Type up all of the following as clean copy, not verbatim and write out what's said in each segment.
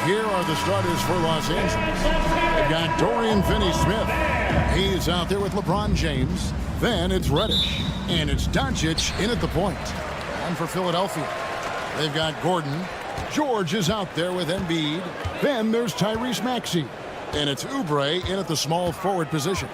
Here are the starters for Los Angeles. They've got Dorian Finney-Smith. He's out there with LeBron James. Then it's Reddish. And it's Tonci in at the point. And for Philadelphia, they've got Gordon. George is out there with Embiid. Then there's Tyrese Maxey. And it's Oubre in at the small forward position.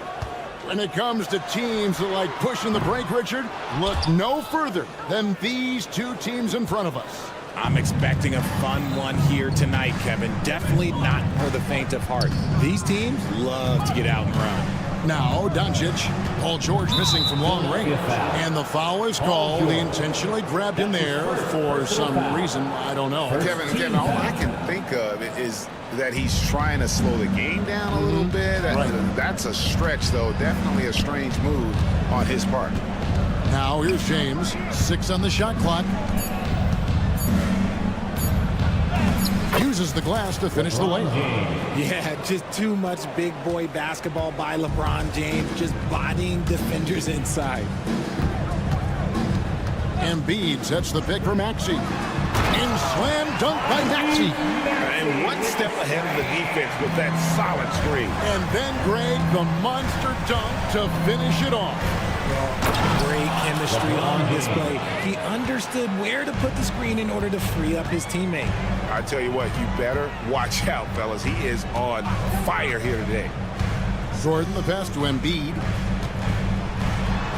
When it comes to teams that like pushing the break, Richard, look no further than these two teams in front of us. I'm expecting a fun one here tonight, Kevin. Definitely not for the faint of heart. These teams love to get out and run. Now, Doncic. Paul George missing from long range. And the foul is called. He intentionally grabbed him there for some reason. I don't know. Kevin, all I can think of is that he's trying to slow the game down a little bit. That's a stretch, though. Definitely a strange move on his part. Now, here's James. 6 on the shot clock. Uses the glass to finish the layup. Yeah, just too much big boy basketball by LeBron James, just bodying defenders inside. Embiid sets the pick for Maxey. And slam dunk by Maxey. And one step ahead of the defense with that solid screen. And then Greg, the monster dunk to finish it off. Great chemistry on display. He understood where to put the screen in order to free up his teammate. I tell you what, you better watch out, fellas. He is on fire here today. Jordan, the pass to Embiid.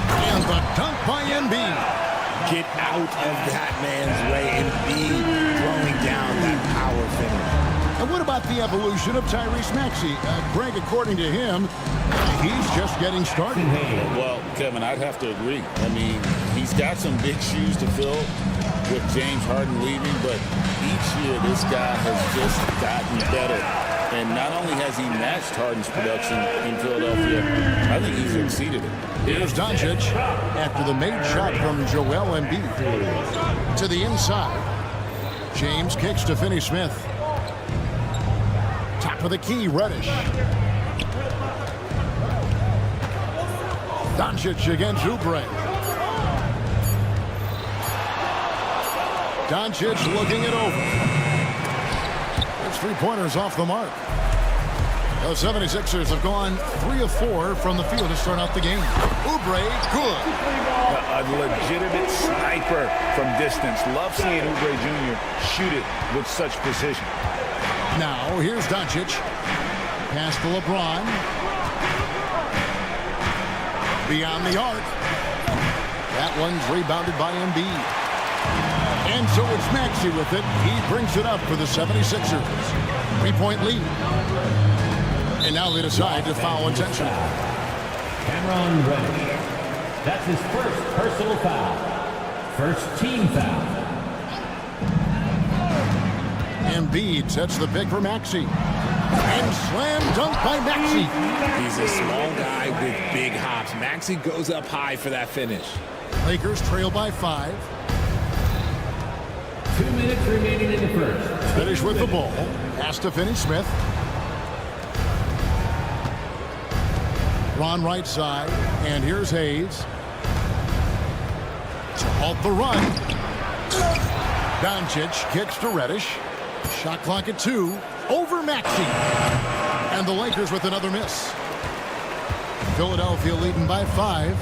And the dunk by Embiid. Get out of that man's way. Embiid throwing down that power finish. And what about the evolution of Tyrese Maxey? Greg, according to him, he's just getting started. Well, Kevin, I'd have to agree. I mean, he's got some big shoes to fill with James Harden leaving, but each year this guy has just gotten better. And not only has he matched Harden's production in Philadelphia, I think he's exceeded it. Here's Doncic after the made shot from Joel Embiid. To the inside. James kicks to Finney-Smith. Top of the key, Reddish. Doncic against Oubre. Doncic looking it over. There's 3-pointers off the mark. The 76ers have gone 3 of 4 from the field to start out the game. Oubre, good. A legitimate sniper from distance. Love seeing Oubre Jr. shoot it with such precision. Now, here's Doncic. Pass to LeBron. Beyond the arc. That one's rebounded by Embiid. And so it's Maxey with it. He brings it up for the 76ers. 3-point lead. And now they decide to foul intentionally. Cameron Reddish. That's his first personal foul. First team foul. Embiid sets the pick for Maxey. And slam dunk by Maxey. He's a small guy with big hops. Maxey goes up high for that finish. Lakers trail by 5. 2 minutes remaining in the first. Finish with the ball. Pass to Finney-Smith. Ron right side. And here's Hayes. To halt the run. Doncic kicks to Reddish. Shot clock at 2. Over Maxey. And the Lakers with another miss. Philadelphia leading by 5.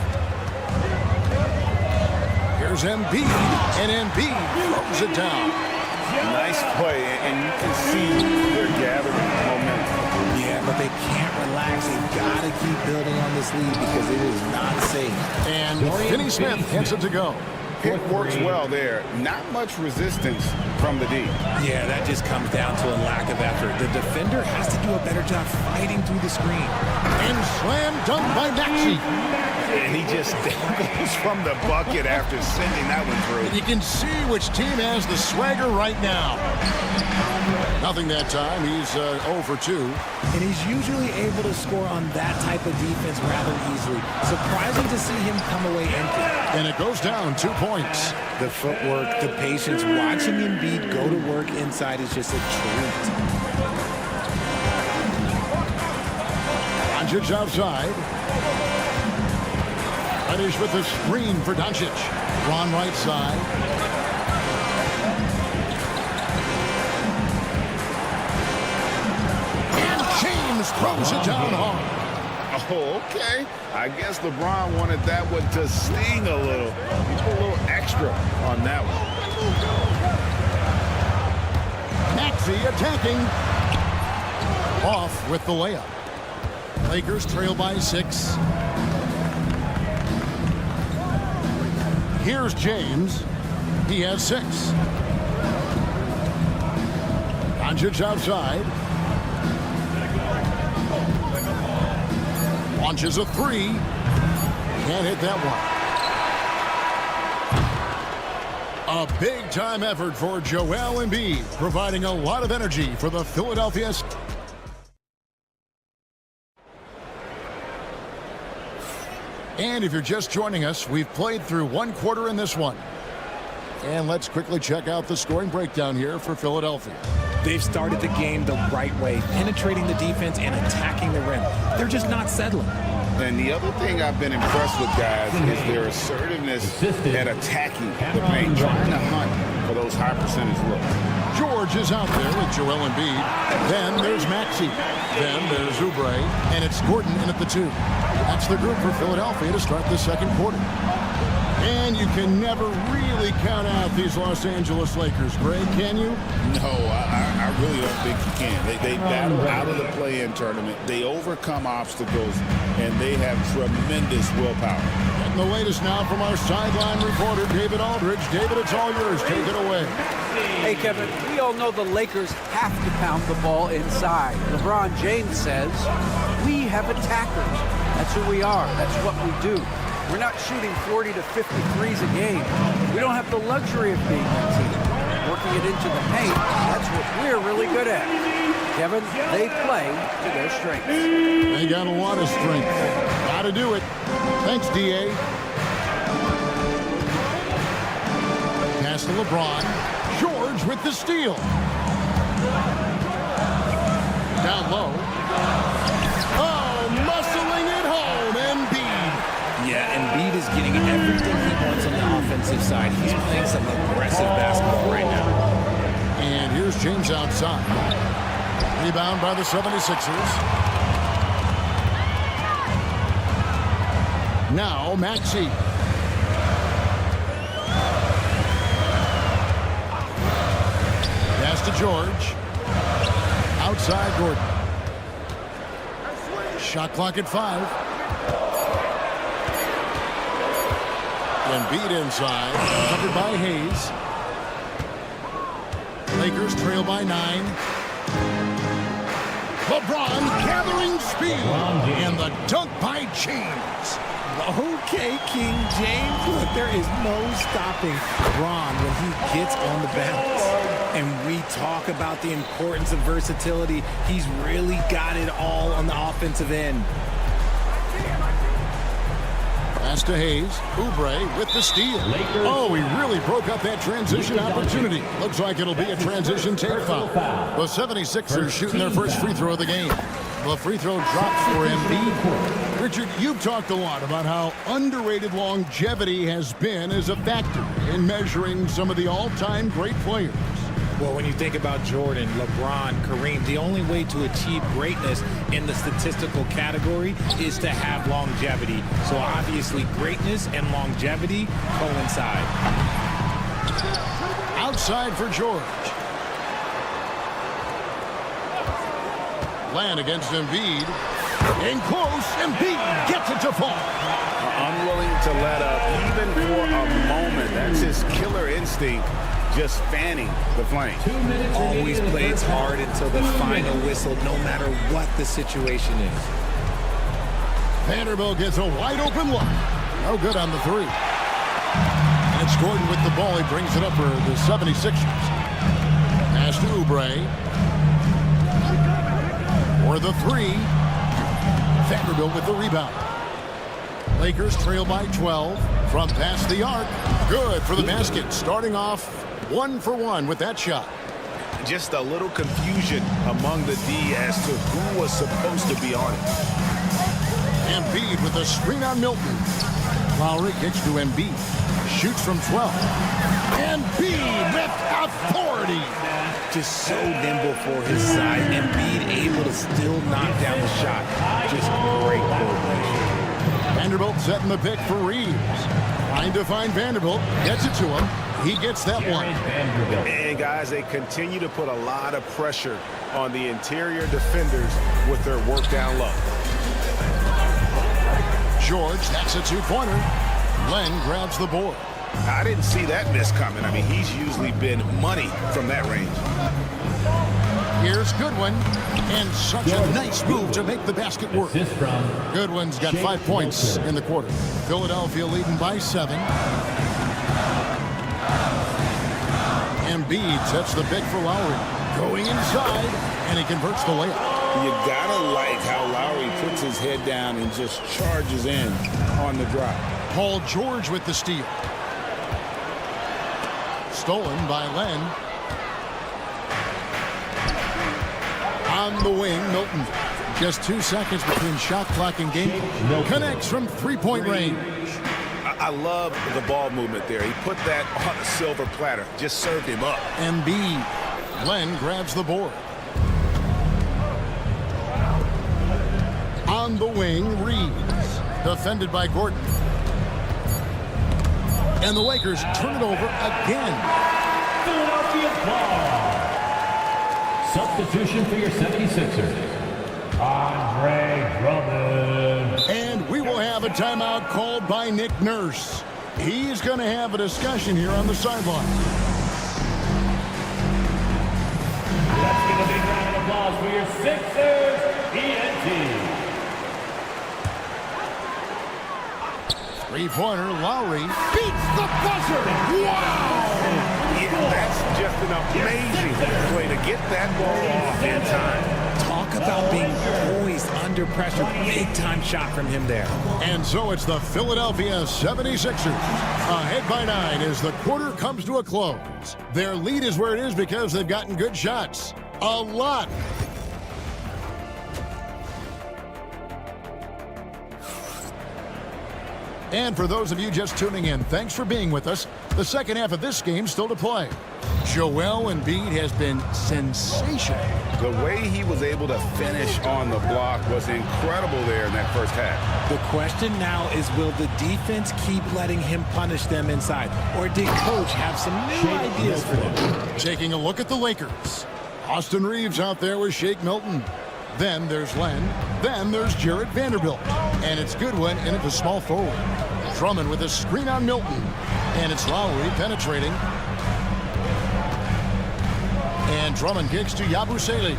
Here's Embiid. And Embiid throws it down. Nice play, and you can see they're gathering momentum. Yeah, but they can't relax. They've got to keep building on this lead because it is not safe. And Finney-Smith hits it to go. It works well there. Not much resistance from the D. Yeah, that just comes down to a lack of effort. The defender has to do a better job fighting through the screen. And slam dunk by Maxey. And he just dangles from the bucket after sending that one through. And you can see which team has the swagger right now. Nothing that time. He's 0 for 2. And he's usually able to score on that type of defense rather easily. Surprising to see him come away empty. And it goes down 2 points. The footwork, the patience, watching Embiid go to work inside is just a treat. Doncic outside. Reddish with the screen for Doncic. Ron right side. And James throws it down hard. Oh, okay. I guess LeBron wanted that one to sting a little. He put a little extra on that one. Maxey attacking. Off with the layup. Lakers trail by 6. Here's James. He has 6. Doncic outside. Launches a 3. Can't hit that one. A big-time effort for Joel Embiid, providing a lot of energy for the Philadelphia. And if you're just joining us, we've played through 1 quarter in this one. And let's quickly check out the scoring breakdown here for Philadelphia. They've started the game the right way, penetrating the defense and attacking the rim. They're just not settling. And the other thing I've been impressed with, guys, is their assertiveness at attacking the paint, trying to hunt for those high percentage looks. George is out there with Joel Embiid. Then there's Maxey. Then there's Oubre. And it's Gordon in at the 2. That's the group for Philadelphia to start the second quarter. And you can never really count out these Los Angeles Lakers, Greg, can you? No, I really don't think you can. They battle out of the play-in tournament. They overcome obstacles, and they have tremendous willpower. And the latest now from our sideline reporter, David Aldridge. David, it's all yours. Take it away. Hey, Kevin, we all know the Lakers have to pound the ball inside. LeBron James says, we have attackers. That's who we are. That's what we do. We're not shooting 40 to 50 threes a game. We don't have the luxury of being that team. Working it into the paint, that's what we're really good at. Kevin, they play to their strengths. They got a lot of strength. Got to do it. Thanks, D.A. Pass to LeBron. George with the steal. Down low. Oh, muscling it home, Embiid. Yeah, Embiid is getting everything he wants on the offensive side. He's playing some aggressive basketball right now. And here's James outside. Rebound by the 76ers. Now Maxey. Pass to George. Outside Gordon. Shot clock at 5. Embiid inside, covered by Hayes. Lakers trail by 9. LeBron gathering speed, and the dunk by James. Okay, King James. Look, there is no stopping Bron when he gets on the bounce. And we talk about the importance of versatility. He's really got it all on the offensive end. Pass to Hayes. Oubre with the steal. Oh, he really broke up that transition opportunity. Looks like it'll be a transition take foul. The 76ers shooting their first free throw of the game. The free throw drops for Embiid. Richard, you've talked a lot about how underrated longevity has been as a factor in measuring some of the all-time great players. Well, when you think about Jordan, LeBron, Kareem, the only way to achieve greatness in the statistical category is to have longevity. So obviously greatness and longevity coincide. Outside for George. Land against Embiid. In close, Embiid gets it to fall. Unwilling to let up even for a moment. That's his killer instinct. Just fanning the flame. Always plays hard until the final whistle, no matter what the situation is. Vanderbilt gets a wide-open look. No good on the three. And it's Gordon with the ball. He brings it up for the 76ers. Pass to Oubre. For the three. Vanderbilt with the rebound. Lakers trail by 12 from past the arc. Good for the basket. Starting off 1 for 1 with that shot. Just a little confusion among the D as to who was supposed to be on it. Embiid with a screen on Milton. Lowry kicks to Embiid. Shoots from 12. Embiid with authority. Just so nimble for his size. Embiid able to still knock down the shot. Just great coordination. Vanderbilt setting the pick for Reeves. Trying to find Vanderbilt. Gets it to him. He gets that one. And guys, they continue to put a lot of pressure on the interior defenders with their work down low. George, that's a two-pointer. Len grabs the board. I didn't see that miss coming. I mean, he's usually been money from that range. Here's Goodwin. And such a nice move to make the basket work. Goodwin's got 5 points in the quarter. Philadelphia leading by 7. Embiid sets the pick for Lowry. Going inside, and he converts the layup. You gotta like how Lowry puts his head down and just charges in on the drop. Paul George with the steal. Stolen by Len. On the wing, Milton. Just 2 seconds between shot clock and game. Connects from three-point range. I love the ball movement there. He put that on a silver platter. Just served him up. Embiid. Len grabs the board. On the wing, Reeves. Defended by Gordon. And the Lakers turn it over again. Philadelphia ball. Substitution for your 76ers. Andre Drummond. And we will have a timeout called by Nick Nurse. He's going to have a discussion here on the sideline. Let's give a big round of applause for your Sixers, ENT. Three-pointer, Lowry beats the buzzer. Wow! Yeah, that's just an amazing way to get that ball off in time. Talk about being poised under pressure. Big-time shot from him there. And so it's the Philadelphia 76ers. Ahead by 9 as the quarter comes to a close. Their lead is where it is because they've gotten good shots. A lot. And for those of you just tuning in, thanks for being with us. The second half of this game still to play. Joel Embiid has been sensational. The way he was able to finish on the block was incredible there in that first half. The question now is, will the defense keep letting him punish them inside? Or did Coach have some new ideas for them? Taking a look at the Lakers. Austin Reeves out there with Shake Milton. Then there's Len. Then there's Jarrett Vanderbilt. And it's Goodwin in at the small forward. Drummond with a screen on Milton. And it's Lowry penetrating. And Drummond kicks to Yabusele.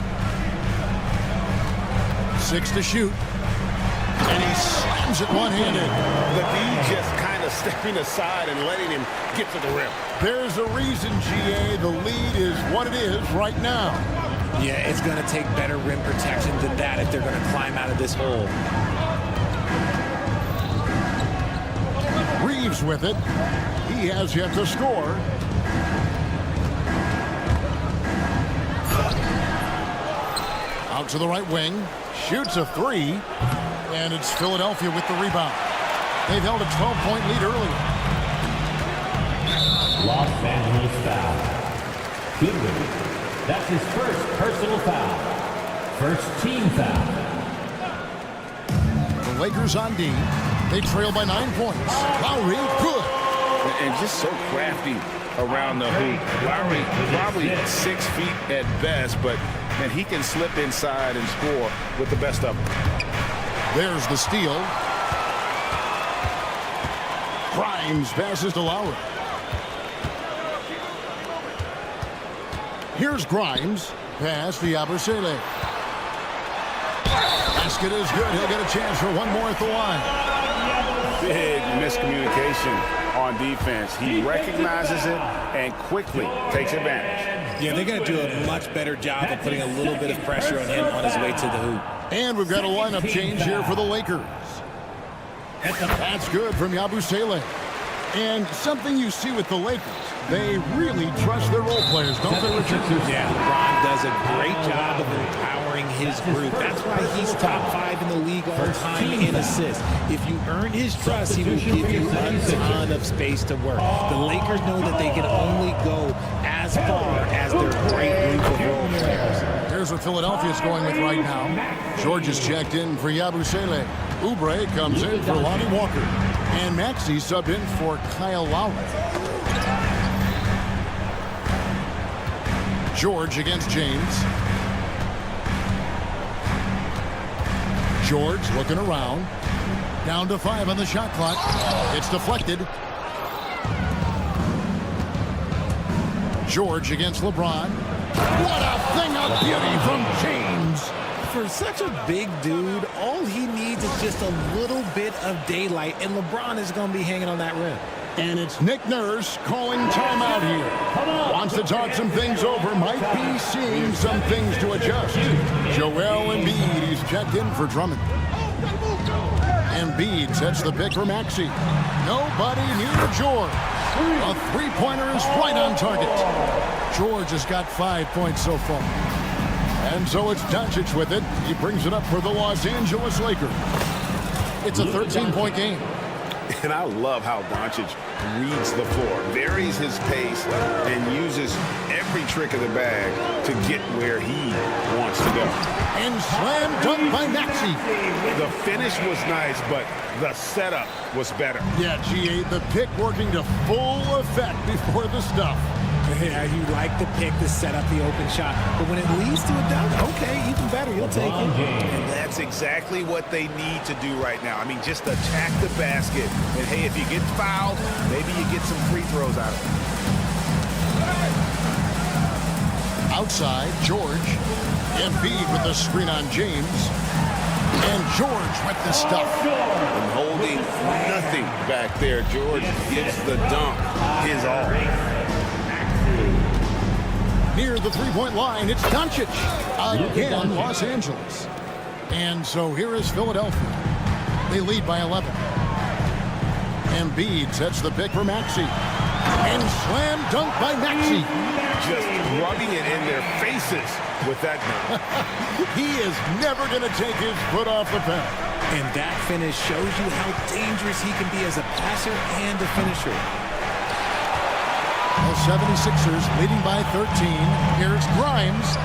6 to shoot. And he slams it one-handed. The D just kind of stepping aside and letting him get to the rim. There's a reason, GA. The lead is what it is right now. Yeah, it's going to take better rim protection than that if they're going to climb out of this hole. Reeves with it. He has yet to score. Out to the right wing. Shoots a three. And it's Philadelphia with the rebound. They've held a 12-point lead earlier. Los Angeles foul. Goodwin. That's his first personal foul. First team foul. The Lakers on D. They trail by 9 points. Lowry, good. And just so crafty around the hoop. Lowry probably 6 feet at best, but man, he can slip inside and score with the best of them. There's the steal. Grimes passes to Lowry. Here's Grimes. Pass to Yabusele. Basket is good. He'll get a chance for one more at the line. Big miscommunication on defense. He recognizes it and quickly takes advantage. Yeah, they're going to do a much better job of putting a little bit of pressure on him on his way to the hoop. And we've got a lineup change here for the Lakers. That's good from Yabusele. And something you see with the Lakers, they really trust their role players, don't they, Richard? Yeah, LeBron does a great job of empowering his group. That's why he's top 5 in the league all time in assists. If you earn his trust, he will give you a ton of space to work. The Lakers know that they can only go as far as their great group of role players. Here's what Philadelphia's going with right now. George is checked in for Yabusele. Oubre comes in for Lonnie Walker. And Maxey subbed in for Kyle Lowry. George against James. George looking around. Down to 5 on the shot clock. It's deflected. George against LeBron. What a thing of beauty from James. For such a big dude, all he needs is just a little bit of daylight, and LeBron is going to be hanging on that rim. And it's Nick Nurse calling timeout here. Wants to talk some things over. Might be seeing some things to adjust. Joel Embiid, he's checked in for Drummond. Embiid sets the pick for Maxey. Nobody near George. A three-pointer is right on target. George has got 5 points so far. And so it's Tonci with it. He brings it up for the Los Angeles Lakers. It's a 13-point game. And I love how Doncic reads the floor, varies his pace, and uses every trick of the bag to get where he wants to go. And slam dunk by Maxey. The finish was nice, but the setup was better. Yeah, GA, the pick working to full effect before the stuff. Yeah, you like the pick to set up the open shot, but when it leads to a dunk, okay, even better, you'll take it. And that's exactly what they need to do right now. I mean, just attack the basket. And, hey, if you get fouled, maybe you get some free throws out of it. Outside, George. Embiid with the screen on James. And George with the stuff. And holding nothing back there. George gives the dunk his all. Near the three-point line, it's Tonci. Again, Los Angeles. And so here is Philadelphia. They lead by 11. Embiid sets the pick for Maxey. And slam dunk by Maxey. Just rubbing it in their faces with that dunk. He is never going to take his foot off the pedal. And that finish shows you how dangerous he can be as a passer and a finisher. The 76ers leading by 13. Here's Grimes.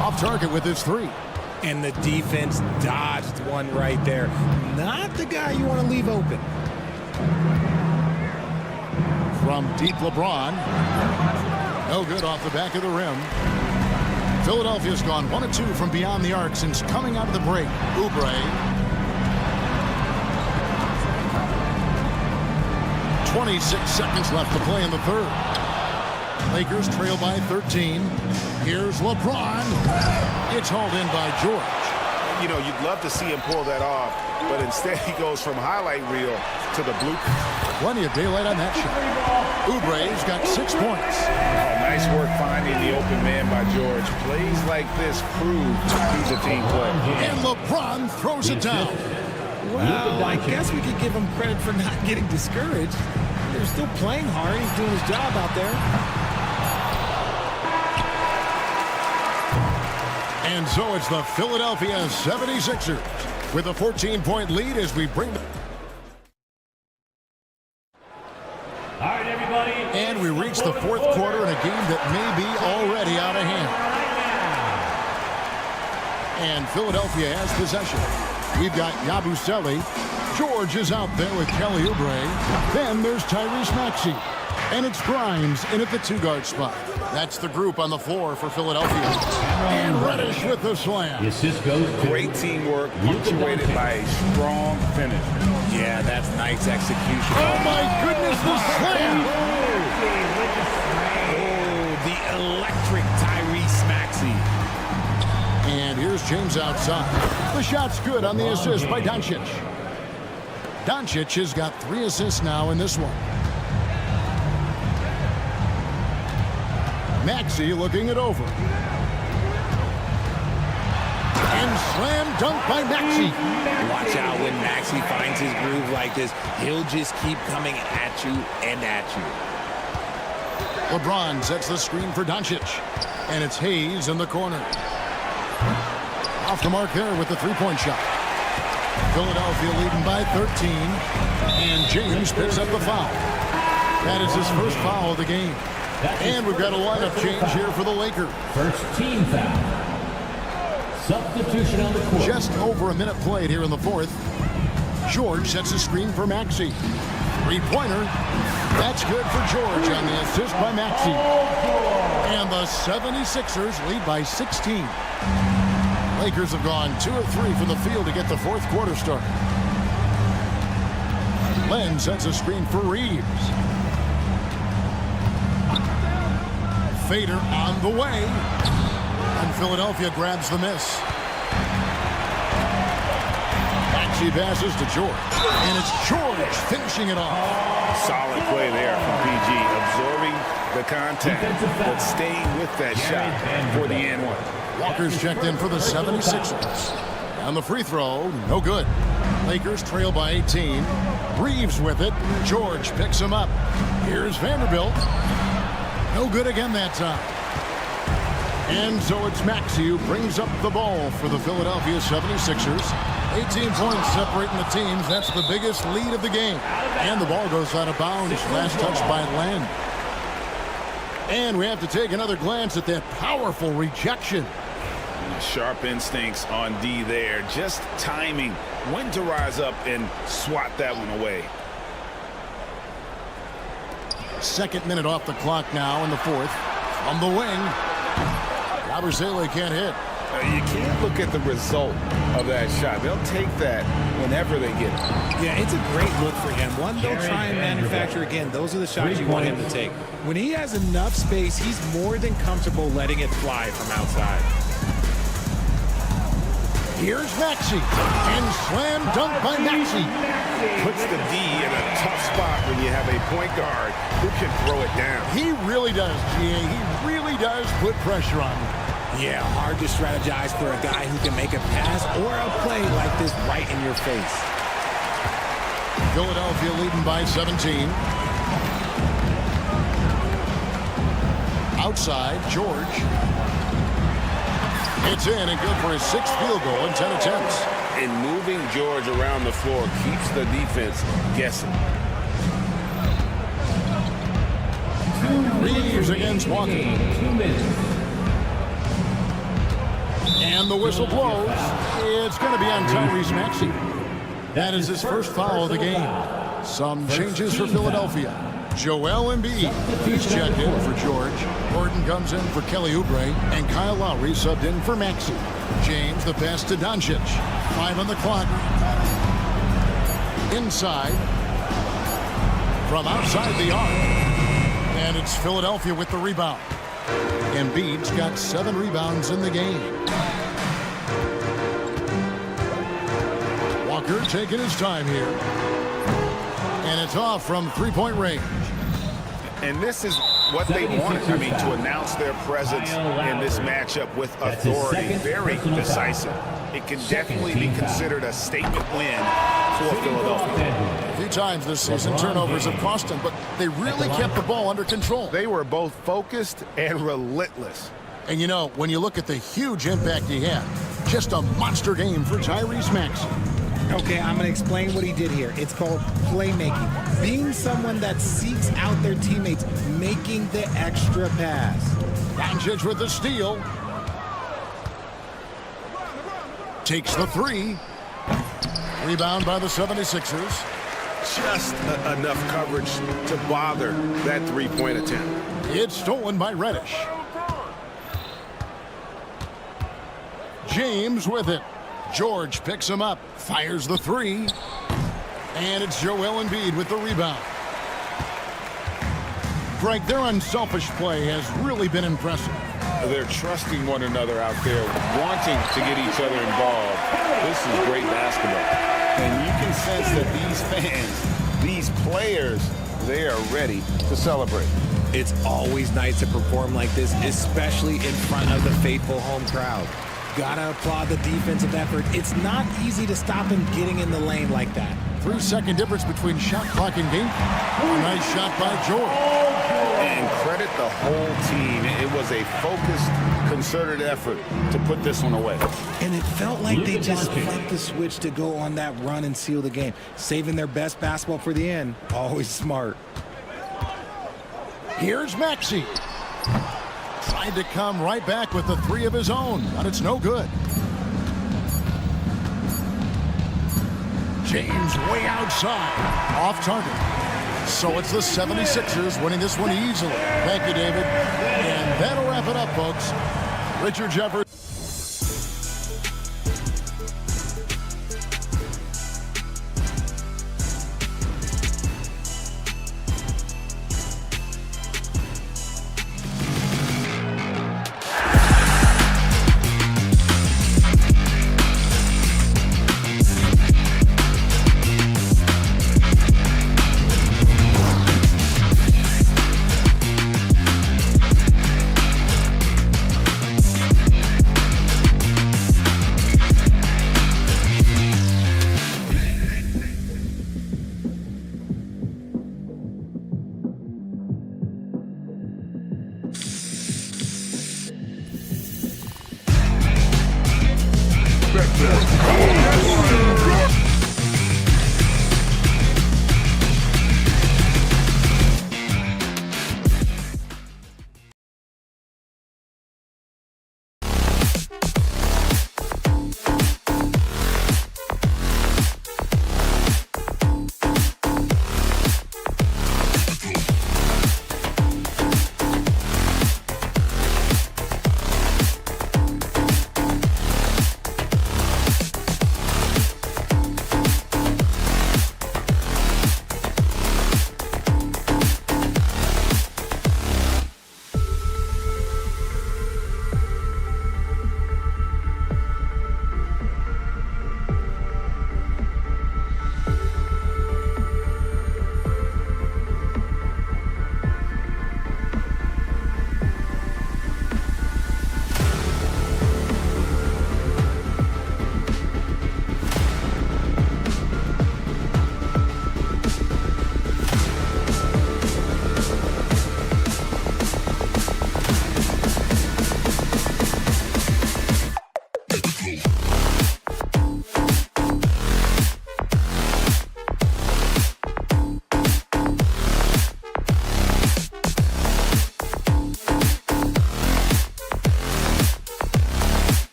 Off target with his 3. And the defense dodged one right there. Not the guy you want to leave open. From deep LeBron. No good off the back of the rim. Philadelphia's gone 1 of 2 from beyond the arc since coming out of the break. Oubre. 26 seconds left to play in the third. Lakers trail by 13. Here's LeBron. It's hauled in by George. You know, you'd love to see him pull that off, but instead he goes from highlight reel to the blooper. Plenty of daylight on that shot. Oubre's got 6 points. Oh, nice work finding the open man by George. Plays like this prove he's a team player. And LeBron throws it down. Well, I guess we could give him credit for not getting discouraged. They're still playing hard. He's doing his job out there. And so it's the Philadelphia 76ers with a 14-point lead as we bring them. All right, everybody. And we reach the fourth quarter in a game that may be already out of hand. And Philadelphia has possession. We've got Yabusele. George is out there with Kelly Oubre. Then there's Tyrese Maxey. And it's Grimes in at the 2-guard spot. That's the group on the floor for Philadelphia. And Reddish with the slam. The assist goes to Great teamwork, punctuated by a strong finish. Yeah, that's nice execution. Oh, my goodness, the slam! Oh, the electric Tyrese Maxey. And here's Here's James outside. The shot's good on the assist by Doncic. Doncic has got 3 assists now in this one. Maxey looking it over. And slam dunk by Maxey. Watch out when Maxey finds his groove like this. He'll just keep coming at you and at you. LeBron sets the screen for Doncic. And it's Hayes in the corner. Off the mark there with the three-point shot. Philadelphia leading by 13. And James picks up the foul. That is his first foul of the game. And we've got a lineup change here for the Lakers. First team foul. Substitution on the court. Just over a minute played here in the fourth. George sets a screen for Maxey. Three-pointer. That's good for George on the assist by Maxey. And the 76ers lead by 16. Lakers have gone 2 of 3 from the field to get the fourth quarter started. Len sets a screen for Reeves. Fader on the way. And Philadelphia grabs the miss. Maxey passes to George. And it's George finishing it off. Solid play there from PG. Absorbing the contact, but staying with that shot for the and one. Walker's checked in for the 76ers. And the free throw, no good. Lakers trail by 18. Reeves with it. George picks him up. Here's Vanderbilt. No good again that time. And so it's Maxey who brings up the ball for the Philadelphia 76ers. 18 points separating the teams. That's the biggest lead of the game. And the ball goes out of bounds. Last touch by Len. And we have to take another glance at that powerful rejection. Sharp instincts on D there. Just timing when to rise up and swat that one away. Second minute off the clock now in the fourth. From the wing. Yabusele can't hit. You can't look at the result of that shot. They'll take that whenever they get it. Yeah, it's a great look for him. One, they'll try and manufacture again. Those are the shots you want him to take. When he has enough space, he's more than comfortable letting it fly from outside. Here's Maxey. And slam dunk by Maxey. Puts the D in a tough spot when you have a point guard who can throw it down. He really does, GA. He really does put pressure on him. Yeah, hard to strategize for a guy who can make a pass or a play like this right in your face. Philadelphia leading by 17. Outside, George. It's in and good for his 6th field goal in 10 attempts. And moving George around the floor keeps the defense guessing. Reeves against Walker. 2 minutes. And the whistle blows. It's going to be on Tyrese Maxey. That is his first foul of the game. Some changes for Philadelphia. Joel Embiid, he's checked in for George. Gordon comes in for Kelly Oubre. And Kyle Lowry subbed in for Maxey. James the pass to Doncic. 5 on the clock. Inside. From outside the arc. And it's Philadelphia with the rebound. Embiid's got 7 rebounds in the game. Walker taking his time here. And it's off from three-point range. And this is what they wanted. I mean, to announce their presence in this matchup with authority. Very decisive. It can definitely be considered a statement win for Philadelphia. A few times this season, turnovers have cost them, but they really kept the ball under control. They were both focused and relentless. And you know, when you look at the huge impact he had, just a monster game for Tyrese Maxey. Okay, I'm going to explain what he did here. It's called playmaking. Being someone that seeks out their teammates, making the extra pass. Doncic with the steal. Takes the 3. Rebound by the 76ers. Just enough coverage to bother that three-point attempt. It's stolen by Reddish. James with it. George picks him up, fires the 3. And it's Joel Embiid with the rebound. Greg, their unselfish play has really been impressive. They're trusting one another out there, wanting to get each other involved. This is great basketball. And you can sense that these fans, these players, they are ready to celebrate. It's always nice to perform like this, especially in front of the faithful home crowd. Gotta applaud the defensive effort. It's not easy to stop him getting in the lane like that. 3-second difference between shot clock and game. A nice shot by George. And credit the whole team. It was a focused, concerted effort to put this one away. And it felt like they just flipped the switch to go on that run and seal the game. Saving their best basketball for the end. Always smart. Here's Maxey. Tried to come right back with the three of his own, but it's no good. James way outside. Off target. So it's the 76ers winning this one easily. Thank you, David. And that'll wrap it up, folks. Richard Jefferson.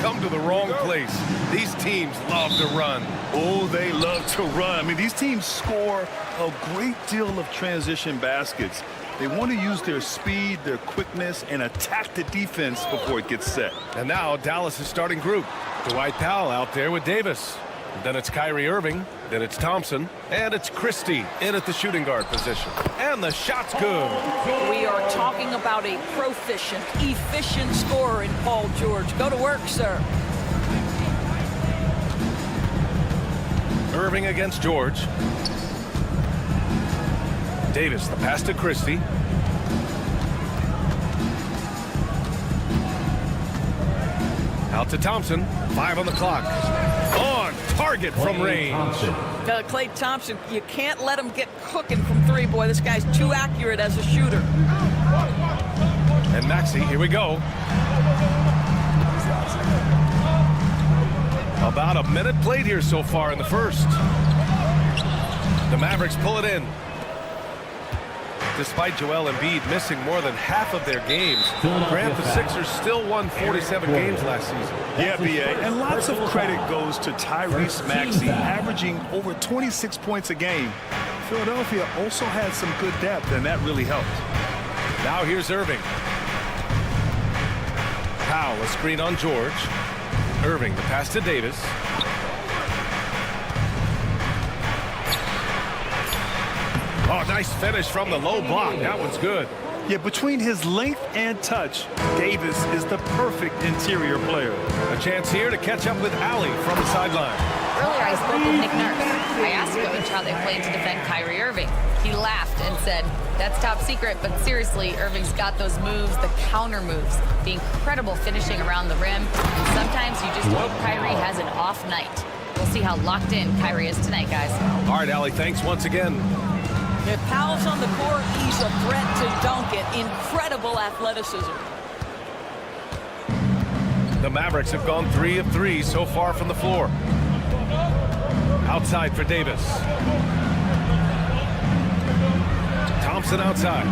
come to the wrong place. These teams love to run. Oh, they love to run. I mean, these teams score a great deal of transition baskets. They want to use their speed, their quickness, and attack the defense before it gets set. And now Dallas' starting group. Dwight Powell out there with Davis. Then it's Kyrie Irving. Then it's Thompson. And it's Christie in at the shooting guard position. And the shot's good. We are talking about a proficient, efficient scorer in Paul George. Go to work, sir. Irving against George. Davis, the pass to Christie. Out to Thompson. 5 on the clock. On target from range. Klay Thompson, you can't let him get cooking from three. Boy, this guy's too accurate as a shooter. And Maxey, here we go. About a minute played here so far in the first. The Mavericks pull it in. Despite Joel Embiid missing more than half of their games, Grant, the Sixers still won 47 games last season. Yeah, B.A., and lots of credit goes to Tyrese Maxey, averaging over 26 points a game. Philadelphia also had some good depth, and that really helped. Now here's Irving. Powell, a screen on George. Irving, the pass to Davis. Oh, nice finish from the low block. That one's good. Yeah, between his length and touch, Davis is the perfect interior player. A chance here to catch up with Allie from the sideline. Earlier, I spoke with Nick Nurse. I asked Coach how they plan to defend Kyrie Irving. He laughed and said, "That's top secret, but seriously, Irving's got those moves, the counter moves, the incredible finishing around the rim, and sometimes you just hope Kyrie has an off night." We'll see how locked in Kyrie is tonight, guys. All right, Allie, thanks once again. If Powell's on the court, he's a threat to dunk it. Incredible athleticism. The Mavericks have gone 3 of 3 so far from the floor. Outside for Davis. Thompson outside.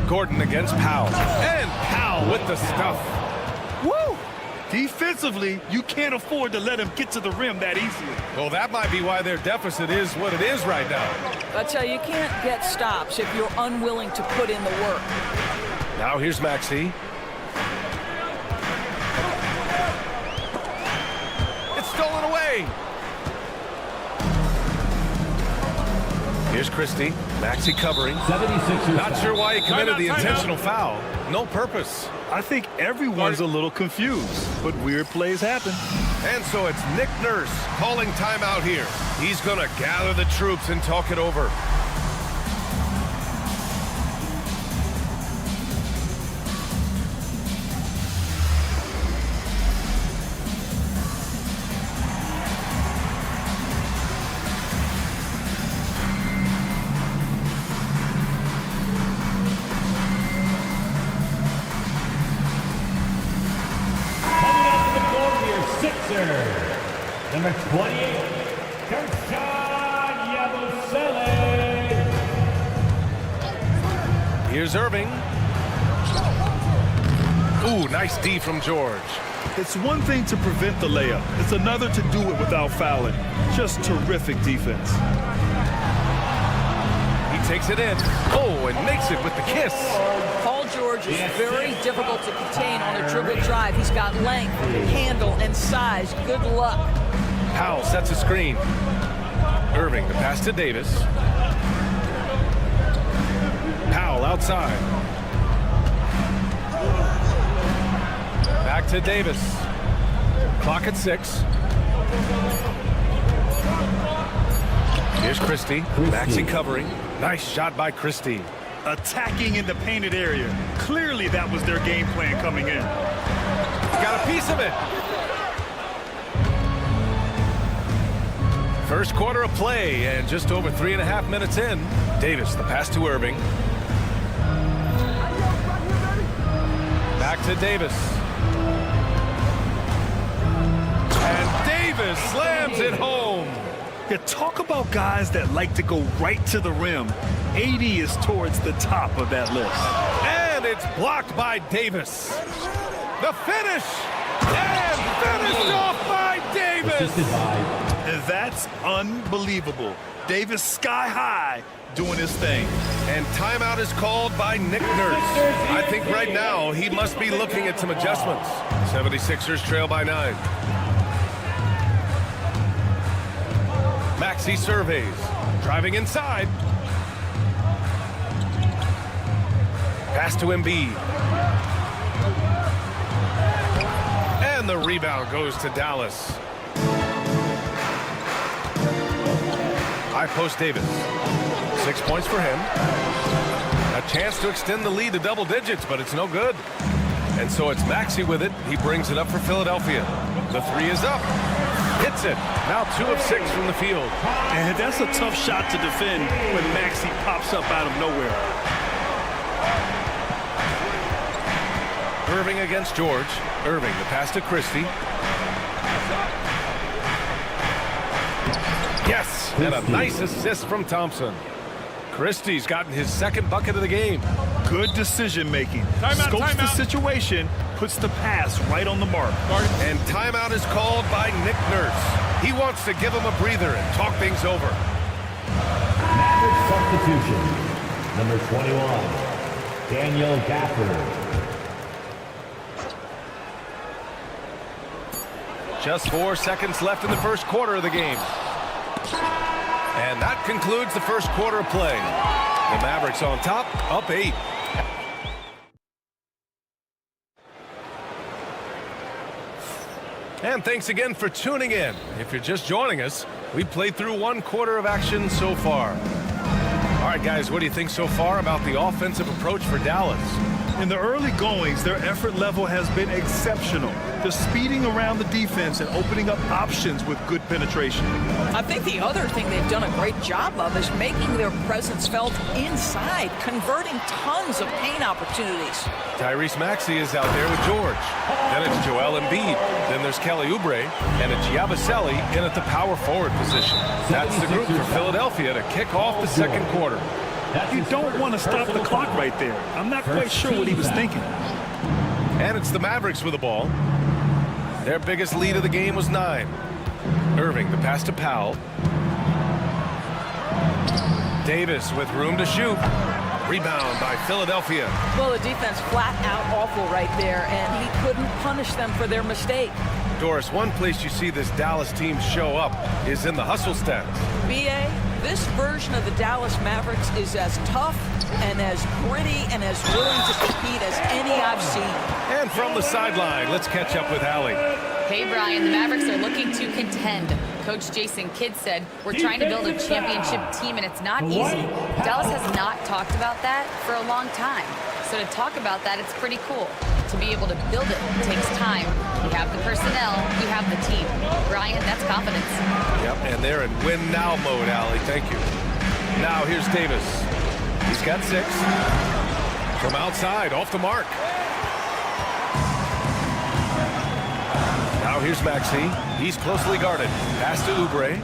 Gordon against Powell. And Powell with the stuff. Woo! Defensively, you can't afford to let him get to the rim that easily. Well, that might be why their deficit is what it is right now. I tell you, you can't get stops if you're unwilling to put in the work. Now here's Maxey. It's stolen away. Here's Christie. Maxey covering. 76ers. Not sure why he committed the intentional foul. No purpose. I think everyone's a little confused, but weird plays happen. And so it's Nick Nurse calling timeout here. He's going to gather the troops and talk it over. Number 28, Here's Irving. Ooh, nice D from George. It's one thing to prevent the layup. It's another to do it without fouling. Just terrific defense. He takes it in. Oh, and makes it with the kiss. Paul George is very difficult to contain on a dribble drive. He's got length, handle, and size. Good luck. Powell sets a screen. Irving, the pass to Davis. Powell outside. Back to Davis. Clock at 6. Here's Christie. Maxey covering. Nice shot by Christie. Attacking in the painted area. Clearly that was their game plan coming in. Got a piece of it. First quarter of play, and just over 3.5 minutes in. Davis, the pass to Irving. Back to Davis. And Davis slams it home. Yeah, talk about guys that like to go right to the rim. 80 is towards the top of that list. And And it's blocked by Davis. The finish! And finished off by Davis! That's unbelievable. Davis sky high doing his thing. And timeout is called by Nick Nurse. I think right now he must be looking at some adjustments. 76ers trail by 9. Maxey surveys. Driving inside. Pass to Embiid. And the rebound goes to Dallas. High post Davis. 6 points for him. A chance to extend the lead to double digits, but it's no good. And so it's Maxey with it. He brings it up for Philadelphia. The three is up. Hits it. Now 2 of 6 from the field. And that's a tough shot to defend when Maxey pops up out of nowhere. Irving against George. Irving, the pass to Christie. Yes, and a nice assist from Thompson. Christie's gotten his second bucket of the game. Good decision making. Scopes the situation, puts the pass right on the mark. And timeout is called by Nick Nurse. He wants to give him a breather and talk things over. Maverick substitution. Number 21, Daniel Gafford. Just 4 seconds left in the first quarter of the game. And that concludes the first quarter of play. The Mavericks on top, up 8. And thanks again for tuning in. If you're just joining us, we played through 1 quarter of action so far. All right, guys, what do you think so far about the offensive approach for Dallas? In the early goings, their effort level has been exceptional. They're speeding around the defense and opening up options with good penetration. I think the other thing they've done a great job of is making their presence felt inside, converting tons of paint opportunities. Tyrese Maxey is out there with George. Then it's Joel Embiid. Then there's Kelly Oubre. And it's Yabusele in at the power forward position. That's the group for Philadelphia to kick off the second quarter. You don't want to stop the clock right there. I'm not quite sure what he was thinking. And it's the Mavericks with the ball. Their biggest lead of the game was 9. Irving, the pass to Powell. Davis with room to shoot. Rebound by Philadelphia. Well, the defense flat out awful right there, and he couldn't punish them for their mistake. Doris, one place you see this Dallas team show up is in the hustle stats. B.A., this version of the Dallas Mavericks is as tough and as gritty and as willing to compete as any I've seen. And from the sideline, let's catch up with Allie. Hey, Brian, the Mavericks are looking to contend. Coach Jason Kidd said, we're trying to build a championship team, and it's not easy. Dallas has not talked about that for a long time. So to talk about that, it's pretty cool. To be able to build it takes time. We have the personnel, we have the team. Brian, that's confidence. Yep, and they're in win now mode, Allie. Thank you. Now here's Davis. He's got 6. From outside, off the mark. Now here's Maxey. He's closely guarded. Pass to Oubre.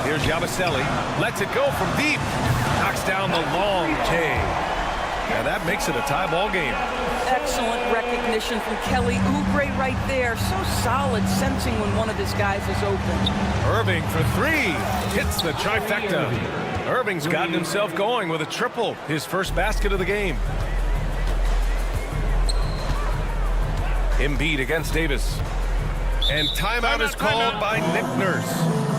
Here's Yabusele. Lets it go from deep. Knocks down the long J. And that makes it a tie ball game. Excellent recognition from Kelly Oubre right there. So solid, sensing when one of his guys is open. Irving for 3. Hits the trifecta. Irving's gotten himself going with a triple. His first basket of the game. Embiid against Davis. And timeout is called by Nick Nurse.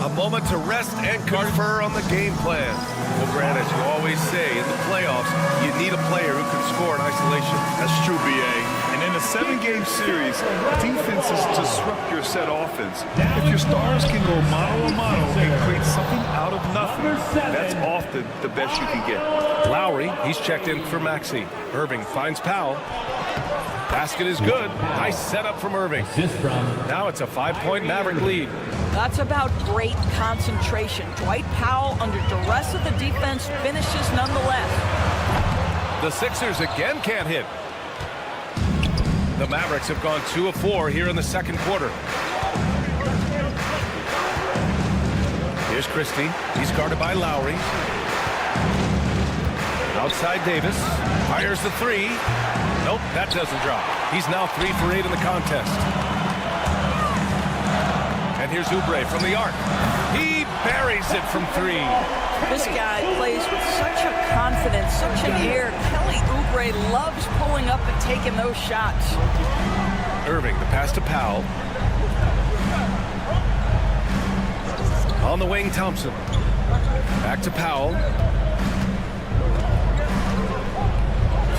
A moment to rest and confer on the game plan. Well, Brad, as you always say, in the playoffs, you need a player who can score in isolation. That's true, B.A. And in a 7-game series, defense is to disrupt your set offense. If your stars can go mano-a-mano and create something out of nothing, that's often the best you can get. Lowry, he's checked in for Maxey. Irving finds Powell. Basket is good. Nice setup from Irving. Now it's a 5-point Maverick lead. That's about great concentration. Dwight Powell, under duress of the defense, finishes nonetheless. The Sixers again can't hit. The Mavericks have gone 2 of 4 here in the second quarter. Here's Christie. He's guarded by Lowry. Outside Davis. Fires the three. Nope, that doesn't drop. He's now 3 for 8 in the contest. And here's Oubre from the arc. He buries it from 3. This guy plays with such a confidence, such an air. Kelly Oubre loves pulling up and taking those shots. Irving, the pass to Powell. On the wing, Thompson. Back to Powell.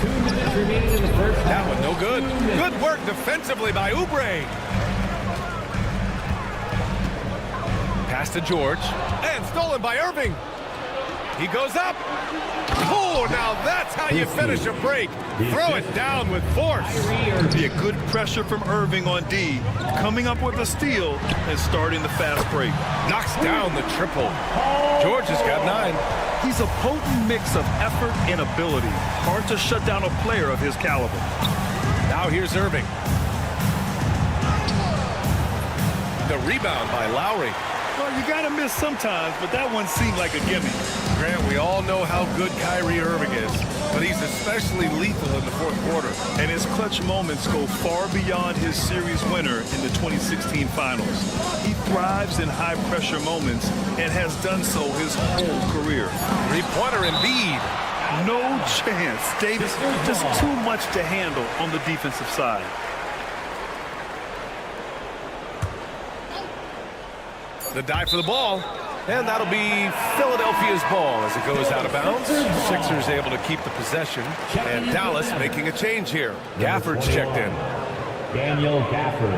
2 minutes remaining in the first half. That one no good. Good work defensively by Oubre. Pass to George. And stolen by Irving. He goes up. Oh, now that's how you finish a break. Throw it down with force. Be a good pressure from Irving on D, coming up with a steal and starting the fast break. Knocks down the triple. George has got 9. He's a potent mix of effort and ability. Hard to shut down a player of his caliber. Now here's Irving. The rebound by Lowry. Well, you got to miss sometimes, but that one seemed like a gimme. Grant, we all know how good Kyrie Irving is, but he's especially lethal in the fourth quarter. And his clutch moments go far beyond his series winner in the 2016 finals. He thrives in high-pressure moments and has done so his whole career. Three-pointer Embiid. No chance. Davis, just too much to handle on the defensive side. The dive for the ball, and that'll be Philadelphia's ball as it goes out of bounds. Sixers able to keep the possession, and Dallas making a change here. Gafford's checked in. Daniel Gafford.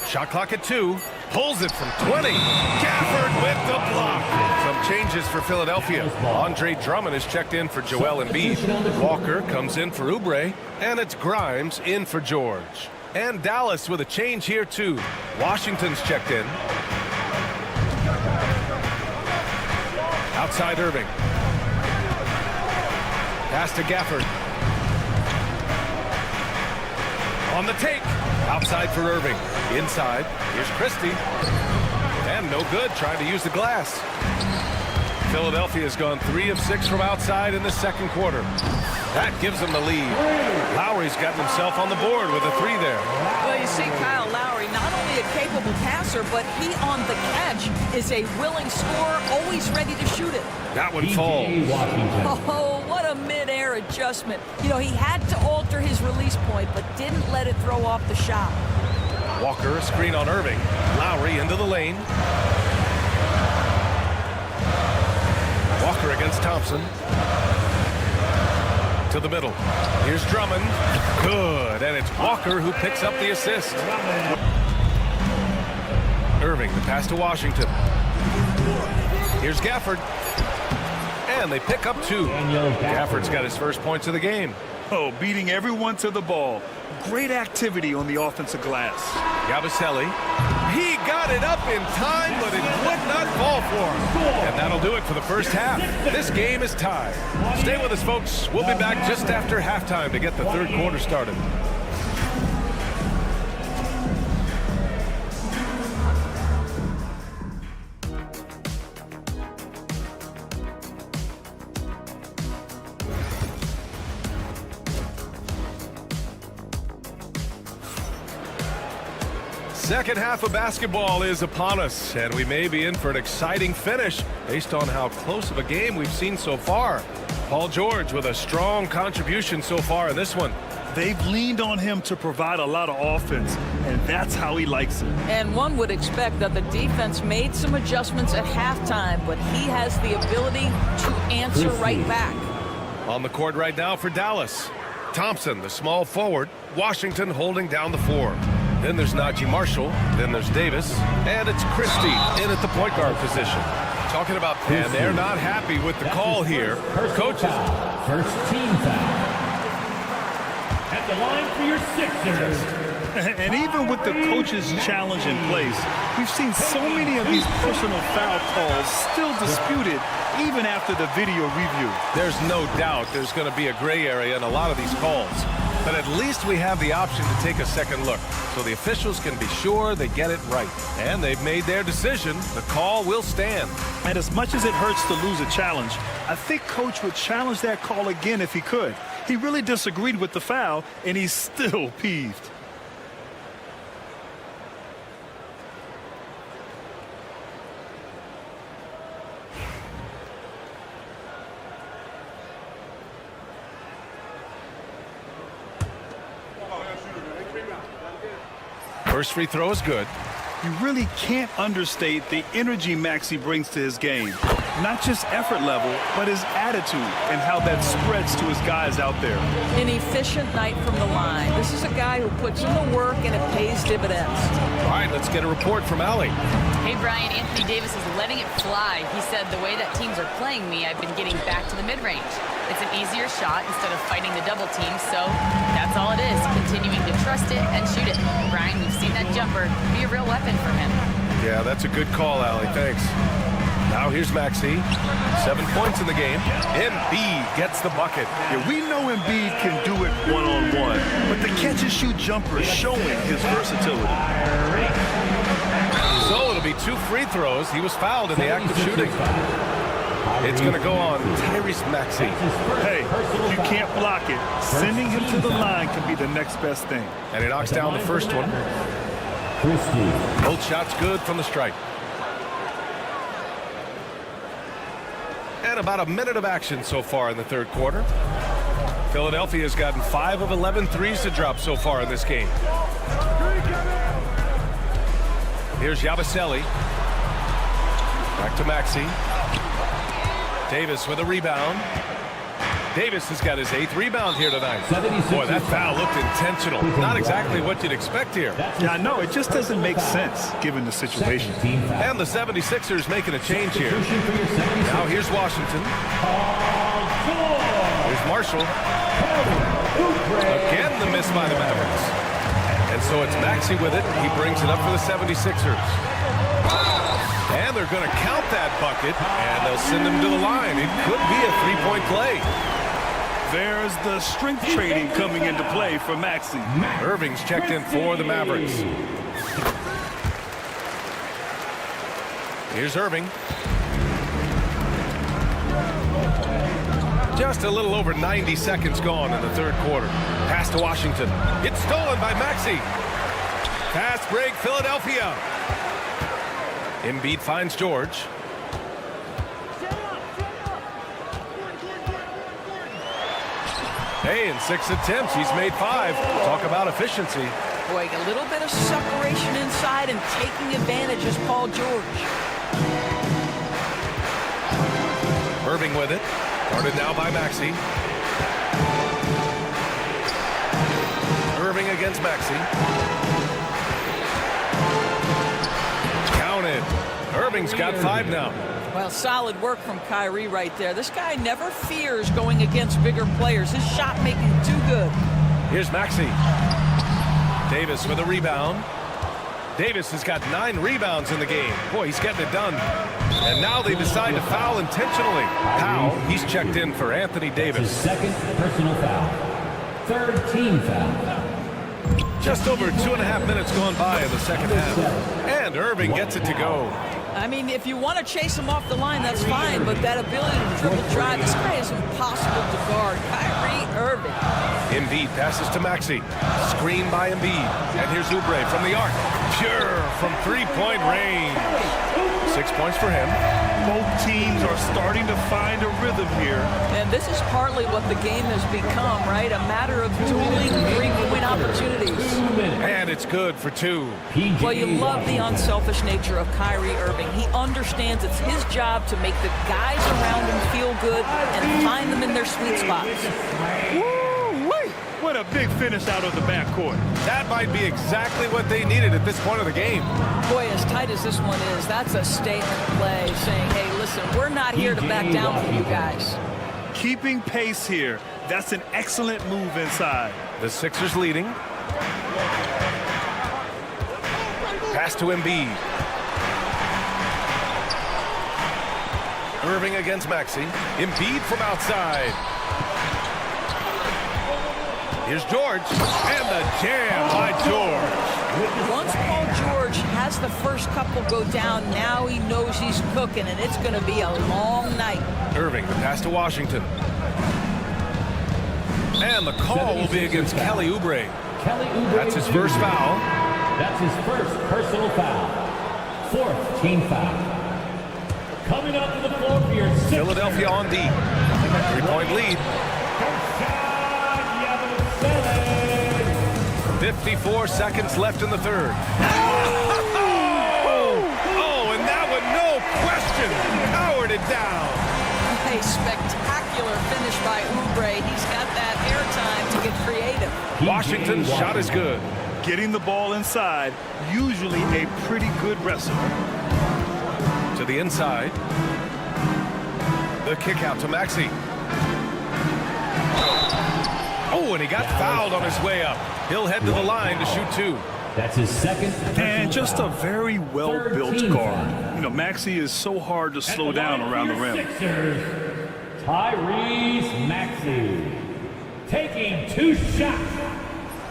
Shot clock at 2. Pulls it from 20. Gafford with the block. Some changes for Philadelphia. Andre Drummond is checked in for Joel Embiid. Walker comes in for Oubre, and it's Grimes in for George. And Dallas with a change here, too. Washington's checked in. Outside Irving. Pass to Gafford. On the take. Outside for Irving. Inside. Here's Christie. And no good. Trying to use the glass. Philadelphia has gone 3 of 6 from outside in the second quarter. That gives them the lead. Lowry's gotten himself on the board with a 3 there. Well, you see Kyle Lowry, not only a capable passer, but he on the catch is a willing scorer, always ready to shoot it. That one falls. Oh, what a mid-air adjustment. You know, he had to alter his release point, but didn't let it throw off the shot. Walker, a screen on Irving. Lowry into the lane. Walker against Thompson. To the middle. Here's Drummond. Good. And it's Walker who picks up the assist. Irving, the pass to Washington. Here's Gafford. And they pick up 2. Gafford's got his first points of the game. Oh, beating everyone to the ball. Great activity on the offensive glass. Yabusele. He got it up in time, but it would not fall for him. And that'll do it for the first half. This game is tied. Stay with us, folks. We'll be back just after halftime to get the third quarter started. Second half of basketball is upon us, and we may be in for an exciting finish based on how close of a game we've seen so far. Paul George with a strong contribution so far in this one. They've leaned on him to provide a lot of offense, and that's how he likes it. And one would expect that the defense made some adjustments at halftime, but he has the ability to answer right back. On the court right now for Dallas. Thompson, the small forward. Washington holding down the 4. Then there's Najee Marshall. Then there's Davis. And it's Christie in at the point guard position. Talking about, and they're not happy with the call here. Coaches. First team foul. At the line for your Sixers. And even with the coach's challenge in place, we've seen so many of these personal foul calls still disputed even after the video review. There's no doubt there's going to be a gray area in a lot of these calls. But at least we have the option to take a second look, so the officials can be sure they get it right. And they've made their decision. The call will stand. And as much as it hurts to lose a challenge, I think Coach would challenge that call again if he could. He really disagreed with the foul, and he's still peeved. First free throw is good. You really can't understate the energy Maxey brings to his game. Not just effort level, but his attitude and how that spreads to his guys out there. An efficient night from the line. This is a guy who puts in the work and it pays dividends. All right, let's get a report from Allie. Hey, Brian, Anthony Davis is letting it fly. He said, the way that teams are playing me, I've been getting back to the mid-range. It's an easier shot instead of fighting the double team, so that's all it is, continuing to trust it and shoot it. Brian, we've seen that jumper be a real weapon for him. Yeah, that's a good call, Allie. Thanks. Now here's Maxey. 7 points in the game. Embiid gets the bucket. Yeah, we know Embiid can do it one-on-one, but the catch-and-shoot jumper is showing his versatility. So it'll be 2 free throws. He was fouled in the act of shooting. It's going to go on Tyrese Maxey. Hey, you can't block it. Sending him to the line can be the next best thing. And he knocks down the first one. Both shots good from the stripe. And about a minute of action so far in the third quarter. Philadelphia has gotten 5 of 11 threes to drop so far in this game. Here's Yabusele. Back to Maxey. Davis with a rebound. Davis has got his 8th rebound here tonight. Boy, that foul looked intentional. Not exactly what you'd expect here. Yeah, I know. It just doesn't make sense given the situation. And the 76ers making a change here. Now here's Washington. Here's Marshall. Again the miss by the Mavericks. And so it's Maxey with it. He brings it up for the 76ers. And they're going to count that bucket, and they'll send him to the line. It could be a 3-point play. There's the strength training coming into play for Maxey. Irving's checked in for the Mavericks. Here's Irving. Just a little over 90 seconds gone in the third quarter. Pass to Washington. It's stolen by Maxey. Fast break, Philadelphia. Embiid finds George. Hey, in 6 attempts, he's made 5. Talk about efficiency. Boy, a little bit of separation inside and taking advantage is Paul George. Irving with it. Guarded now by Maxey. Irving against Maxey. Counted. Irving's got 5 now. Well, solid work from Kyrie right there. This guy never fears going against bigger players. His shot making too good. Here's Maxey. Davis with a rebound. Davis has got 9 rebounds in the game. Boy, he's getting it done. And now they decide to foul intentionally. Powell, he's checked in for Anthony Davis. His 2nd personal foul. 3rd team foul. Just over 2.5 minutes gone by in the second half. And Irving gets it to go. I mean, if you want to chase him off the line, that's fine, but that ability to dribble drive, this guy is impossible to guard. Kyrie Irving. Embiid passes to Maxey. Screen by Embiid. And here's Oubre from the arc. Pure from 3-point range. 6 points for him. Both teams are starting to find a rhythm here. And this is partly what the game has become, right? A matter of dueling 3-point opportunities. And it's good for 2. Well, you love the unselfish nature of Kyrie Irving. He understands it's his job to make the guys around him feel good and find them in their sweet spots. Woo-wee! What a big finish out of the backcourt. That might be exactly what they needed at this point of the game. Boy, as tight as this one is, that's a statement play saying, hey, listen, we're not here to back down for you guys. Keeping pace here. That's an excellent move inside. The Sixers leading. Pass to Embiid. Irving against Maxey. Embiid from outside. Here's George, and the jam by George. Once Paul George has the first couple go down, now he knows he's cooking, and it's going to be a long night. Irving, the pass to Washington. And the call will be against Kelly Oubre. That's his first foul. That's his first personal foul. 4th team foul. Coming up to the floor for your Philadelphia on D. 3-point lead. 54 seconds left in the third. Oh, and that one, no question, powered it down. A spectacular finish by Oubre. He's got that airtime to get creative. Washington's shot is good. Getting the ball inside, usually a pretty good wrestle. To the inside. The kick out to Maxey. Oh, and he got fouled on his way up. He'll head to the line to shoot 2. That's his second. And just a very well-built guard. You know, Maxey is so hard to slow down around the rim. Tyrese Maxey taking 2 shots.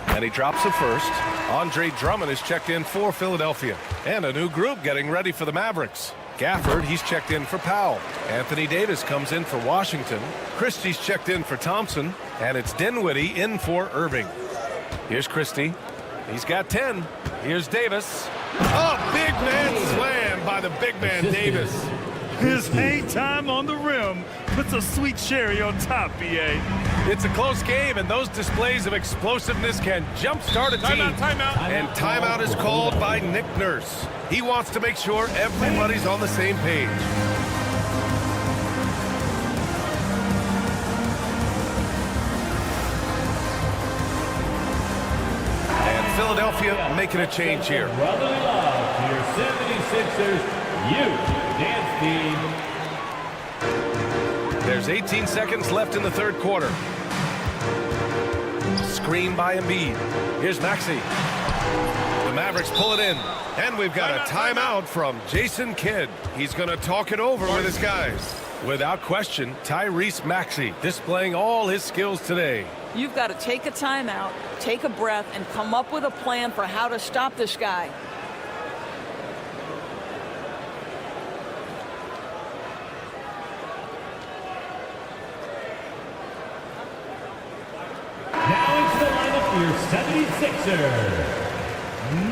And he drops the first. Andre Drummond is checked in for Philadelphia. And a new group getting ready for the Mavericks. Gafford, he's checked in for Powell. Anthony Davis comes in for Washington. Christie's checked in for Thompson. And it's Dinwiddie in for Irving. Here's Christie. He's got 10. Here's Davis. Oh, big man slam by the big man Davis. His hang time on the rim puts a sweet cherry on top, BA. It's a close game, and those displays of explosiveness can jumpstart a team. Timeout. And timeout is called by Nick Nurse. He wants to make sure everybody's on the same page. And Philadelphia making a change here. Brotherly love to your 76ers, Dan Speed. There's 18 seconds left in the third quarter. Screen by Embiid. Here's Maxey. The Mavericks pull it in. And we've got a timeout from Jason Kidd. He's going to talk it over with his guys. Without question, Tyrese Maxey displaying all his skills today. You've got to take a timeout, take a breath, and come up with a plan for how to stop this guy. Now into the lineup for your 76ers.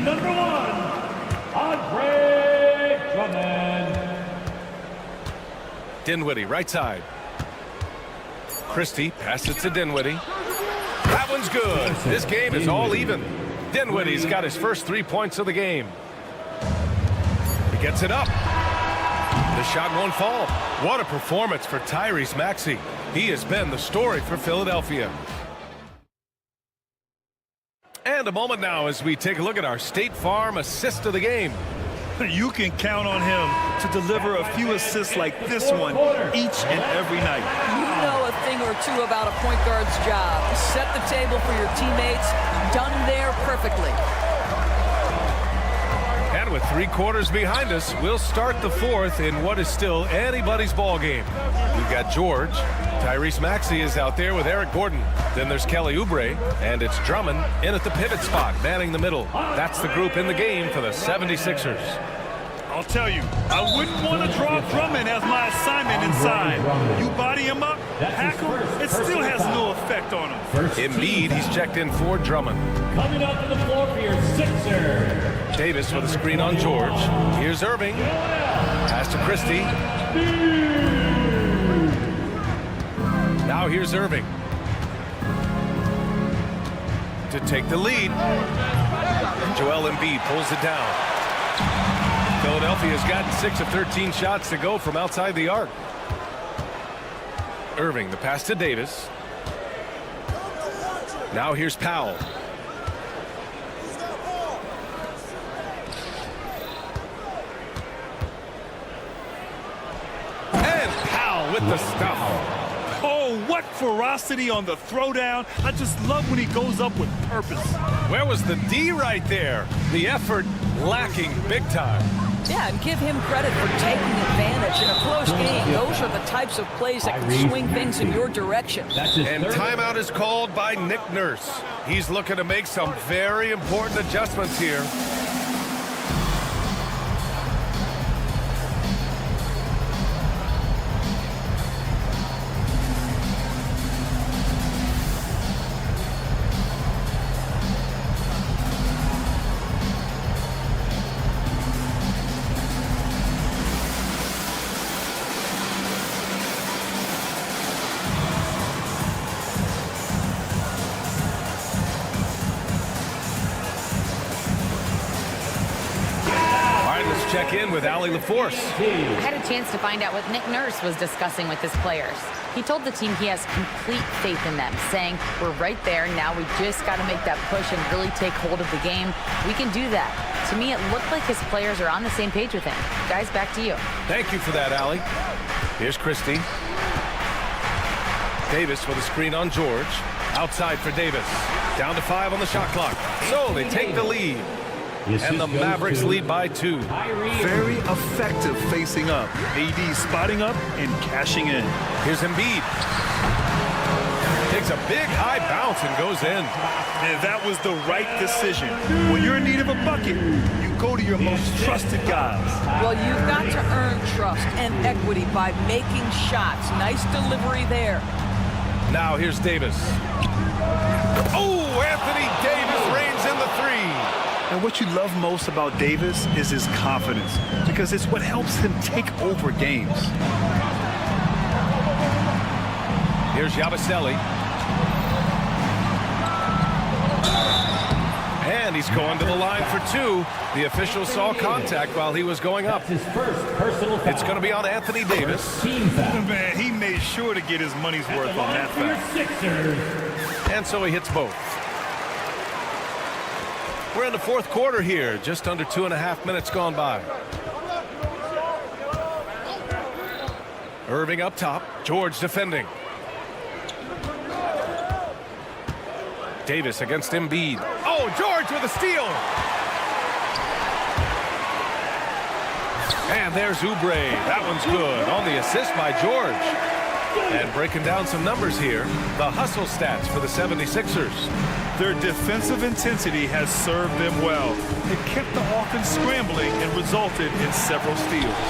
Number 1, Andre Drummond. Dinwiddie, right side. Christie passes to Dinwiddie. That one's good. This game is all even. Dinwiddie's got his first 3 points of the game. He gets it up. The shot won't fall. What a performance for Tyrese Maxey. He has been the story for Philadelphia. And a moment now as we take a look at our State Farm assist of the game. You can count on him to deliver a few assists like this one each and every night. You know a thing or two about a point guard's job. Set the table for your teammates. Done there perfectly. And with 3 quarters behind us, we'll start the fourth in what is still anybody's ball game. We've got George. Tyrese Maxey is out there with Eric Gordon. Then there's Kelly Oubre, and it's Drummond in at the pivot spot, manning the middle. That's the group in the game for the 76ers. I'll tell you, I wouldn't want to draw Drummond as my assignment inside. You body him up, hack him, it still has no effect on him. Embiid, he's checked in for Drummond. Coming up to the floor for your Sixers. Davis with a screen on George. Here's Irving. Pass to Christie. Now here's Irving to take the lead. Joel Embiid pulls it down. Philadelphia's gotten 6 of 13 shots to go from outside the arc. Irving, the pass to Davis. Now here's Powell. And Powell with the stuff. Oh, what ferocity on the throwdown. I just love when he goes up with purpose. Where was the D right there? The effort lacking big time. Yeah, and give him credit for taking advantage in a close game. Those are the types of plays that can swing things in your direction. And timeout is called by Nick Nurse. He's looking to make some very important adjustments here. Check in with Allie LaForce. I had a chance to find out what Nick Nurse was discussing with his players. He told the team he has complete faith in them, saying, we're right there, now we just got to make that push and really take hold of the game. We can do that. To me, it looked like his players are on the same page with him. Guys, back to you. Thank you for that, Allie. Here's Christie. Davis with a screen on George. Outside for Davis. Down to 5 on the shot clock. So they take the lead. And the Mavericks lead by 2. Very effective facing up. AD spotting up and cashing in. Here's Embiid. Takes a big high bounce and goes in. And that was the right decision. When you're in need of a bucket, you go to your most trusted guys. Well, you've got to earn trust and equity by making shots. Nice delivery there. Now here's Davis. Oh, Anthony Davis reigns in the 3. And what you love most about Davis is his confidence, because it's what helps him take over games. Here's Yabusele. And he's going to the line for 2. The official saw contact while he was going up. His first personal foul. It's going to be on Anthony Davis. Man, he made sure to get his money's worth on that foul. And so he hits both. We're in the 4th quarter here, just under 2.5 minutes gone by. Irving up top, George defending. Davis against Embiid. Oh, George with a steal! And there's Oubre. That one's good on the assist by George. And breaking down some numbers here, the hustle stats for the 76ers. Their defensive intensity has served them well. It kept the offense scrambling and resulted in several steals.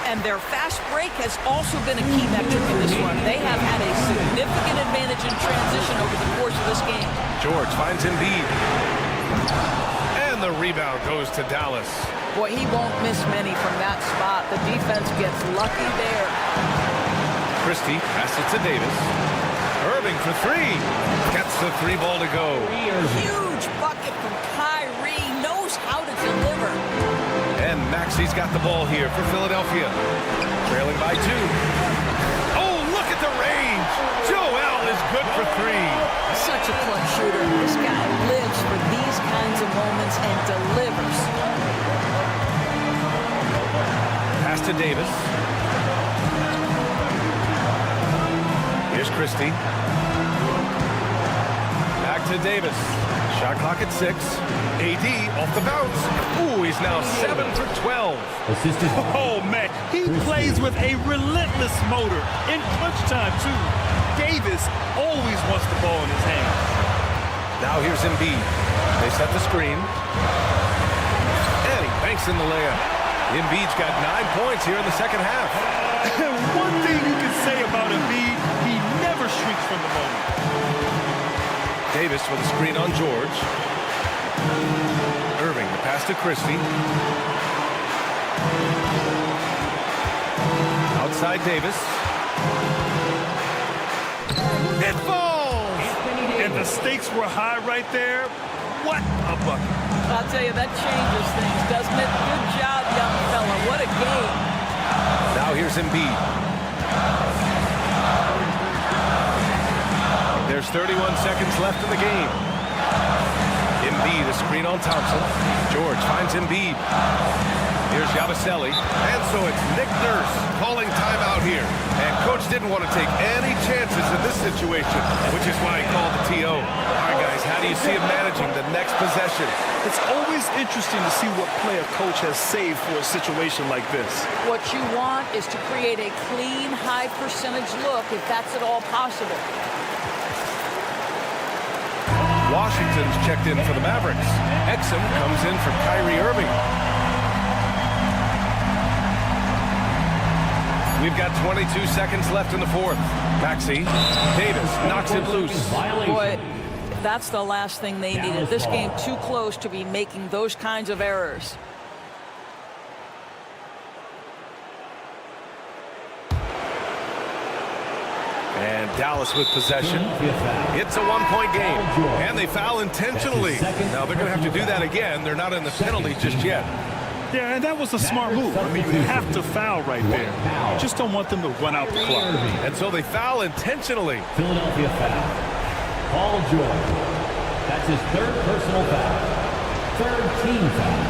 And their fast break has also been a key metric in this one. They have had a significant advantage in transition over the course of this game. George finds Embiid. And the rebound goes to Dallas. Boy, he won't miss many from that spot. The defense gets lucky there. Christie passes it to Davis. Irving for 3. Gets the 3 ball to go. Huge bucket from Kyrie. Knows how to deliver. And Maxi's got the ball here for Philadelphia. Trailing by 2. Oh, look at the range. Joel is good for 3. Such a clutch shooter. This guy lives for these kinds of moments and delivers. Pass to Davis. Here's Christie. Back to Davis. Shot clock at 6. AD off the bounce. Ooh, he's now 7 for 12. Assisted. Oh, man, he plays with a relentless motor in clutch time, too. Davis always wants the ball in his hand. Now here's Embiid. They set the screen. And he banks in the layup. Embiid's got 9 points here in the second half. One thing you can say about Embiid, he never shrinks from the moment. Davis with a screen on George. Irving, the pass to Christie. Outside Davis. It falls! And the stakes were high right there. What a bucket. I'll tell you, that changes things, doesn't it? Good job, young fella. What a game. Now here's Embiid. There's 31 seconds left in the game. Embiid, a screen on Thompson. George finds Embiid. Here's Yabusele. And so it's Nick Nurse calling timeout here. And Coach didn't want to take any chances in this situation, which is why he called the TO. All right, guys, how do you see him managing the next possession? It's always interesting to see what play a coach has saved for a situation like this. What you want is to create a clean, high percentage look if that's at all possible. Washington's checked in for the Mavericks. Exum comes in for Kyrie Irving. We've got 22 seconds left in the fourth. Maxey, Davis knocks it loose. Boy, that's the last thing they needed. This game too close to be making those kinds of errors. And Dallas with possession. It's a one-point game. And they foul intentionally. Now they're going to have to do that again. They're not in the penalty just yet. Yeah, and that was a smart move. I mean, you have to foul right there. You just don't want them to run out the clock. And so they foul intentionally. Philadelphia foul. Paul George. That's his third personal foul. Third team foul.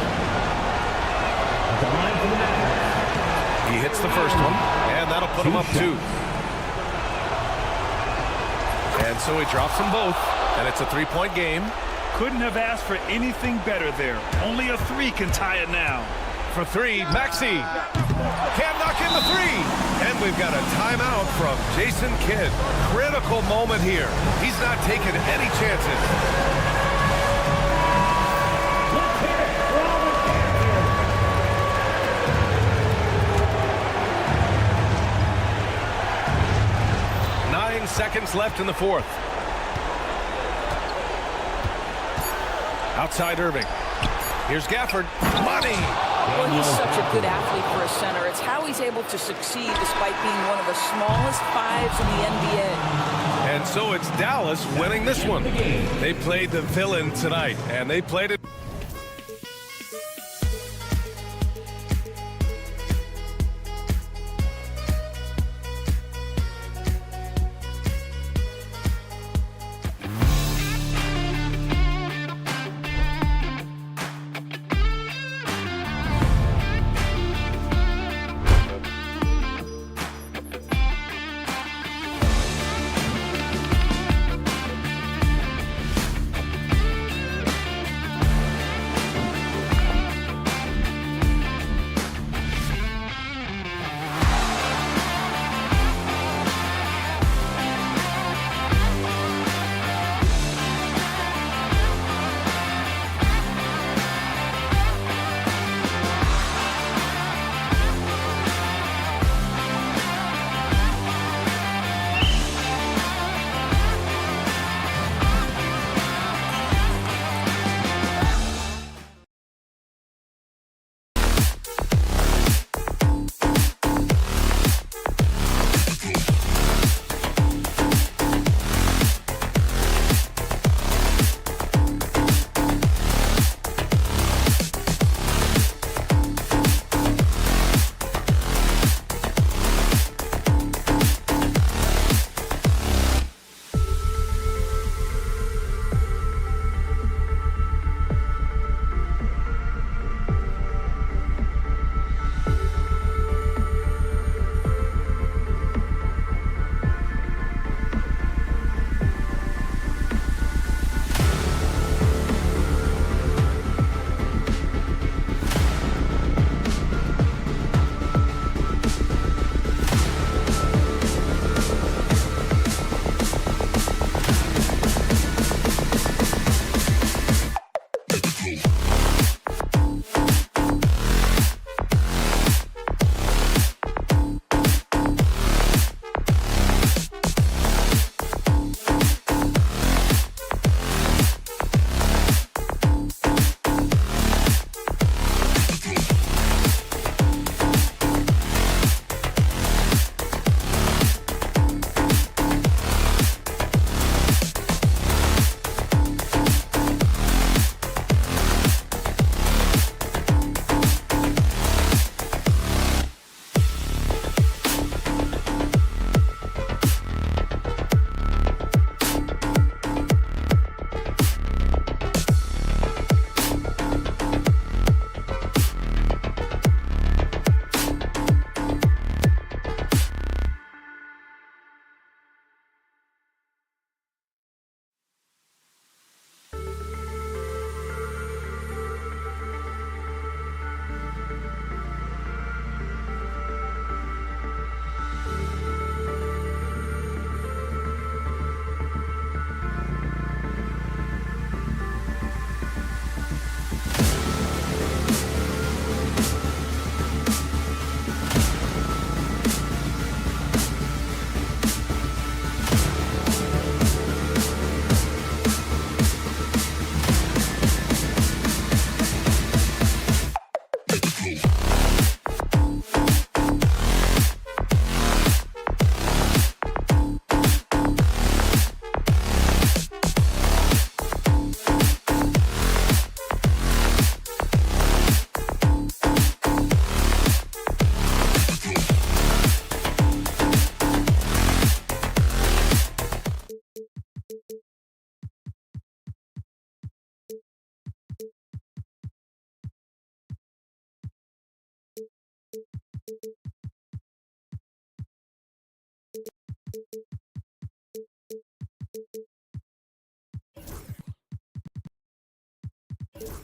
At the line for the Mavericks. He hits the first one, and that'll put him up 2. And so he drops them both, and it's a 3-point game. Couldn't have asked for anything better there. Only a 3 can tie it now. For 3, Maxey. Can't knock in the 3. And we've got a timeout from Jason Kidd. Critical moment here. He's not taking any chances. Let's hear it for Albert Cameron. 9 seconds left in the fourth. Outside Irving. Here's Gafford. Money! Well, he's such a good athlete for a center. It's how he's able to succeed despite being one of the smallest 5s in the NBA. And so it's Dallas winning this one. They played the villain tonight, and they played it.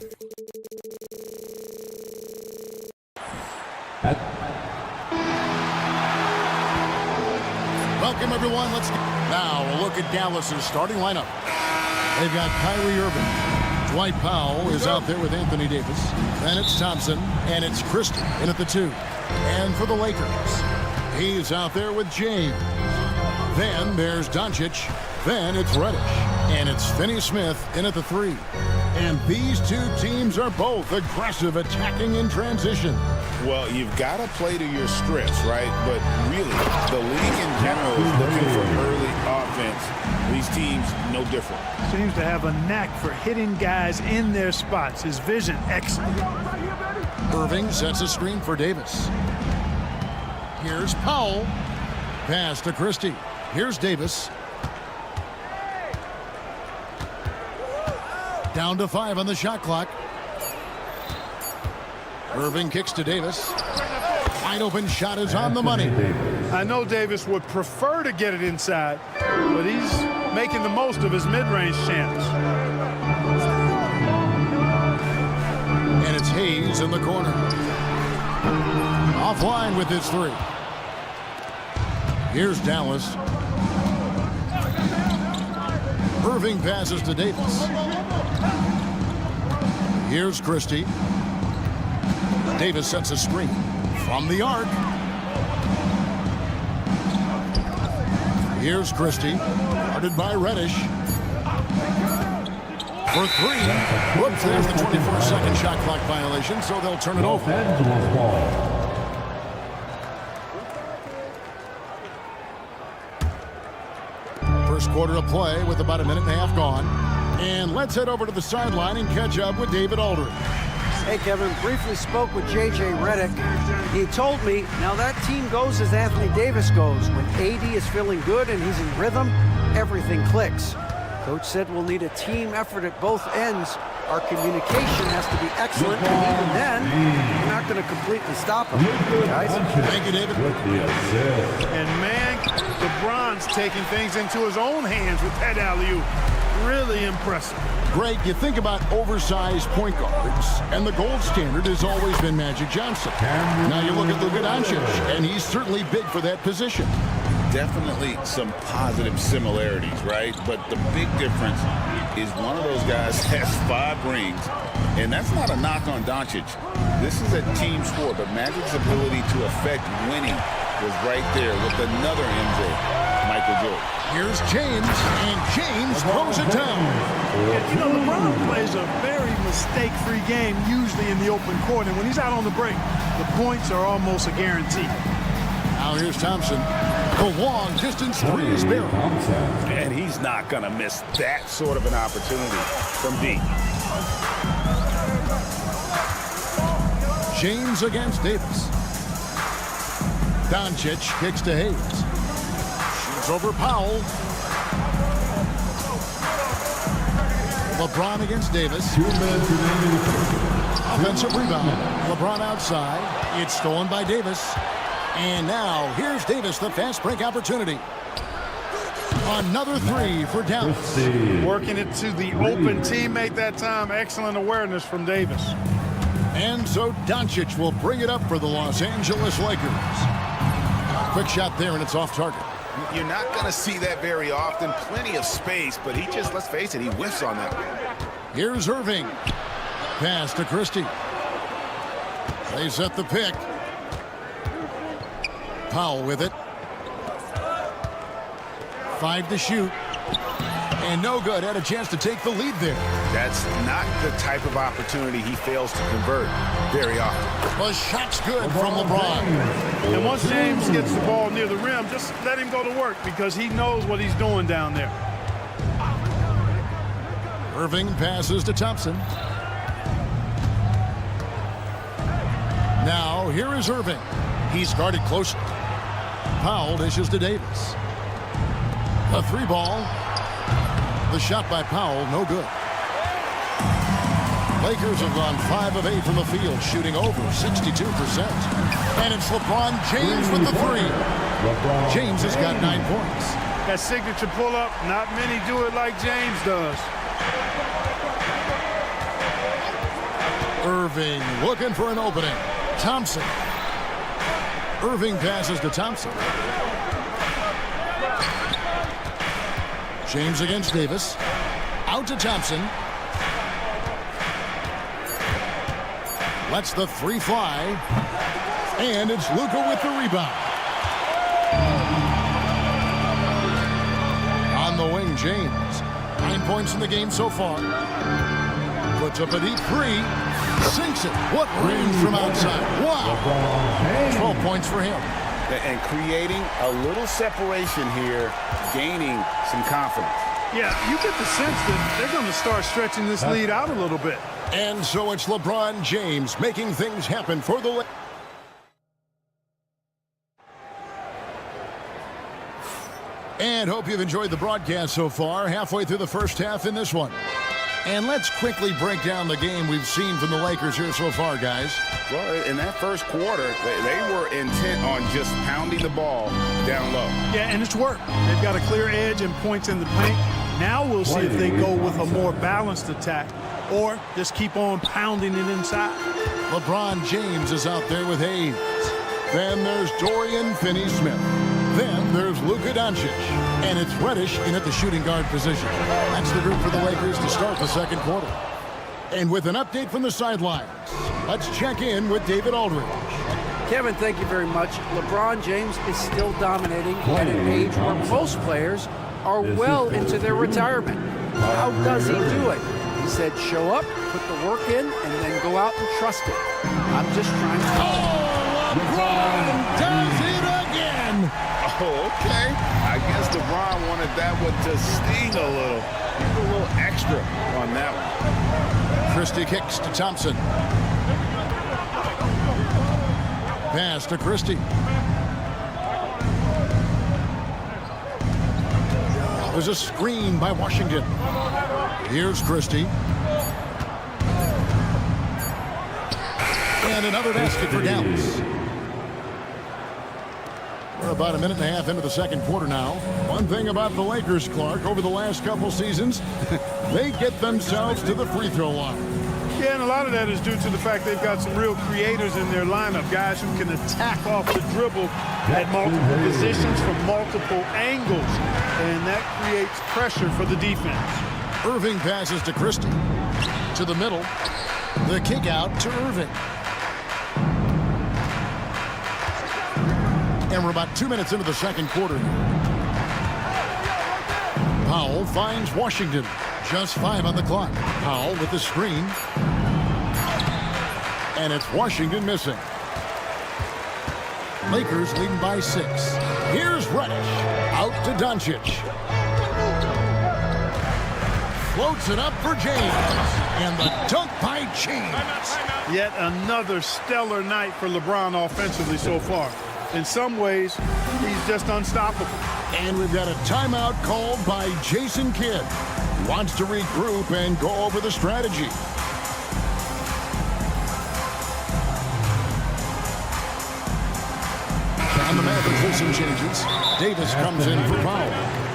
Welcome, everyone. Let's now a look at Dallas's starting lineup. They've got Kyrie Irving. Dwight Powell is out there with Anthony Davis. Then it's Thompson, and it's Christie in at the 2. And for the Lakers, he's out there with James. Then there's Doncic. Then it's Reddish. And it's Finney-Smith in at the 3. And these two teams are both aggressive, attacking in transition. Well, you've got to play to your strengths, right? But really, the league in general is looking for early offense. These teams, no different. Seems to have a knack for hitting guys in their spots. His vision, excellent. Irving sets a screen for Davis. Here's Powell. Pass to Christie. Here's Davis. Down to 5 on the shot clock. Irving kicks to Davis. Wide open shot is on the money. I know Davis would prefer to get it inside, but he's making the most of his mid-range chance. And it's Hayes in the corner. Offline with his 3. Here's Dallas. Irving passes to Davis. Here's Christie. Davis sets a screen from the arc. Here's Christie, guarded by Reddish. For 3. Whoops, there's the 24-second shot clock violation, so they'll turn it over. First quarter of play with about a minute and a half gone. And let's head over to the sideline and catch up with David Aldridge. Hey, Kevin, briefly spoke with J.J. Redick. He told me, now that team goes as Anthony Davis goes. When AD is feeling good and he's in rhythm, everything clicks. Coach said we'll need a team effort at both ends. Our communication has to be excellent, and even then, we're not going to completely stop him. Guys? Thank you, David. And man, LeBron's taking things into his own hands with that alley-oop. Really impressive. Greg, you think about oversized point guards, and the gold standard has always been Magic Johnson. Now you look at Luka Doncic, and he's certainly big for that position. Definitely some positive similarities, right? But the big difference is one of those guys has 5 rings, and that's not a knock on Doncic. This is a team sport, but Magic's ability to affect winning was right there with another MJ, Michael Jordan. Here's James, and James throws it down. You know, LeBron plays a very mistake-free game, usually in the open court, and when he's out on the break, the points are almost a guarantee. Now here's Thompson. The long-distance 3 is Barry. And he's not going to miss that sort of an opportunity from deep. James against Davis. Doncic kicks to Hayes. Shoots over Powell. LeBron against Davis. Offensive rebound. LeBron outside. It's stolen by Davis. And now here's Davis, the fast break opportunity. Another 3 for Dallas. Working it to the open teammate that time. Excellent awareness from Davis. And so Doncic will bring it up for the Los Angeles Lakers. Quick shot there, and it's off target. You're not going to see that very often. Plenty of space, but he just, let's face it, he whiffs on that one. Here's Irving. Pass to Christie. They set the pick. Powell with it. 5 to shoot. And no good. Had a chance to take the lead there. That's not the type of opportunity he fails to convert very often. The shot's good from LeBron. And once James gets the ball near the rim, just let him go to work because he knows what he's doing down there. Irving passes to Thompson. Now here is Irving. He's guarded closely. Powell dishes to Davis. A 3 ball. The shot by Powell, no good. Lakers have gone 5 of 8 from the field, shooting over 62%. And it's LeBron James with the 3. James has got 9 points. That signature pull-up, not many do it like James does. Irving looking for an opening. Thompson. Irving passes to Thompson. James against Davis. Out to Thompson. Lets the three fly. And it's Luka with the rebound. On the wing, James. 9 points in the game so far. Puts up a deep three. Sinks it. What range from outside. Wow. 12 points for him. And creating a little separation here, gaining some confidence. Yeah, you get the sense that they're going to start stretching this lead out a little bit. And so it's LeBron James making things happen for the Lakers. And hope you've enjoyed the broadcast so far. Halfway through the first half in this one. And let's quickly break down the game we've seen from the Lakers here so far, guys. Well, in that first quarter, they were intent on just pounding the ball down low. Yeah, and it's worked. They've got a clear edge and points in the paint. Now we'll see if they go with a more balanced attack or just keep on pounding it inside. LeBron James is out there with Hayes. Then there's Dorian Finney-Smith. Then there's Luka Doncic. And it's Reddish in at the shooting guard position. That's the group for the Lakers to start the second quarter. And with an update from the sidelines, let's check in with David Aldridge. Kevin, thank you very much. LeBron James is still dominating at an age where most players are well into their retirement. How does he do it? He said, show up, put the work in, and then go out and trust it. I'm just trying to... Oh, LeBron does it again! Oh, okay. I guess LeBron wanted that one to sting a little. Give a little extra on that one. Christie kicks to Thompson. Pass to Christie. There's a screen by Washington. Here's Christie. And another basket for Dallas. We're about a minute and a half into the second quarter now. One thing about the Lakers, Clark, over the last couple seasons, they get themselves to the free throw line. Yeah, and a lot of that is due to the fact they've got some real creators in their lineup, guys who can attack off the dribble at multiple positions from multiple angles, and that creates pressure for the defense. Irving passes to Christie. To the middle. The kick out to Irving. And we're about 2 minutes into the second quarter. Powell finds Washington. Just 5 on the clock. Powell with the screen. And it's Washington missing. Lakers leading by 6. Here's Reddish. Out to Doncic. Floats it up for James. And the dunk by James. Yet another stellar night for LeBron offensively so far. In some ways, he's just unstoppable. And we've got a timeout called by Jason Kidd. He wants to regroup and go over the strategy. On the Mavericks with some changes. Davis comes in for Powell.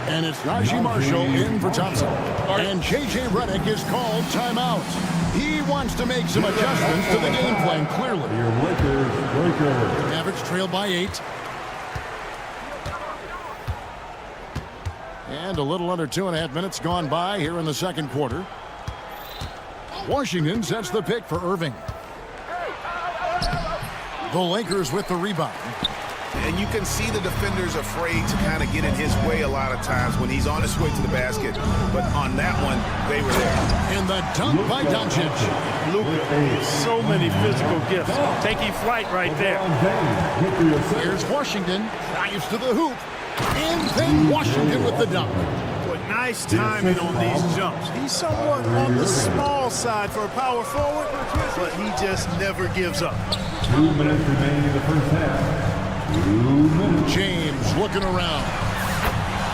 And it's Najee Marshall in for Thompson. And J.J. Redick is called timeout. He wants to make some adjustments to the game plan, clearly. Mavericks trail by 8. And a little under 2.5 minutes gone by here in the second quarter. Washington sets the pick for Irving. The Lakers with the rebound. And you can see the defenders afraid to kind of get in his way a lot of times when he's on his way to the basket. But on that one, they were there. And the dunk by Doncic. Luka, so many physical gifts. Taking flight right there. Here's Washington. Drives to the hoop. And then Washington with the dunk. Boy, nice timing on these jumps. He's somewhat on the small side for a power forward, but he just never gives up. 2 minutes remaining in the first half. 2 minutes. James looking around.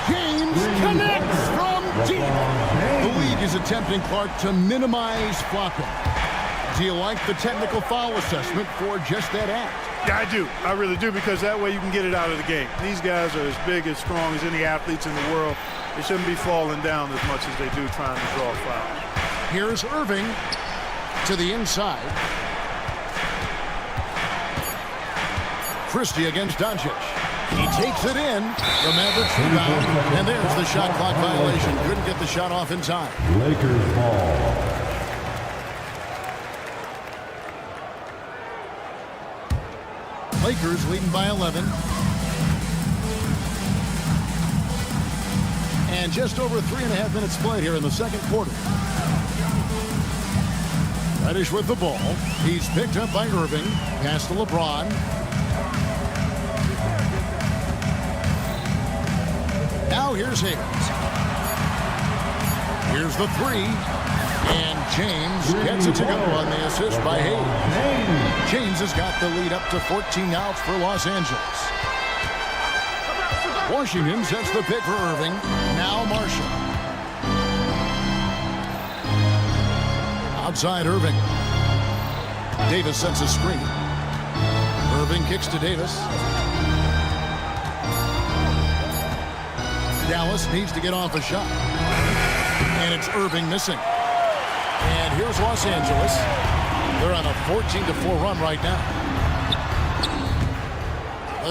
James connects from deep. The league is attempting, Clark, to minimize flopping. Do you like the technical foul assessment for just that act? Yeah, I do. I really do, because that way you can get it out of the game. These guys are as big, as strong as any athletes in the world. They shouldn't be falling down as much as they do trying to draw fouls. Here's Irving. to the inside. Christie against Tonci. He takes it in. The Mavericks rebound. And there's the shot clock violation. Couldn't get the shot off in time. Lakers ball. Lakers leading by 11. And just over 3.5 minutes played here in the second quarter. Reddish with the ball. He's picked up by Irving. Pass to LeBron. Now here's Higgins. Here's the three. And James gets it to go on the assist by Hayes. James has got the lead up to 14 outs for Los Angeles. Washington sets the pick for Irving. Now Marshall. Outside Irving. Davis sets a screen. Irving kicks to Davis. Dallas needs to get off a shot. And it's Irving missing. And here's Los Angeles. They're on a 14-4 run right now.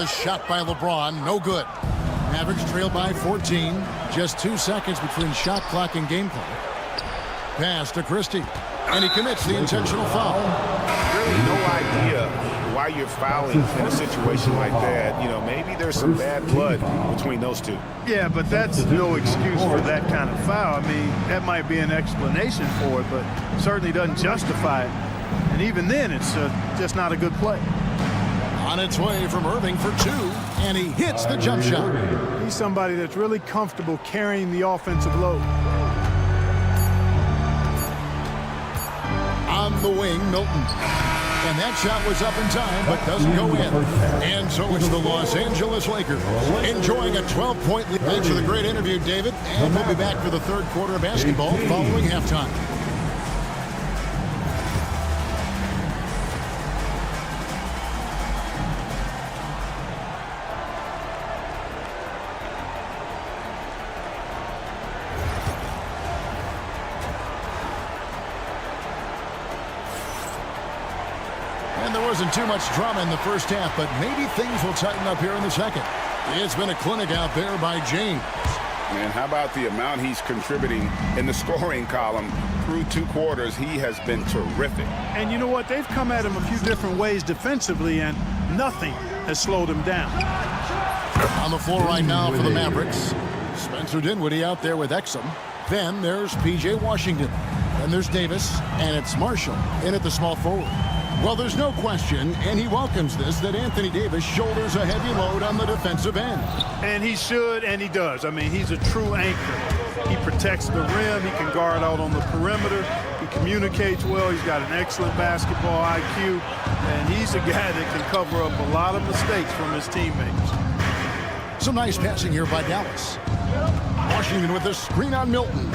A shot by LeBron, no good. Mavericks trail by 14. Just 2 seconds between shot clock and game clock. Pass to Christie. And he commits the intentional foul. Really no idea why you're fouling in a situation like that. You know, maybe there's some bad blood between those two. Yeah, but that's no excuse for that kind of foul. I mean, that might be an explanation for it, but certainly doesn't justify it. And even then, it's just not a good play. On its way from Irving for two, and he hits the jump shot. He's somebody that's really comfortable carrying the offensive load. On the wing, Milton. And that shot was up in time, but doesn't go in. And so it's the Los Angeles Lakers enjoying a 12-point lead. Thanks for the great interview, David. And we'll be back for the third quarter of basketball following halftime. Wasn't too much drama in the first half, but maybe things will tighten up here in the second. It's been a clinic out there by James. Man, how about the amount he's contributing in the scoring column through 2 quarters? He has been terrific. And you know what? They've come at him a few different ways defensively, and nothing has slowed him down. On the floor right now for the Mavericks, Spencer Dinwiddie out there with Exum. Then there's P.J. Washington. Then there's Davis, and it's Marshall in at the small forward. Well, there's no question, and he welcomes this, that Anthony Davis shoulders a heavy load on the defensive end. And he should, and he does. I mean, he's a true anchor. He protects the rim. He can guard out on the perimeter. He communicates well. He's got an excellent basketball IQ. And he's a guy that can cover up a lot of mistakes from his teammates. Some nice passing here by Dallas. Washington with a screen on Milton.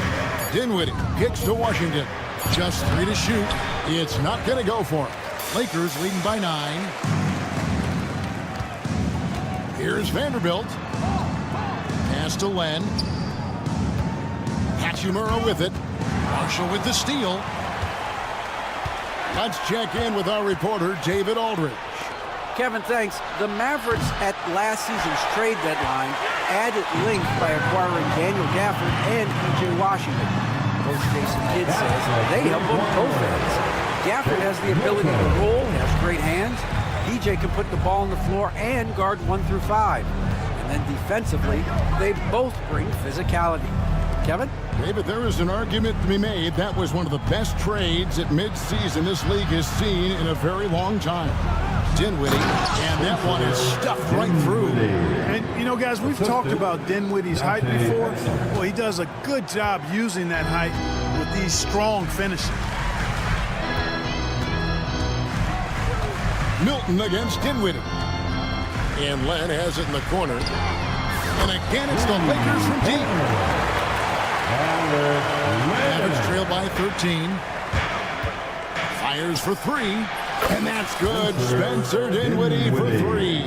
Dinwiddie kicks to Washington. Just 3 to shoot. It's not going to go for him. Lakers leading by 9. Here's Vanderbilt. Pass to Len. Hachimura with it. Marshall with the steal. Let's check in with our reporter, David Aldridge. Kevin, thanks. The Mavericks at last season's trade deadline added length by acquiring Daniel Gafford and P.J. Washington. Coach Jason Kidd says they help them both ends. Gafford has the ability to roll, has great hands. P.J. can put the ball on the floor and guard 1 through 5. And then defensively, they both bring physicality. Kevin? David, there is an argument to be made that was one of the best trades at mid-season this league has seen in a very long time. Dinwiddie, and that one is stuffed right through. And, you know, guys, we've talked about Dinwiddie's height before. Well, he does a good job using that height with these strong finishes. Milton against Dinwiddie. And Len has it in the corner. And again, it's the Lakers from deep. Mavericks trail by 13. Fires for 3. And that's good. Spencer Dinwiddie for 3.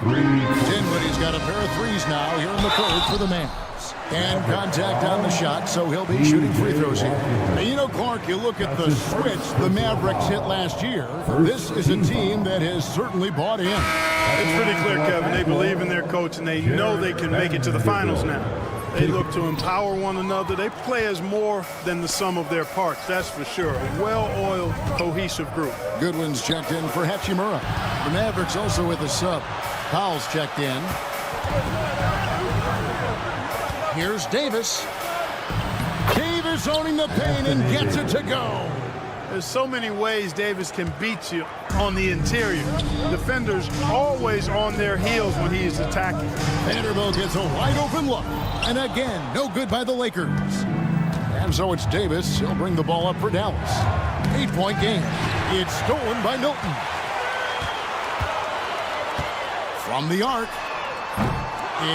Dinwiddie's got a pair of threes now here in the third for the Mavs. And contact on the shot, so he'll be shooting free throws here. And you know, Clark, you look at the switch the Mavericks hit last year. This is a team that has certainly bought in. It's pretty clear, Kevin. They believe in their coach, and they know they can make it to the finals now. They look to empower one another. They play as more than the sum of their parts, that's for sure. A well-oiled, cohesive group. Goodwin's checked in for Hachimura. The Mavericks also with a sub. Powell's checked in. Here's Davis. Davis owning the paint and gets it to go. There's so many ways Davis can beat you on the interior. Defenders always on their heels when he is attacking. Vanderbilt gets a wide open look. And again, no good by the Lakers. And so it's Davis. He'll bring the ball up for Dallas. 8-point game. It's stolen by Milton. From the arc.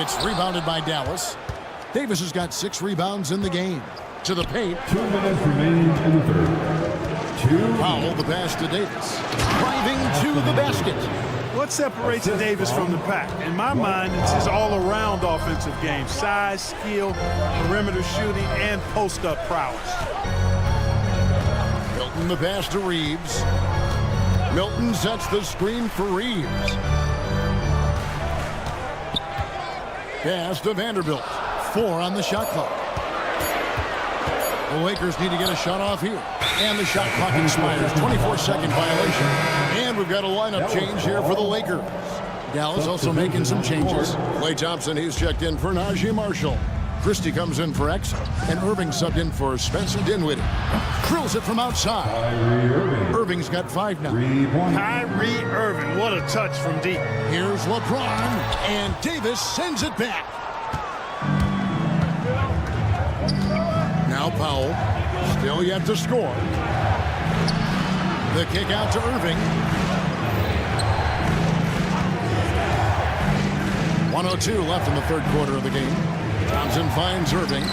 It's rebounded by Dallas. Davis has got 6 rebounds in the game. To the paint. 2 minutes remaining in the third. Powell, the pass to Davis. Driving to the basket. What separates Davis from the pack? In my mind, it's his all-around offensive game. Size, skill, perimeter shooting, and post-up prowess. Milton the pass to Reeves. Milton sets the screen for Reeves. Pass to Vanderbilt. 4 on the shot clock. The Lakers need to get a shot off here. And the shot clock expires. 24-second violation. And we've got a lineup change here for the Lakers. Dallas also making some changes. Klay Thompson, he's checked in for Najee Marshall. Christie comes in for X. And Irving subbed in for Spencer Dinwiddie. Drills it from outside. Irving's got 5 now. Kyrie Irving, what a touch from deep. Here's LeBron. And Davis sends it back. Now Powell, still yet to score. The kick out to Irving. 1:02 left in the third quarter of the game. Thompson finds Irving.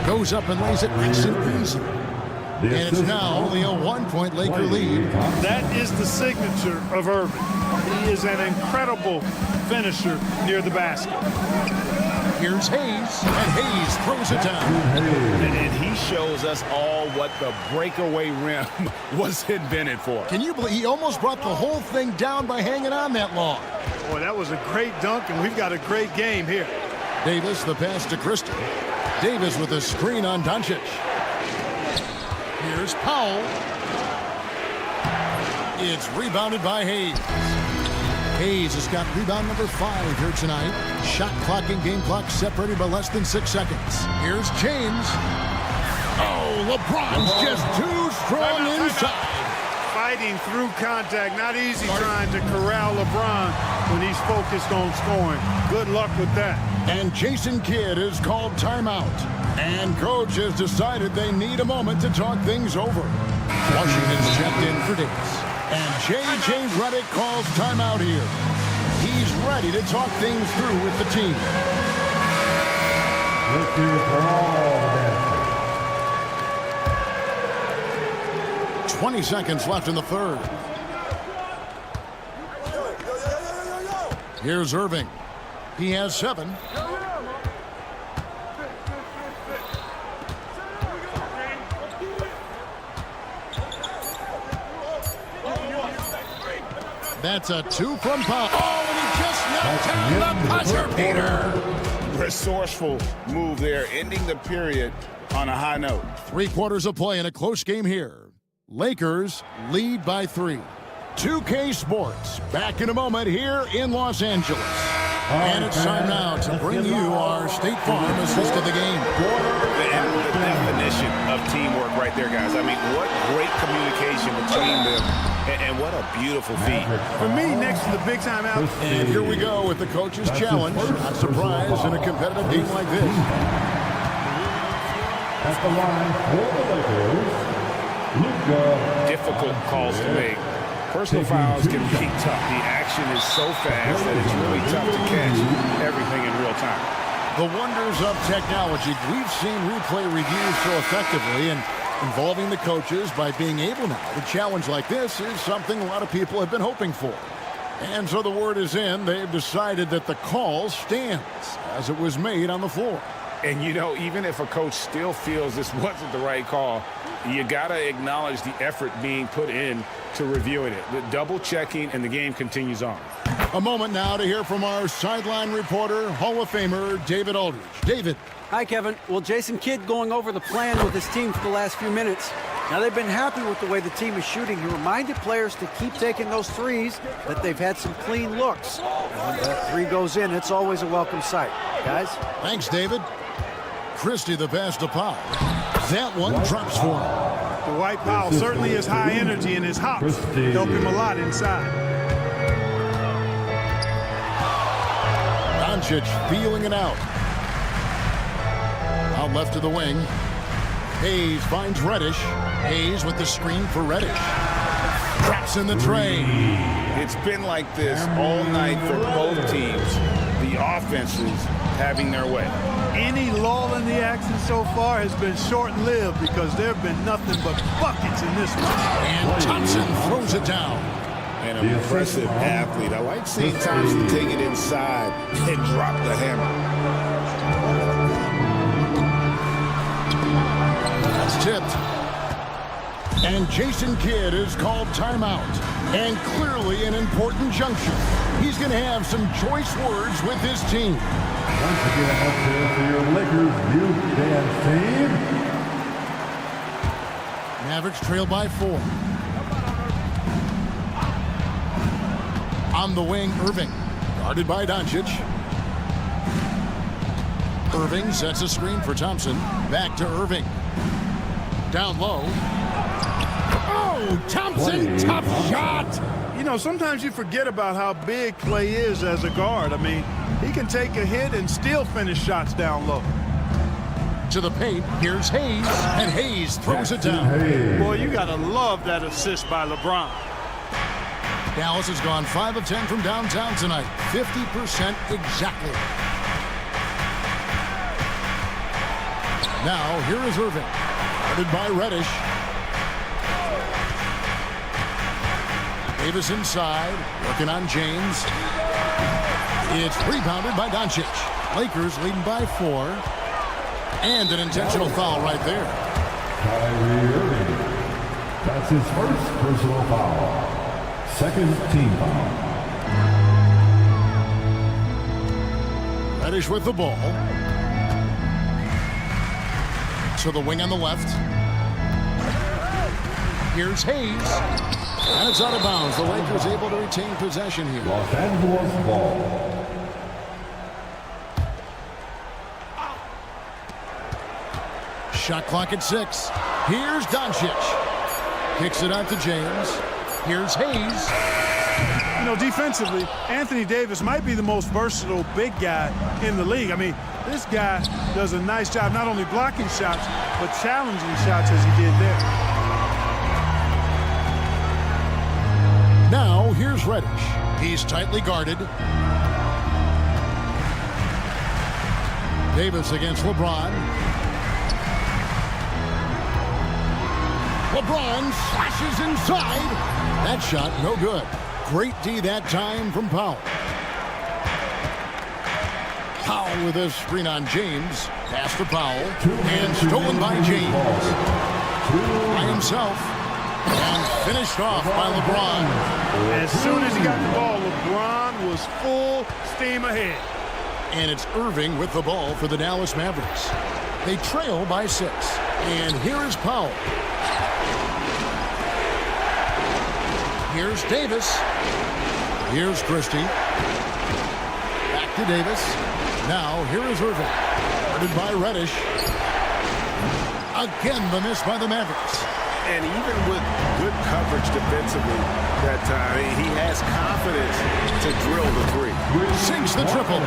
Goes up and lays it nice and easy. And it's now only a 1-point Laker lead. That is the signature of Irving. He is an incredible finisher near the basket. Here's Hayes, and Hayes throws it down. And he shows us all what the breakaway rim was invented for. Can you believe he almost brought the whole thing down by hanging on that long? Boy, that was a great dunk, and we've got a great game here. Davis, the pass to Christie. Davis with a screen on Doncic. Here's Powell. It's rebounded by Hayes. Hayes has got rebound number 5 here tonight. Shot clock and game clock separated by less than 6 seconds. Here's James. Oh, LeBron's just too strong inside. Fighting through contact. Not easy trying to corral LeBron when he's focused on scoring. Good luck with that. And Jason Kidd is called timeout. And coach has decided they need a moment to talk things over. Washington's checked in for Davis. And J.J. Redick calls timeout here. He's ready to talk things through with the team. 20 seconds left in the third. Here's Irving. He has 7. That's a 2 from Powell. Oh, and he just knocked down the buzzer beater. Resourceful move there, ending the period on a high note. 3 quarters of play in a close game here. Lakers lead by 3. 2K Sports back in a moment here in Los Angeles. And it's time now to bring you our State Farm assist of the game. And the definition of teamwork right there, guys. I mean, what great communication between them. And what a beautiful feat. For me, next to the big time out. And here we go with the coach's challenge. Not surprised in a competitive game like this. At the line for the Lakers, Luka. Difficult calls to make. Personal fouls can be tough. The action is so fast that it's really tough to catch everything in real time. The wonders of technology. We've seen replay reviews so effectively, and involving the coaches by being able now to challenge like this is something a lot of people have been hoping for. And so the word is in. They've decided that the call stands as it was made on the floor. And, you know, even if a coach still feels this wasn't the right call, you got to acknowledge the effort being put in to reviewing it. The double-checking, and the game continues on. A moment now to hear from our sideline reporter, Hall of Famer David Aldridge. David. Hi, Kevin. Well, Jason Kidd going over the plan with his team for the last few minutes. Now, they've been happy with the way the team is shooting. He reminded players to keep taking those threes, that they've had some clean looks. And when that three goes in, it's always a welcome sight. Guys? Thanks, David. Christie the pass to Powell. That one drops for him. Dwight Powell certainly is high energy, and his hops help him a lot inside. Tonci feeling it out. Out left to the wing. Hayes finds Reddish. Hayes with the screen for Reddish. Drops in the tray. It's been like this all night for both teams. The offenses having their way. Any lull in the action so far has been short-lived because there have been nothing but buckets in this one. And Thompson throws it down. An impressive athlete. I like seeing Thompson take it inside and drop the hammer. That's tipped. And Jason Kidd is called timeout. And clearly an important juncture. He's going to have some choice words with his team. Once again, up there for your Lakers youth dance team. Mavericks trail by 4. On the wing, Irving. Guarded by Doncic. Irving sets a screen for Thompson. Back to Irving. Down low. Oh, Thompson, tough shot. You know, sometimes you forget about how big Clay is as a guard. I mean, he can take a hit and still finish shots down low. To the paint, here's Hayes, and Hayes throws it down. Boy, you got to love that assist by LeBron. Dallas has gone 5 of 10 from downtown tonight. 50% exactly. Now, here is Irving. Guarded by Reddish. Davis inside, working on James. It's rebounded by Doncic. Lakers leading by 4. And an intentional foul right there. Kyrie Irving. That's his first personal foul. Second team foul. Reddish with the ball. To the wing on the left. Here's Hayes. And it's out of bounds. The Lakers able to retain possession here. Los Angeles ball. Shot clock at 6. Here's Doncic. Kicks it out to James. Here's Hayes. You know, defensively, Anthony Davis might be the most versatile big guy in the league. I mean, this guy does a nice job not only blocking shots, but challenging shots as he did there. Now, here's Reddish. He's tightly guarded. Davis against LeBron. LeBron slashes inside. That shot, no good. Great D that time from Powell. Powell with a screen on James. Pass to Powell. And stolen by James. By himself. And finished off by LeBron. As soon as he got the ball, LeBron was full steam ahead. And it's Irving with the ball for the Dallas Mavericks. They trail by 6. And here is Powell. Here's Davis. Here's Christie. Back to Davis. Now, here is Irving. Guarded by Reddish. Again, the miss by the Mavericks. And even with good coverage defensively that time, he has confidence to drill the three. Sinks the triple.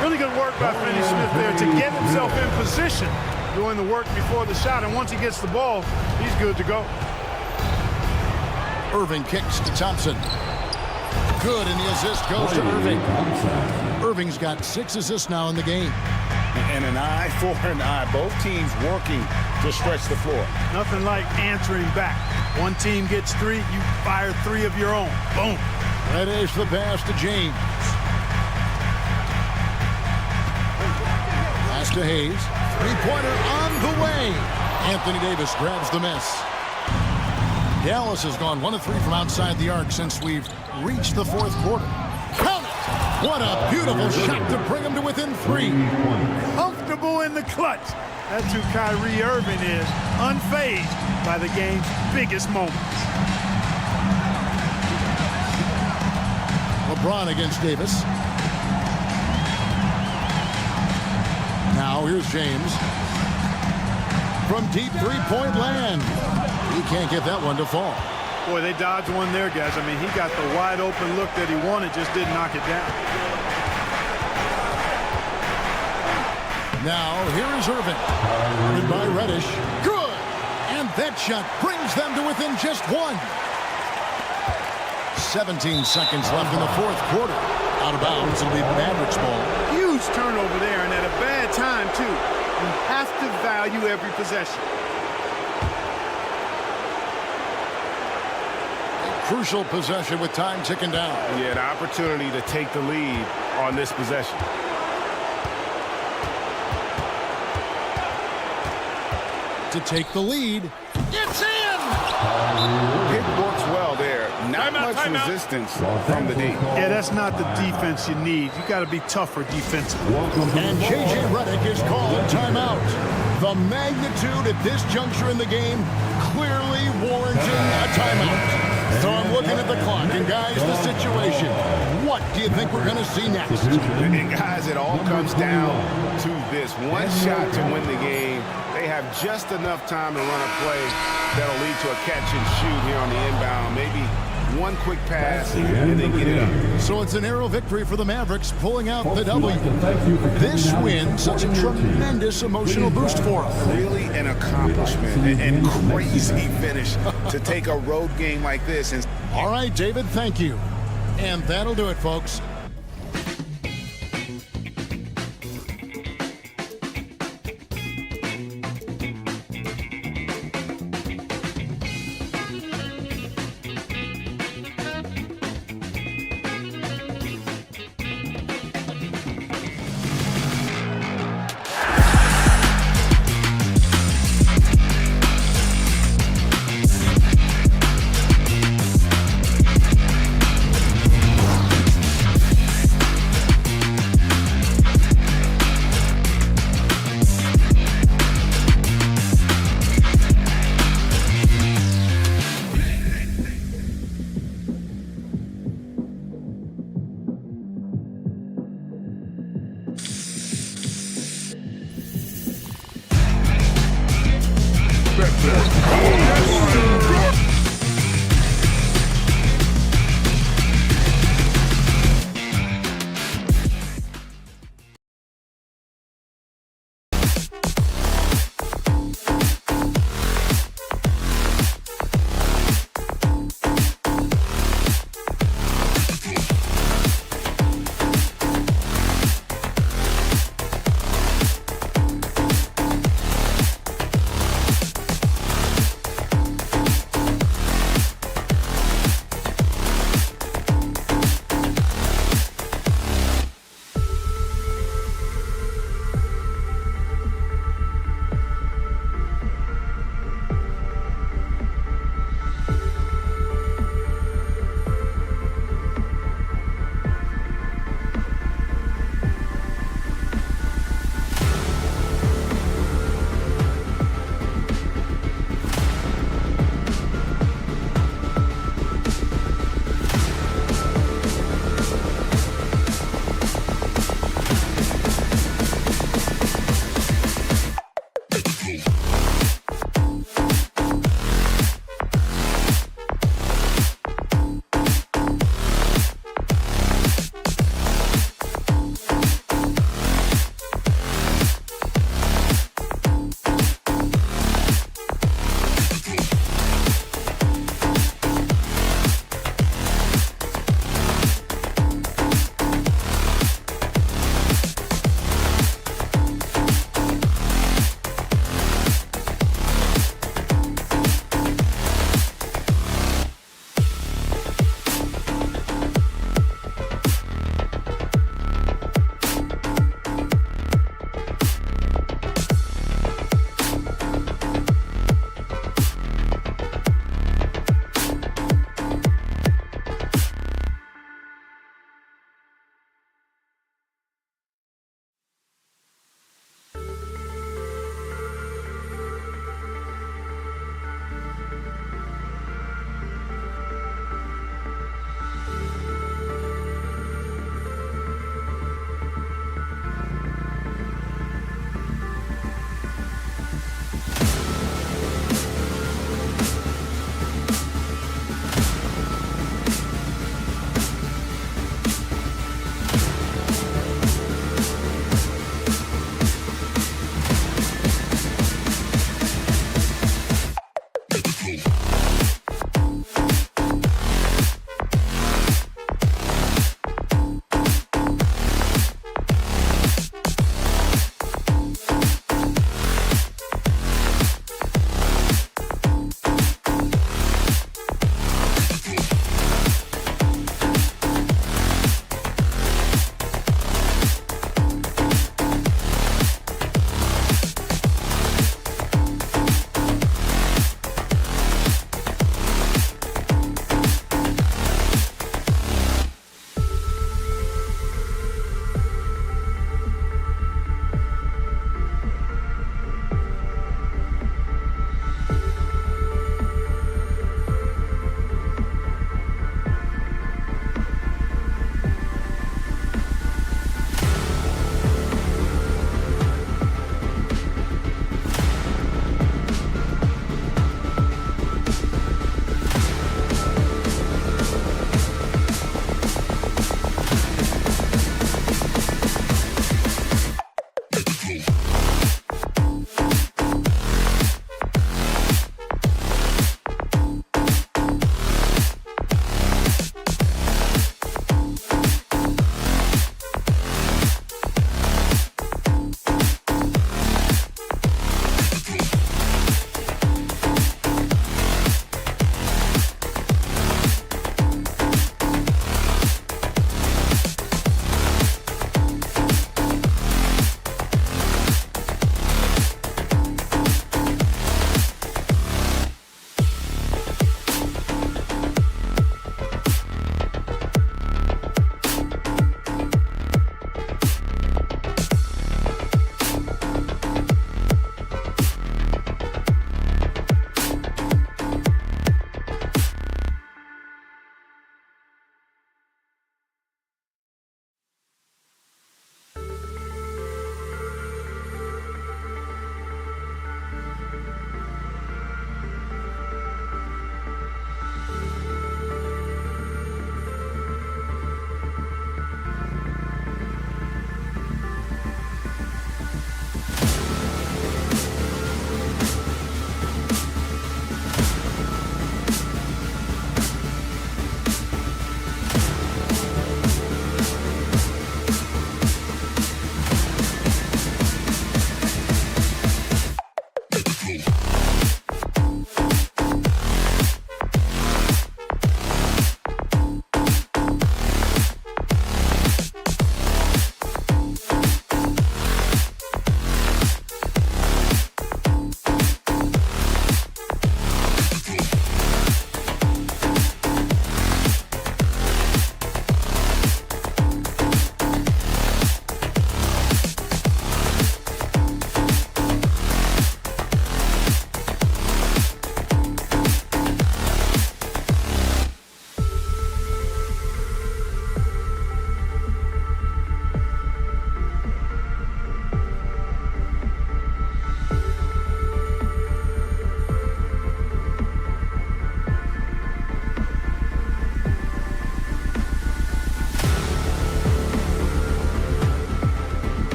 Really good work by Finney-Smith there to get himself in position, doing the work before the shot. And once he gets the ball, he's good to go. Irving kicks to Thompson. Good, and the assist goes to Irving. Irving's got 6 assists now in the game. And an eye for an eye. Both teams working to stretch the floor. Nothing like answering back. One team gets 3, you fire 3 of your own. Boom. Reddish the pass to James. Pass to Hayes. Three-pointer on the way. Anthony Davis grabs the miss. Dallas has gone 1 of 3 from outside the arc since we've reached the fourth quarter. Count it! What a beautiful shot to bring them to within 3. Comfortable in the clutch. That's who Kyrie Irving is, unfazed by the game's biggest moments. LeBron against Davis. Now here's James. From deep three-point land. He can't get that one to fall. Boy, they dodged one there, guys. I mean, he got the wide open look that he wanted, just didn't knock it down. Now, here is Irving. Guarded by Reddish. Good! And that shot brings them to within just 1. 17 seconds left in the fourth quarter. Out of bounds, it'll be Mavericks ball. Huge turnover there, and at a bad time, too. You have to value every possession. Crucial possession with time ticking down. Yeah, an opportunity to take the lead on this possession. To take the lead. It's in! It works well there. Not much resistance from the D. Yeah, that's not the defense you need. You got to be tougher defensively. And J.J. Redick is called timeout. The magnitude at this juncture in the game clearly warranting a timeout. So I'm looking at the clock, and guys, the situation. What do you think we're going to see next? And guys, it all comes down to this. One shot to win the game. They have just enough time to run a play that'll lead to a catch and shoot here on the inbound. Maybe one quick pass, and they get it up. So it's a narrow victory for the Mavericks, pulling out the W. This win, such a tremendous emotional boost for them. Really an accomplishment and crazy finish to take a road game like this. All right, David, thank you. And that'll do it, folks.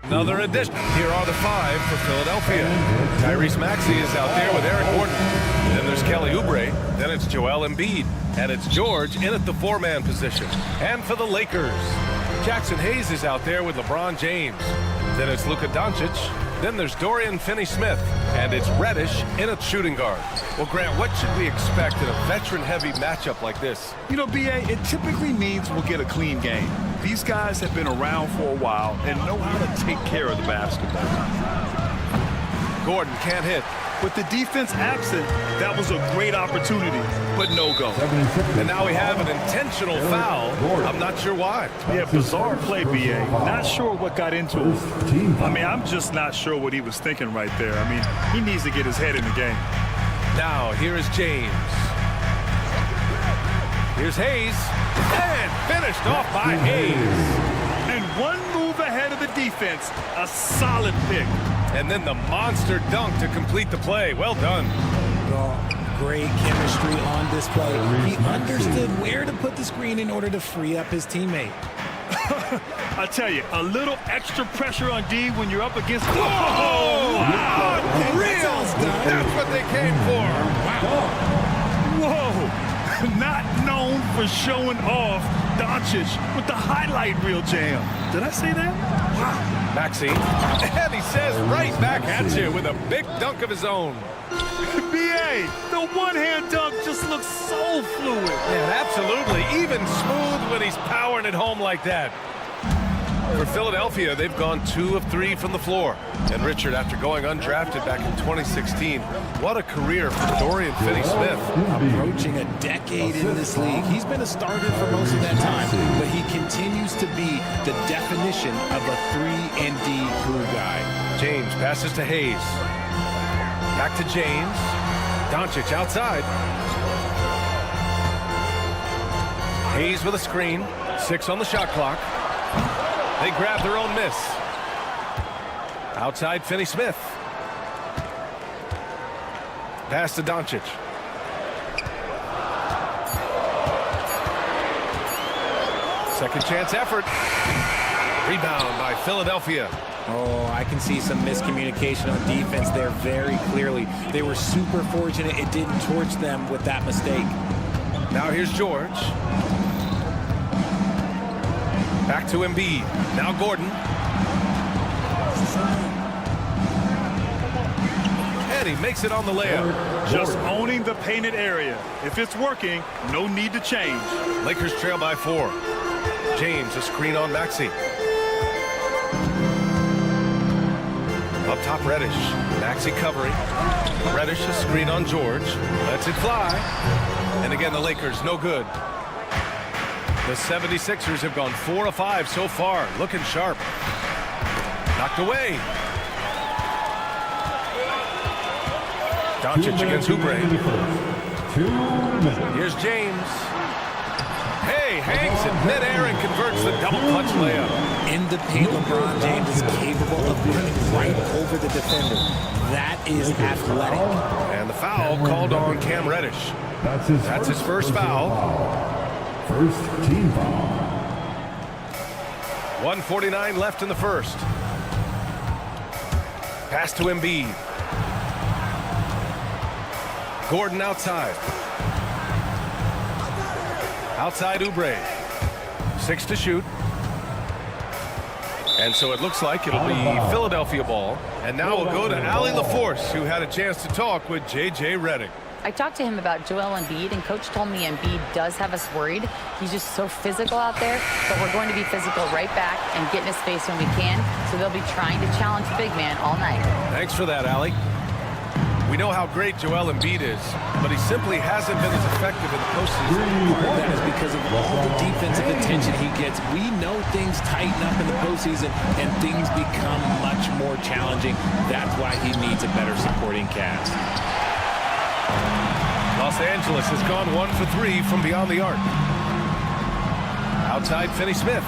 Another addition. Here are the 5 for Philadelphia. Tyrese Maxey is out there with Eric Gordon. Then there's Kelly Oubre. Then it's Joel Embiid. And it's George in at the 4-man position. And for the Lakers, Jackson Hayes is out there with LeBron James. Then it's Luka Doncic. Then there's Dorian Finney-Smith. And it's Reddish in at shooting guard. Well, Grant, what should we expect in a veteran-heavy matchup like this? You know, B.A., it typically means we'll get a clean game. These guys have been around for a while and know how to take care of the basketball. Gordon can't hit. With the defense absent, that was a great opportunity, but no go. And now we have an intentional foul. I'm not sure why. Yeah, bizarre play, B.A. Not sure what got into him. I mean, I'm just not sure what he was thinking right there. I mean, he needs to get his head in the game. Now, here is James. Here's Hayes. And finished off by Hayes. And one move ahead of the defense. A solid pick. And then the monster dunk to complete the play. Well done. Oh, great chemistry on display. He understood where to put the screen in order to free up his teammate. I tell you, a little extra pressure on D when you're up against... Whoa! Wow! That's what they came for. Wow. Whoa! Not known for showing off, Doncic with the highlight reel jam. Did I say that? Wow. Maxey, and he says right back at you with a big dunk of his own. B.A., the one-hand dunk just looks so fluid. Yeah, absolutely. Even smooth when he's powering it home like that. For Philadelphia, they've gone 2 of 3 from the floor. And Richard, after going undrafted back in 2016, what a career for Dorian Finney-Smith. Approaching a decade in this league. He's been a starter for most of that time, but he continues to be the definition of a 3-and-D glue guy. James passes to Hayes. Back to James. Doncic outside. Hayes with a screen. 6 on the shot clock. They grab their own miss. Outside Finney-Smith. Pass to Doncic. Second chance effort. Rebound by Philadelphia. Oh, I can see some miscommunication on defense there very clearly. They were super fortunate it didn't torch them with that mistake. Now here's George. Back to Embiid. Now Gordon. And he makes it on the layup. Just owning the painted area. If it's working, no need to change. Lakers trail by 4. James, a screen on Maxey. Up top, Reddish. Maxey covering. Reddish, a screen on George. Lets it fly. And again, the Lakers, no good. The 76ers have gone 4 of 5 so far. Looking sharp. Knocked away. Doncic against Oubre. Here's James. Hey, hangs in midair and converts the double clutch layup. In the paint, LeBron James is capable of running right over the defender. That is athletic. And the foul called on Cam Reddish. That's his first foul. First team foul. 1:49 left in the first. Pass to Embiid. Gordon outside. Outside Oubre. 6 to shoot. And so it looks like it'll be Philadelphia ball. And now we'll go to Allie LaForce, who had a chance to talk with J.J. Redick. I talked to him about Joel Embiid, and Coach told me Embiid does have us worried. He's just so physical out there, but we're going to be physical right back and get in his face when we can, so they'll be trying to challenge the big man all night. Thanks for that, Allie. We know how great Joel Embiid is, but he simply hasn't been as effective in the postseason. Part of that is because of all the defensive attention he gets. We know things tighten up in the postseason and things become much more challenging. That's why he needs a better supporting cast. Los Angeles has gone 1 for 3 from beyond the arc. Outside Finney-Smith.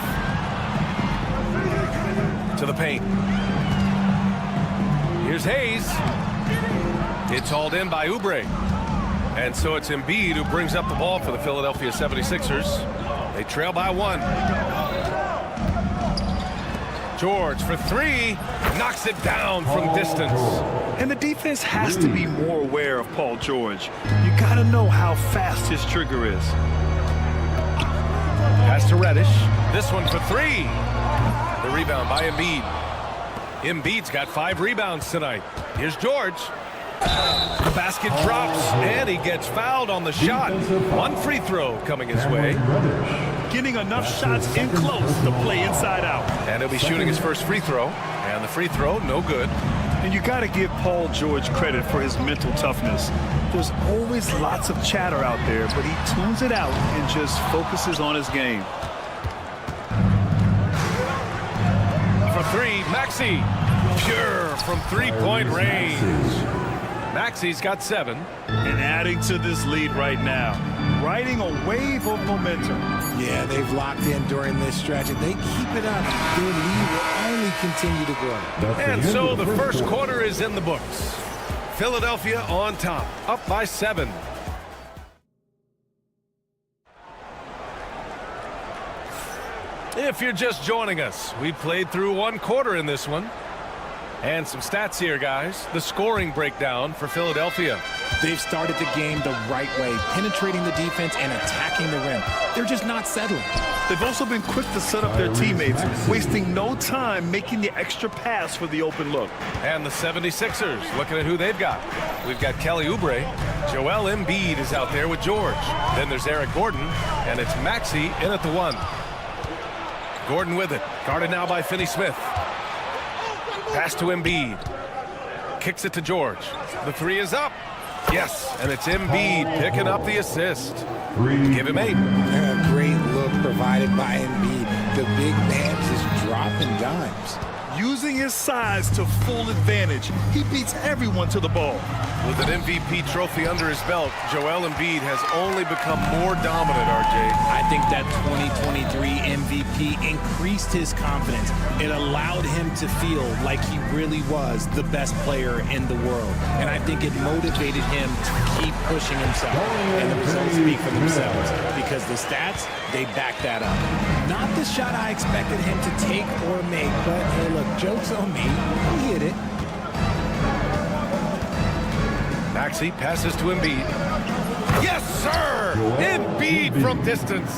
To the paint. Here's Hayes. It's hauled in by Oubre. And so it's Embiid who brings up the ball for the Philadelphia 76ers. They trail by 1. George for three. Knocks it down from distance. And the defense has to be more aware of Paul George. You got to know how fast his trigger is. Pass to Reddish. This one for three. The rebound by Embiid. Embiid's got 5 rebounds tonight. Here's George. The basket drops, and he gets fouled on the shot. 1 free throw coming his way. Getting enough shots in close to play inside out. And he'll be shooting his first free throw. And the free throw, no good. And you got to give Paul George credit for his mental toughness. There's always lots of chatter out there, but he tunes it out and just focuses on his game. For three, Maxey. Pure from three-point range. Maxey's got 7. And adding to this lead right now, riding a wave of momentum. Yeah, they've locked in during this stretch. If they keep it up, their lead will only continue to grow. And so the first quarter is in the books. Philadelphia on top, up by 7. If you're just joining us, we played through 1 quarter in this one. And some stats here, guys. The scoring breakdown for Philadelphia. They've started the game the right way, penetrating the defense and attacking the rim. They're just not settling. They've also been quick to set up their teammates, wasting no time making the extra pass for the open look. And the 76ers, looking at who they've got. We've got Kelly Oubre. Joel Embiid is out there with George. Then there's Eric Gordon, and it's Maxey in at the 1. Gordon with it. Guarded now by Finney-Smith. Pass to Embiid. Kicks it to George. The 3 is up. Yes, and it's Embiid picking up the assist. Give him 8. A great look provided by Embiid. The big man just dropping dimes. Using his size to full advantage, he beats everyone to the ball. With an MVP trophy under his belt, Joel Embiid has only become more dominant, RJ. I think that 2023 MVP increased his confidence. It allowed him to feel like he really was the best player in the world. And I think it motivated him to keep pushing himself. And the results speak for themselves because the stats, they back that up. Not the shot I expected him to take or make, but hey, look, joke's on me. He hit it. Maxey passes to Embiid. Yes, sir! Embiid from distance.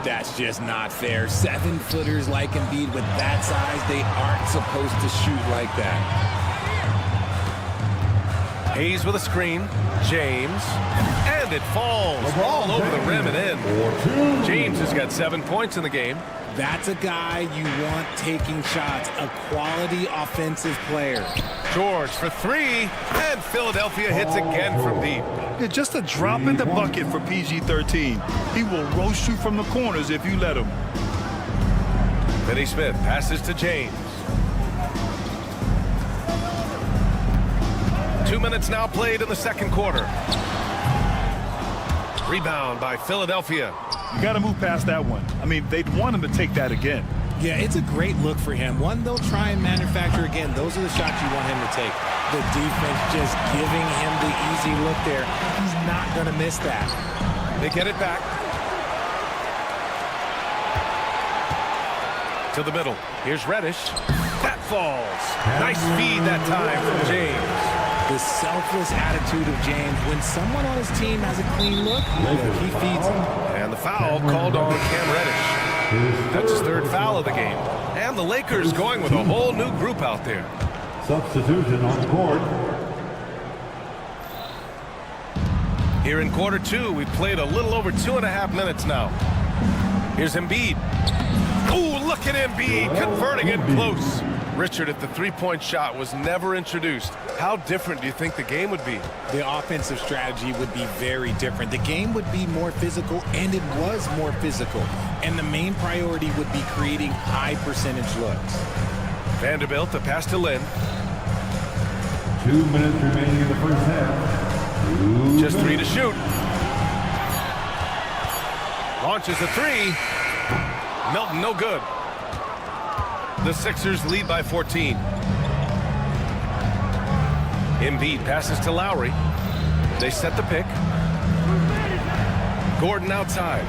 That's just not fair. 7-footers like Embiid with that size, they aren't supposed to shoot like that. Hayes with a screen. James. And it falls all over the rim and in. James has got 7 points in the game. That's a guy you want taking shots, a quality offensive player. George for 3, and Philadelphia hits again from deep. Yeah, just a drop in the bucket for PG-13. He will roast you from the corners if you let him. Finney-Smith passes to James. 2 minutes now played in the second quarter. Rebound by Philadelphia. You got to move past that one. I mean, they'd want him to take that again. Yeah, it's a great look for him. One they'll try and manufacture again. Those are the shots you want him to take. The defense just giving him the easy look there. He's not going to miss that. They get it back. To the middle. Here's Reddish. That falls. Nice feed that time from James. The selfless attitude of James. When someone on his team has a clean look, he feeds them. And the foul called on Cam Reddish. That's his 3rd foul of the game. And the Lakers going with a whole new group out there. Substitution on the court. Here in quarter 2, we've played a little over 2.5 minutes now. Here's Embiid. Oh, look at Embiid converting it close. Richard, if the 3-point shot was never introduced, how different do you think the game would be? The offensive strategy would be very different. The game would be more physical, and it was more physical. And the main priority would be creating high-percentage looks. Vanderbilt, the pass to Lynn. 2 minutes remaining in the first half. Just 3 to shoot. Launches a 3. Melton, no good. The Sixers lead by 14. Embiid passes to Lowry. They set the pick. Gordon outside.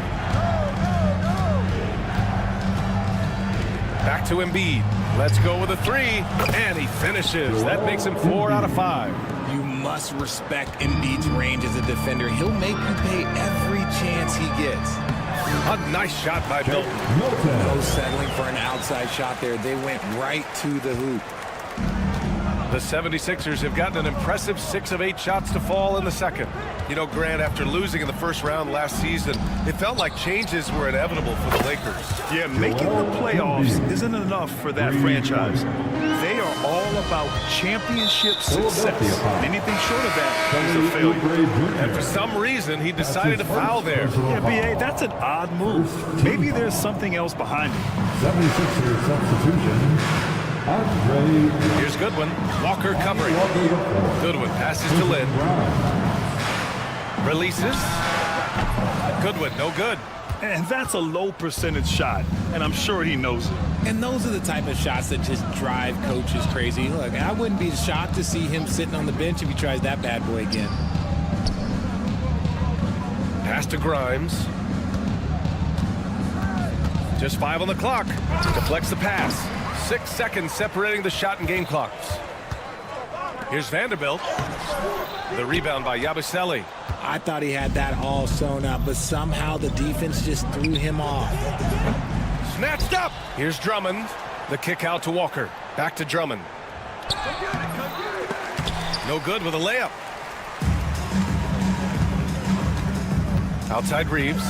Back to Embiid. Let's go with a 3, and he finishes. That makes him 4 out of 5. You must respect Embiid's range as a defender. He'll make you pay every chance he gets. A nice shot by Milton. No settling for an outside shot there. They went right to the hoop. The 76ers have gotten an impressive 6 of 8 shots to fall in the second. You know, Grant, after losing in the first round last season, it felt like changes were inevitable for the Lakers. Yeah, making the playoffs isn't enough for that franchise. They are all about championship success. Anything short of that is a failure. And for some reason, he decided to foul there. Yeah, B.A., that's an odd move. Maybe there's something else behind it. 76er substitution. Here's Goodwin. Walker covering. Goodwin passes to Lynn. Releases. Goodwin, no good. And that's a low percentage shot, and I'm sure he knows it. And those are the type of shots that just drive coaches crazy. Look, I wouldn't be shocked to see him sitting on the bench if he tries that bad boy again. Pass to Grimes. Just 5 on the clock. Deflects the pass. 6 seconds separating the shot and game clocks. Here's Vanderbilt. The rebound by Yabusele. I thought he had that all sewn up, but somehow the defense just threw him off. Snatched up. Here's Drummond. The kick out to Walker. Back to Drummond. No good with a layup. Outside Reeves.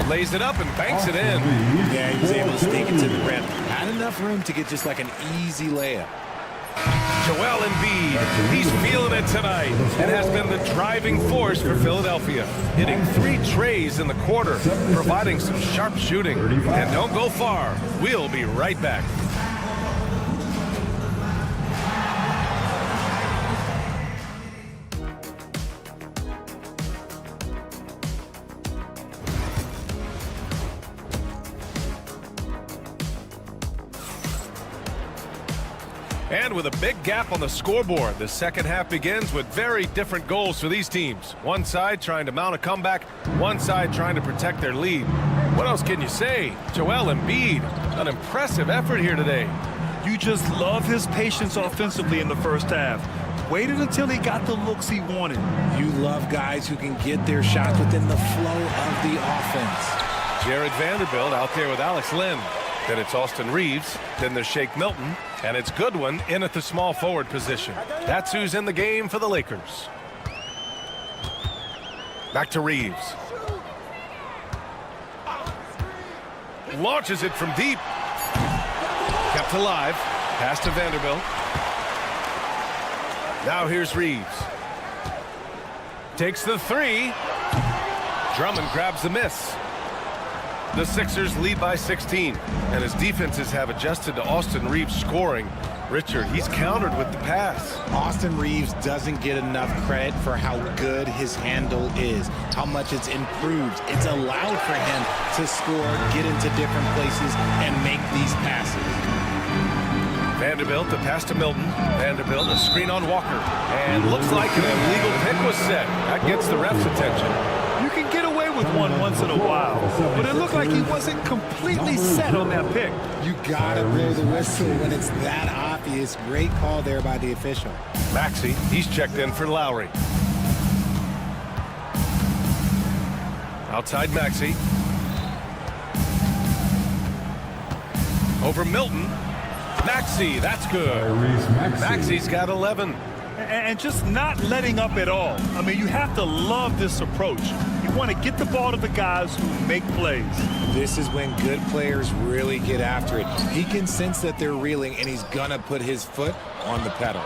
Lays it up and banks it in. Yeah, he was able to sneak it to the rim. Had enough room to get just like an easy layup. Joel Embiid, he's feeling it tonight and has been the driving force for Philadelphia. Hitting 3 trays in the quarter, providing some sharp shooting. And don't go far. We'll be right back. And with a big gap on the scoreboard, the second half begins with very different goals for these teams. One side trying to mount a comeback, one side trying to protect their lead. What else can you say? Joel Embiid, an impressive effort here today. You just love his patience offensively in the first half. Waited until he got the looks he wanted. You love guys who can get their shots within the flow of the offense. Jared Vanderbilt out there with Alex Lynn. Then it's Austin Reeves. Then there's Shake Milton. And it's Goodwin in at the small forward position. That's who's in the game for the Lakers. Back to Reeves. Launches it from deep. Kept alive. Pass to Vanderbilt. Now here's Reeves. Takes the 3. Drummond grabs the miss. The Sixers lead by 16, and his defenses have adjusted to Austin Reeves scoring. Richard, he's countered with the pass. Austin Reeves doesn't get enough credit for how good his handle is, how much it's improved. It's allowed for him to score, get into different places, and make these passes. Vanderbilt, the pass to Milton. Vanderbilt, a screen on Walker. And looks like an illegal pick was set. That gets the ref's attention. You can get away with one once in a while, but it looked like he wasn't completely set on that pick. You gotta blow the whistle when it's that obvious. Great call there by the official. Maxey, he's checked in for Lowry. Outside Maxey. Over Milton. Maxey, that's good. Maxey's got 11. And just not letting up at all. I mean, you have to love this approach. You want to get the ball to the guys who make plays. This is when good players really get after it. He can sense that they're reeling, and he's gonna put his foot on the pedal.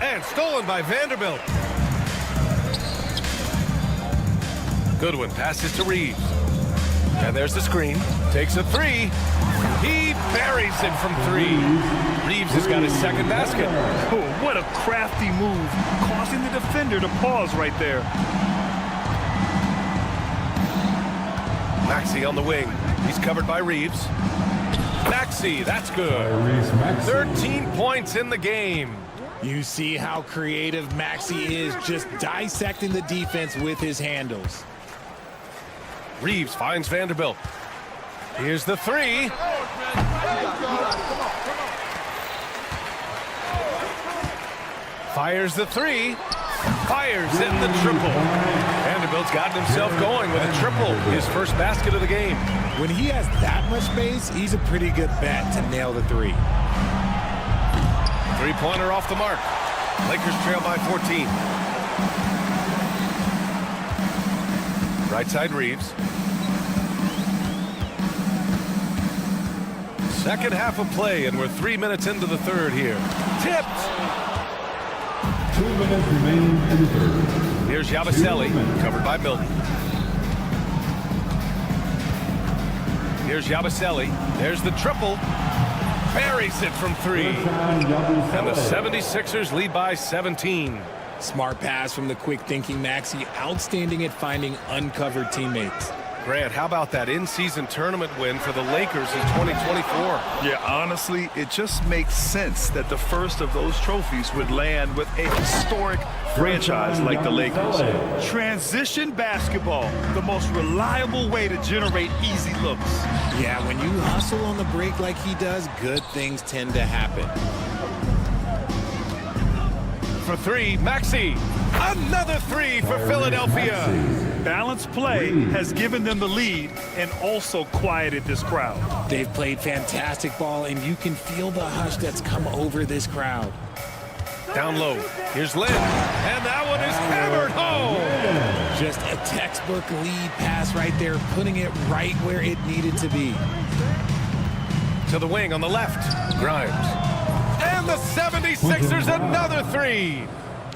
And stolen by Vanderbilt. Goodwin passes to Reeves. And there's the screen. Takes a 3. He buries it from 3. Reeves has got his second basket. Oh, what a crafty move, causing the defender to pause right there. Maxey on the wing. He's covered by Reeves. Maxey, that's good. 13 points in the game. You see how creative Maxey is, just dissecting the defense with his handles. Reeves finds Vanderbilt. Here's the three. Fires the three. Fires in the triple. Vanderbilt's gotten himself going with a triple, his first basket of the game. When he has that much space, he's a pretty good bet to nail the three. Three-pointer off the mark. Lakers trail by 14. Right side Reeves. Second half of play, and we're 3 minutes into the third here. Tipped. 2 minutes remaining in the third. Here's Yabusele, covered by Milton. Here's Yabusele. There's the triple. Buries it from three. And the 76ers lead by 17. Smart pass from the quick-thinking Maxey. Outstanding at finding uncovered teammates. Grant, how about that in-season tournament win for the Lakers in 2024? Yeah, honestly, it just makes sense that the first of those trophies would land with a historic franchise like the Lakers. Transition basketball, the most reliable way to generate easy looks. Yeah, when you hustle on the break like he does, good things tend to happen. For three, Maxey. Another three for Philadelphia. Balanced play has given them the lead and also quieted this crowd. They've played fantastic ball, and you can feel the hush that's come over this crowd. Down low. Here's Lynn. And that one is hammered home. Just a textbook lead pass right there, putting it right where it needed to be. To the wing on the left. Grimes. And the 76ers another three.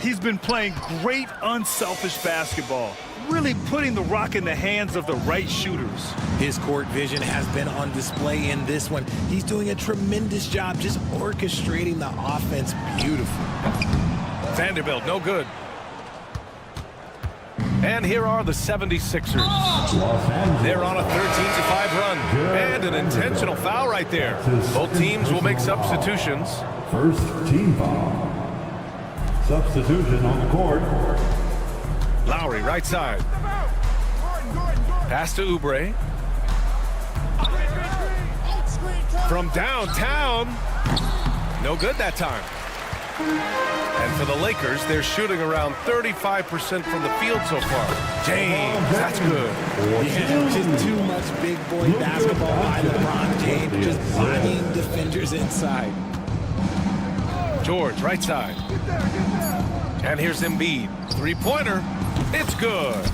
He's been playing great unselfish basketball, really putting the rock in the hands of the right shooters. His court vision has been on display in this one. He's doing a tremendous job just orchestrating the offense beautifully. Vanderbilt, no good. And here are the 76ers. They're on a 13-5 run. And an intentional foul right there. Both teams will make substitutions. First team foul. Substitution on the court. Lowry, right side. Pass to Oubre. From downtown. No good that time. And for the Lakers, they're shooting around 35% from the field so far. James, that's good. Yeah, just too much big boy basketball by LeBron James, just bodying defenders inside. George, right side. And here's Embiid. Three-pointer. It's good.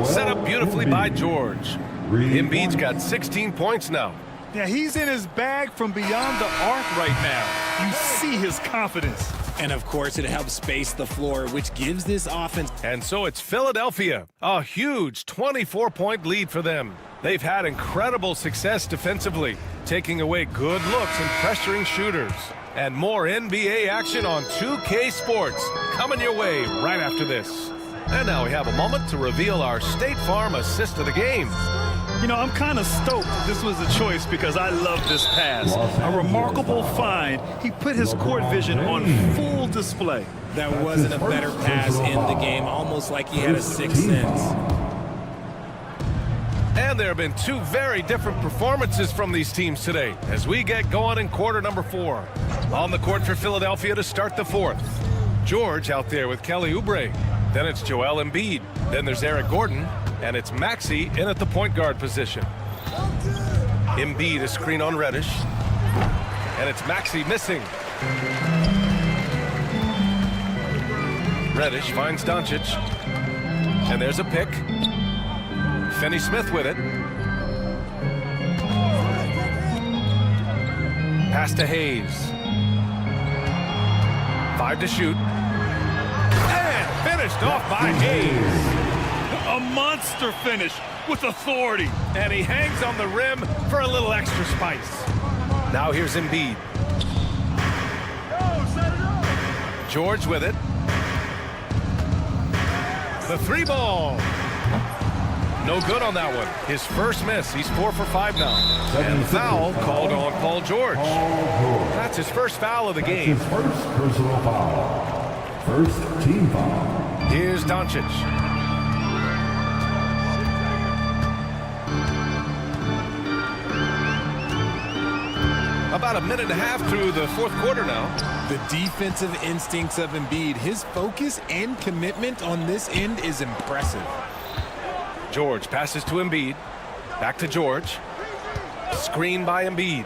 Set up beautifully by George. Embiid's got 16 points now. Yeah, he's in his bag from beyond the arc right now. You see his confidence. And, of course, it helps space the floor, which gives this offense. And so it's Philadelphia. A huge 24-point lead for them. They've had incredible success defensively, taking away good looks and pressuring shooters. And more NBA action on 2K Sports coming your way right after this. And now we have a moment to reveal our State Farm assist of the game. You know, I'm kind of stoked this was a choice because I love this pass. A remarkable find. He put his court vision on full display. That wasn't a better pass in the game, almost like he had a sixth sense. And there have been two very different performances from these teams today as we get going in quarter number 4. On the court for Philadelphia to start the fourth. George out there with Kelly Oubre. Then it's Joel Embiid. Then there's Eric Gordon. And it's Maxey in at the point guard position. Embiid is screen on Reddish. And it's Maxey missing. Reddish finds Tonci. And there's a pick. Finney-Smith with it. Pass to Hayes. 5 to shoot. And finished off by Hayes. A monster finish with authority. And he hangs on the rim for a little extra spice. Now here's Embiid. George with it. The three ball. No good on that one. His first miss. He's 4 for 5 now. And foul called on Paul George. That's his first foul of the game. His first personal foul. First team foul. Here's Tonci. about a minute and a half through the fourth quarter now. The defensive instincts of Embiid, his focus and commitment on this end is impressive. George passes to Embiid. Back to George. Screen by Embiid.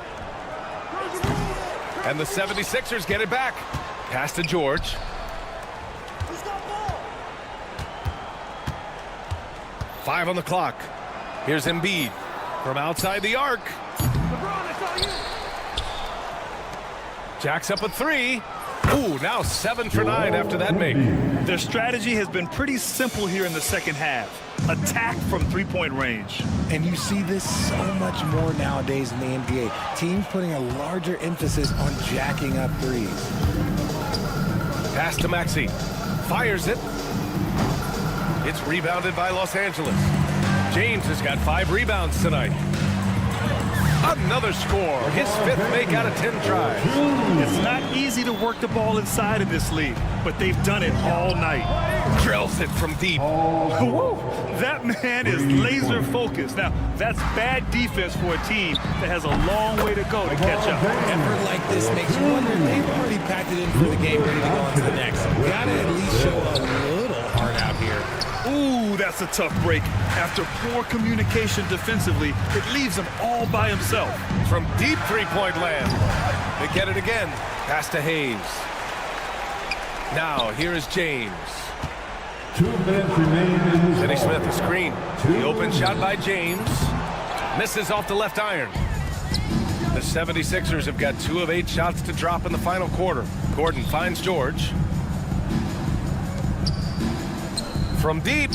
And the 76ers get it back. Pass to George. Five on the clock. Here's Embiid from outside the arc. Jacks up a three. Ooh, now 7 for 9 after that make. Their strategy has been pretty simple here in the second half. Attack from three-point range. And you see this so much more nowadays in the NBA. Teams putting a larger emphasis on jacking up threes. Pass to Maxey. Fires it. It's rebounded by Los Angeles. James has got 5 rebounds tonight. Another score. His 5th make out of 10 tries. It's not easy to work the ball inside of this league, but they've done it all night. Drills it from deep. Woo! That man is laser focused. Now, that's bad defense for a team that has a long way to go to catch up. Effort like this makes you wonder if they've already packed it in for the game, ready to go on to the next. Gotta at least show a little heart out here. Ooh, that's a tough break. After poor communication defensively, it leaves him all by himself. From deep three-point land. They get it again. Pass to Hayes. Now, here is James. 2 minutes remain in this Finney ball. Smith, the screen. The open shot by James. Misses off the left iron. The 76ers have got 2 of 8 shots to drop in the final quarter. Gordon finds George. From deep.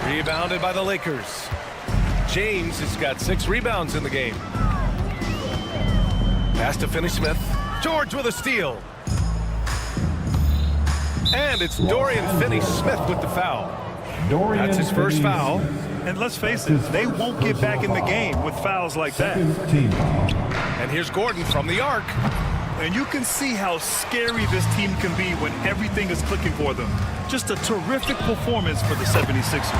Rebounded by the Lakers. James has got 6 rebounds in the game. Pass to Finney Smith. George with a steal. And it's Dorian Finney-Smith with the foul. That's his first foul. And let's face it, they won't get back in the game with fouls like that. And here's Gordon from the arc. And you can see how scary this team can be when everything is clicking for them. Just a terrific performance for the 76ers.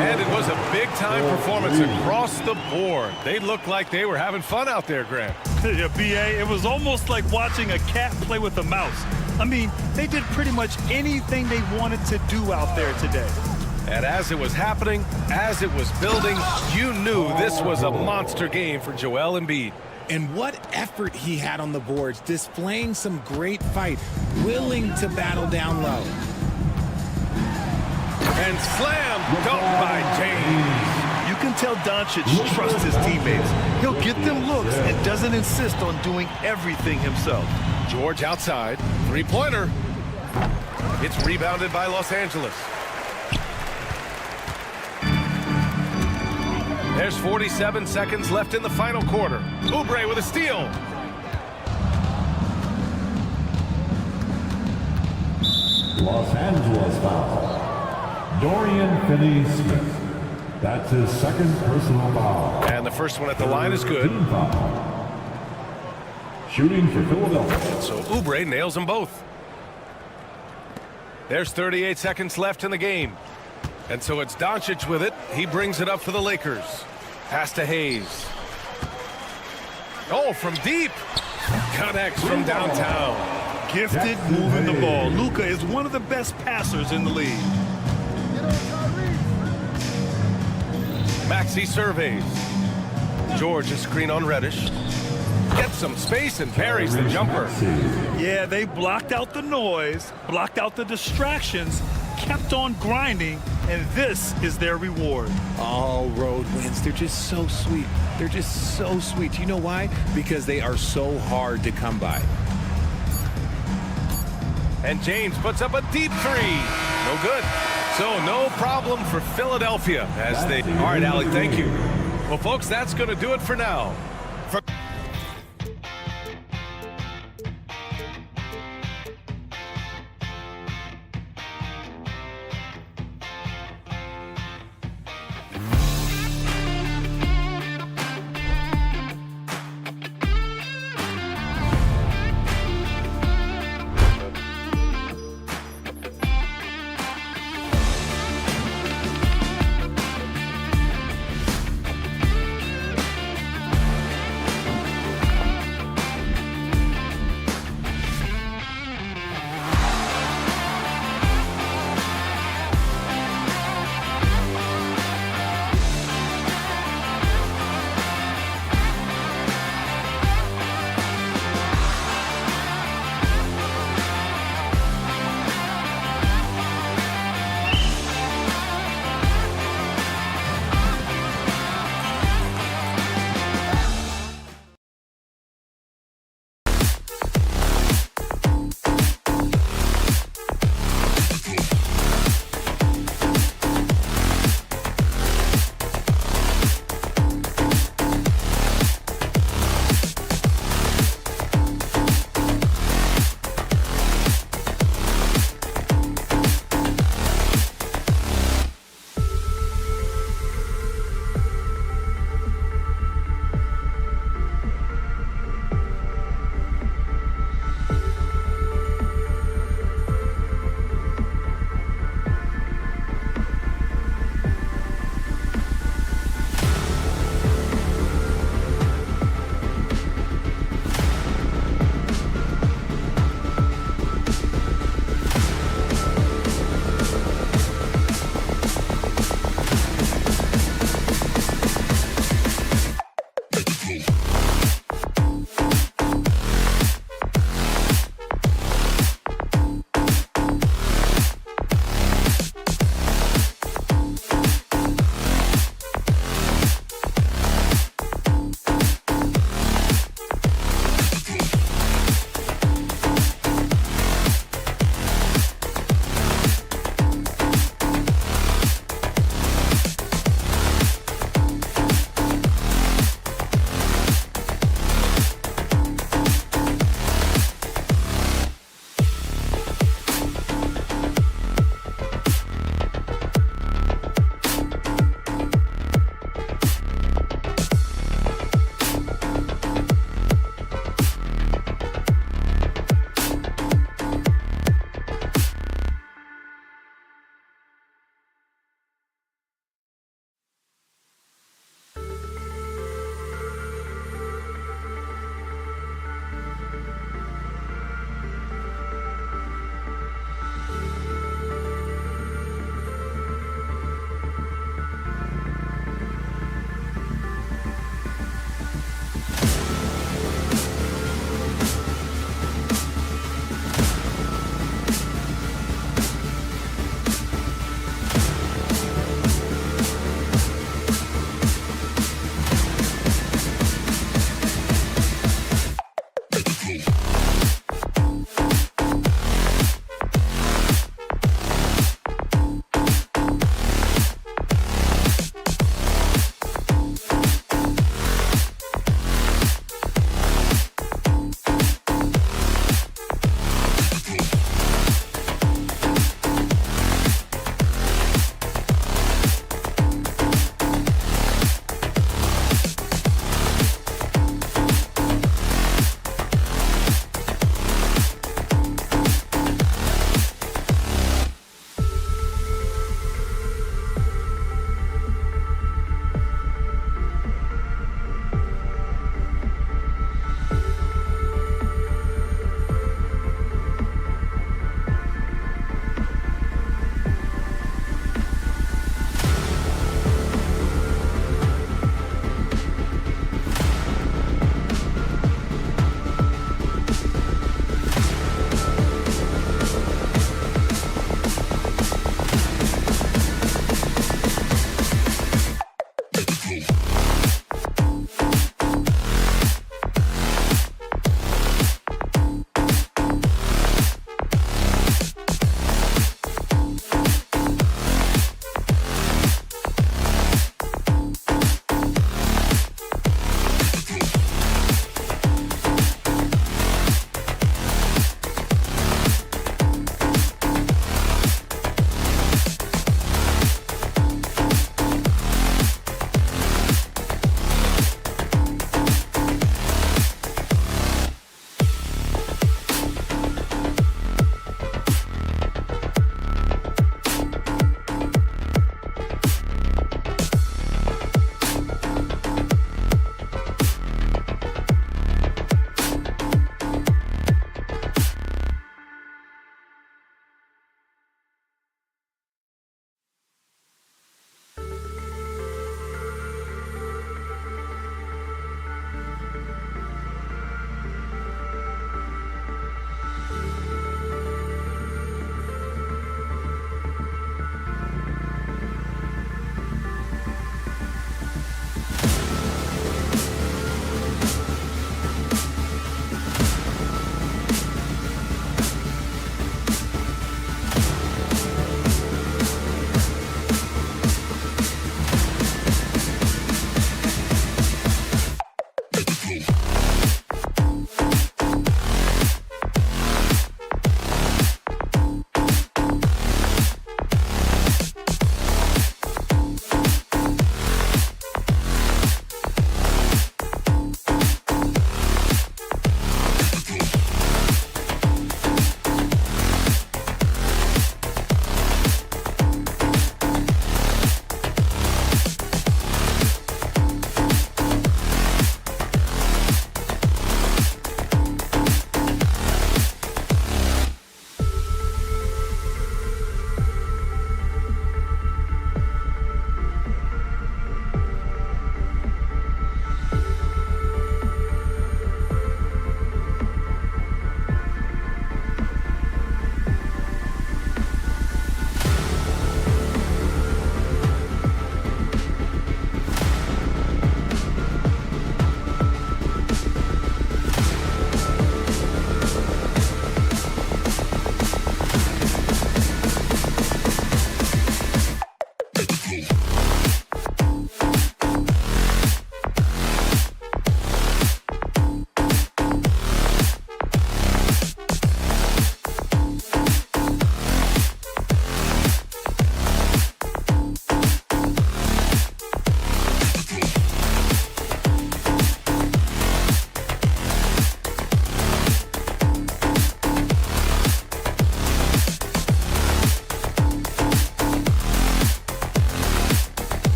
And it was a big-time performance across the board. They looked like they were having fun out there, Grant. Yeah, B.A., it was almost like watching a cat play with a mouse. I mean, they did pretty much anything they wanted to do out there today. And as it was happening, as it was building, you knew this was a monster game for Joel Embiid. And what effort he had on the boards, displaying some great fight, willing to battle down low. And slam dunk by James. You can tell Doncic trusts his teammates. He'll get them looks and doesn't insist on doing everything himself. George outside, three-pointer. It's rebounded by Los Angeles. There's 47 seconds left in the final quarter. Oubre with a steal. Los Angeles foul. Dorian Finney-Smith. That's his 2nd personal foul. And the first one at the line is good. Team foul. Shooting for Philadelphia. So Oubre nails them both. There's 38 seconds left in the game. And so it's Doncic with it. He brings it up for the Lakers. Pass to Hayes. Oh, from deep. Connects from downtown. Gifted moving the ball. Luka is one of the best passers in the league. Maxey surveys. George, a screen on Reddish. Gets some space and parries the jumper. Yeah, they blocked out the noise, blocked out the distractions, kept on grinding, and this is their reward. All road wins. They're just so sweet. They're just so sweet. You know why? Because they are so hard to come by. And James puts up a deep three. No good. So no problem for Philadelphia as they... All right, Allie, thank you. Well, folks, that's going to do it for now.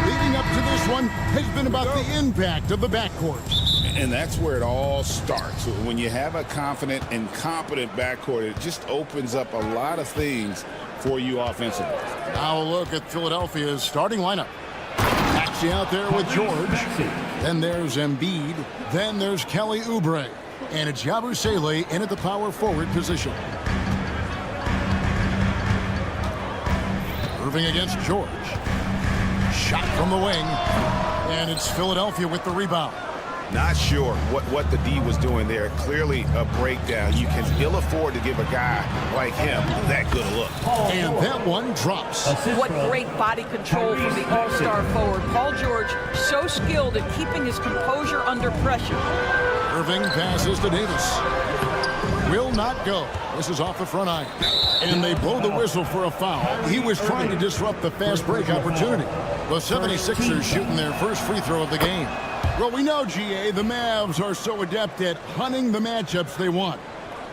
leading up to this one has been about the impact of the backcourt. And that's where it all starts. When you have a confident and competent backcourt, it just opens up a lot of things for you offensively. Now a look at Philadelphia's starting lineup. Maxey out there with George. Then there's Embiid. Then there's Kelly Oubre. And it's Yabusele in at the power forward position. Irving against George. Shot from the wing. And it's Philadelphia with the rebound. Not sure what the D was doing there. Clearly a breakdown. You can ill afford to give a guy like him that good a look. And that one drops. What great body control from the all-star forward. Paul George, so skilled at keeping his composure under pressure. Irving passes to Davis. Will not go. This is off the front iron. And they blow the whistle for a foul. He was trying to disrupt the fast break opportunity. The 76ers shooting their first free throw of the game. Well, we know, GA, the Mavs are so adept at hunting the matchups they want.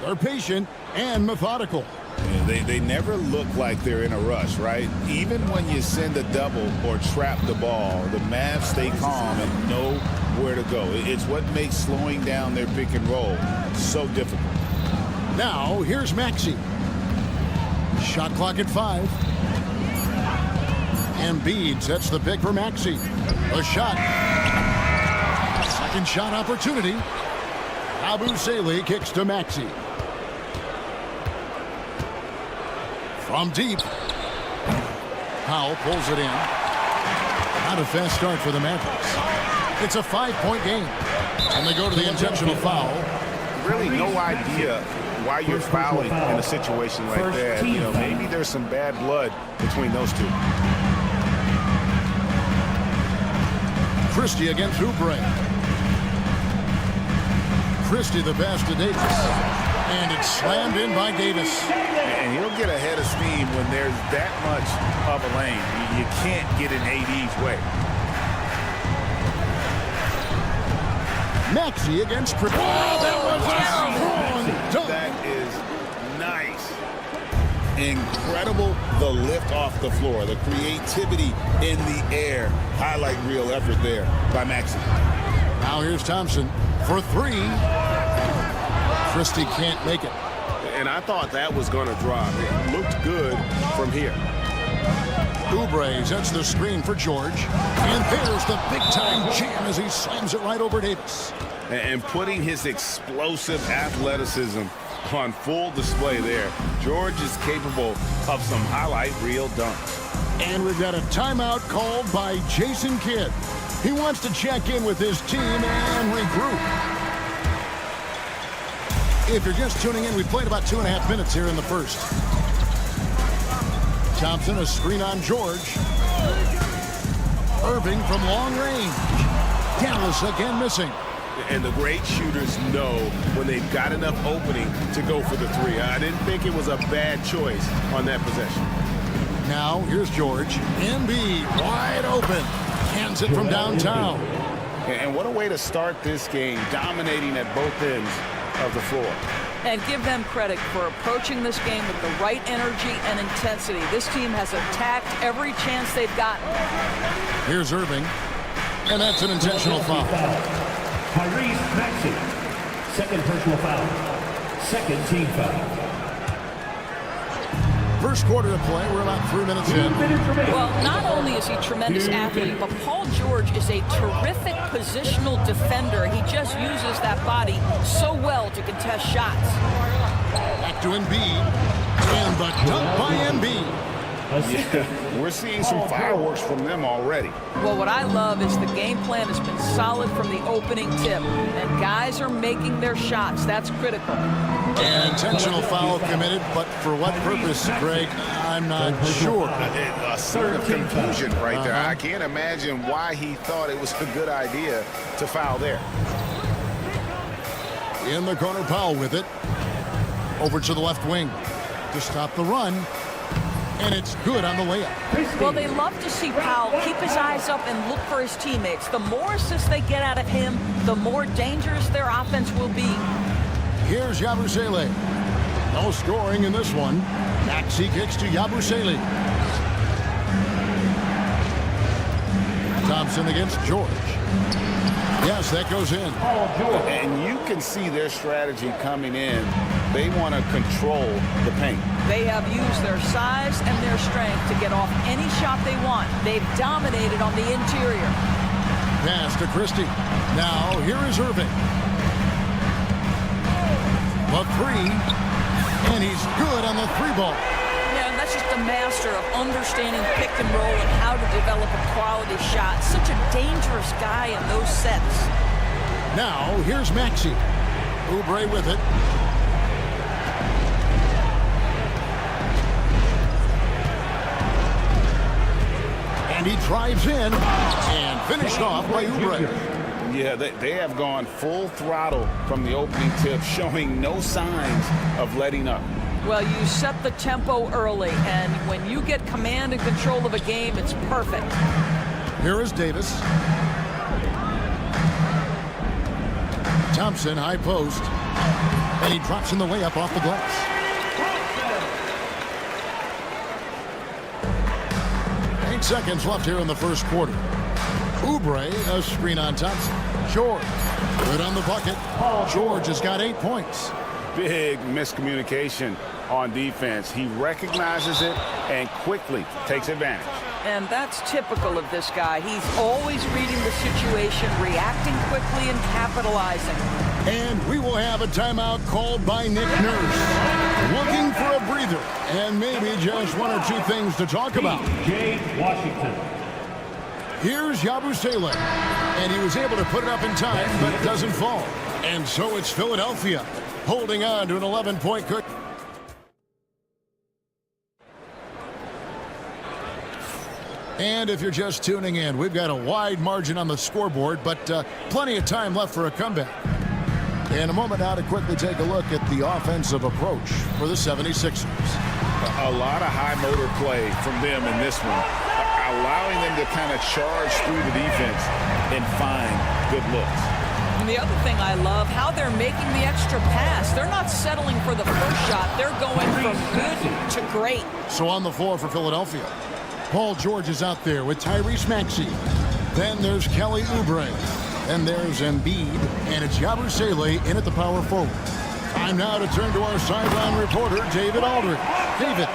They're patient and methodical. Yeah, they never look like they're in a rush, right? Even when you send a double or trap the ball, the Mavs stay calm and know where to go. It's what makes slowing down their pick and roll so difficult. Now, here's Maxey. Shot clock at 5. Embiid sets the pick for Maxey. A shot. Second shot opportunity. Yabusele kicks to Maxey. From deep. Powell pulls it in. Not a fast start for the Mavericks. It's a 5-point game. And they go to the intentional foul. Really no idea why you're fouling in a situation like that. You know, maybe there's some bad blood between those two. Christie against Oubre. Christie the pass to Davis. And it's slammed in by Davis. And he'll get ahead of steam when there's that much of a lane. You can't get in AD's way. Maxey against Christie. Oh, that was a strong dunk. That is nice. Incredible, the lift off the floor, the creativity in the air. Highlight reel effort there by Maxey. Now here's Thompson for 3. Christie can't make it. And I thought that was going to drop. It looked good from here. Oubre sets the screen for George. And there's the big-time jam as he slams it right over Davis. And putting his explosive athleticism on full display there. George is capable of some highlight reel dunks. And we've got a timeout called by Jason Kidd. He wants to check in with his team and regroup. If you're just tuning in, we played about 2.5 minutes here in the first. Thompson, a screen on George. Irving from long range. Dallas again missing. And the great shooters know when they've got enough opening to go for the 3. I didn't think it was a bad choice on that possession. Now, here's George. Embiid wide open. Hands it from downtown. And what a way to start this game, dominating at both ends of the floor. And give them credit for approaching this game with the right energy and intensity. This team has attacked every chance they've gotten. Here's Irving. And that's an intentional foul. Tyrese Maxey, second personal foul, second team foul. First quarter of play, we're about 3 minutes in. Well, not only is he a tremendous athlete, but Paul George is a terrific positional defender. He just uses that body so well to contest shots. Back to Embiid. And the dunk by Embiid. Yeah, we're seeing some fireworks from them already. Well, what I love is the game plan has been solid from the opening tip. And guys are making their shots. That's critical. An intentional foul committed, but for what purpose, Greg, I'm not sure. A sort of confusion right there. I can't imagine why he thought it was a good idea to foul there. In the corner, Powell with it. Over to the left wing to stop the run. And it's good on the layup. Well, they love to see Powell keep his eyes up and look for his teammates. The more assists they get out of him, the more dangerous their offense will be. Here's Yabusele. No scoring in this one. Maxey kicks to Yabusele. Thompson against George. Yes, that goes in. And you can see their strategy coming in. They want to control the paint. They have used their size and their strength to get off any shot they want. They've dominated on the interior. Pass to Christie. Now, here is Irving. The three. And he's good on the three ball. Yeah, and that's just a master of understanding pick and roll and how to develop a quality shot. Such a dangerous guy in those sets. Now, here's Maxey. Oubre with it. And he drives in and finished off by Oubre. Yeah, they have gone full throttle from the opening tip, showing no signs of letting up. Well, you set the tempo early, and when you get command and control of a game, it's perfect. Here is Davis. Thompson, high post. And he drops in the layup off the glass. Seconds left here in the first quarter. Oubre, a screen on Thompson. George, good on the bucket. George has got 8 points. Big miscommunication on defense. He recognizes it and quickly takes advantage. And that's typical of this guy. He's always reading the situation, reacting quickly, and capitalizing. And we will have a timeout called by Nick Nurse. Looking for a breather and maybe just one or two things to talk about. J. Washington. Here's Yabusele. And he was able to put it up in time, but doesn't fall. And so it's Philadelphia holding on to an 11-point cook. And if you're just tuning in, we've got a wide margin on the scoreboard, but plenty of time left for a comeback. In a moment now to quickly take a look at the offensive approach for the 76ers. A lot of high motor play from them in this one, allowing them to kind of charge through the defense and find good looks. And the other thing I love, how they're making the extra pass. They're not settling for the first shot. They're going from good to great. So on the floor for Philadelphia, Paul George is out there with Tyrese Maxey. Then there's Kelly Oubre. And there's Embiid, and it's Yabusele in at the power forward. Time now to turn to our sideline reporter, David Aldridge. David.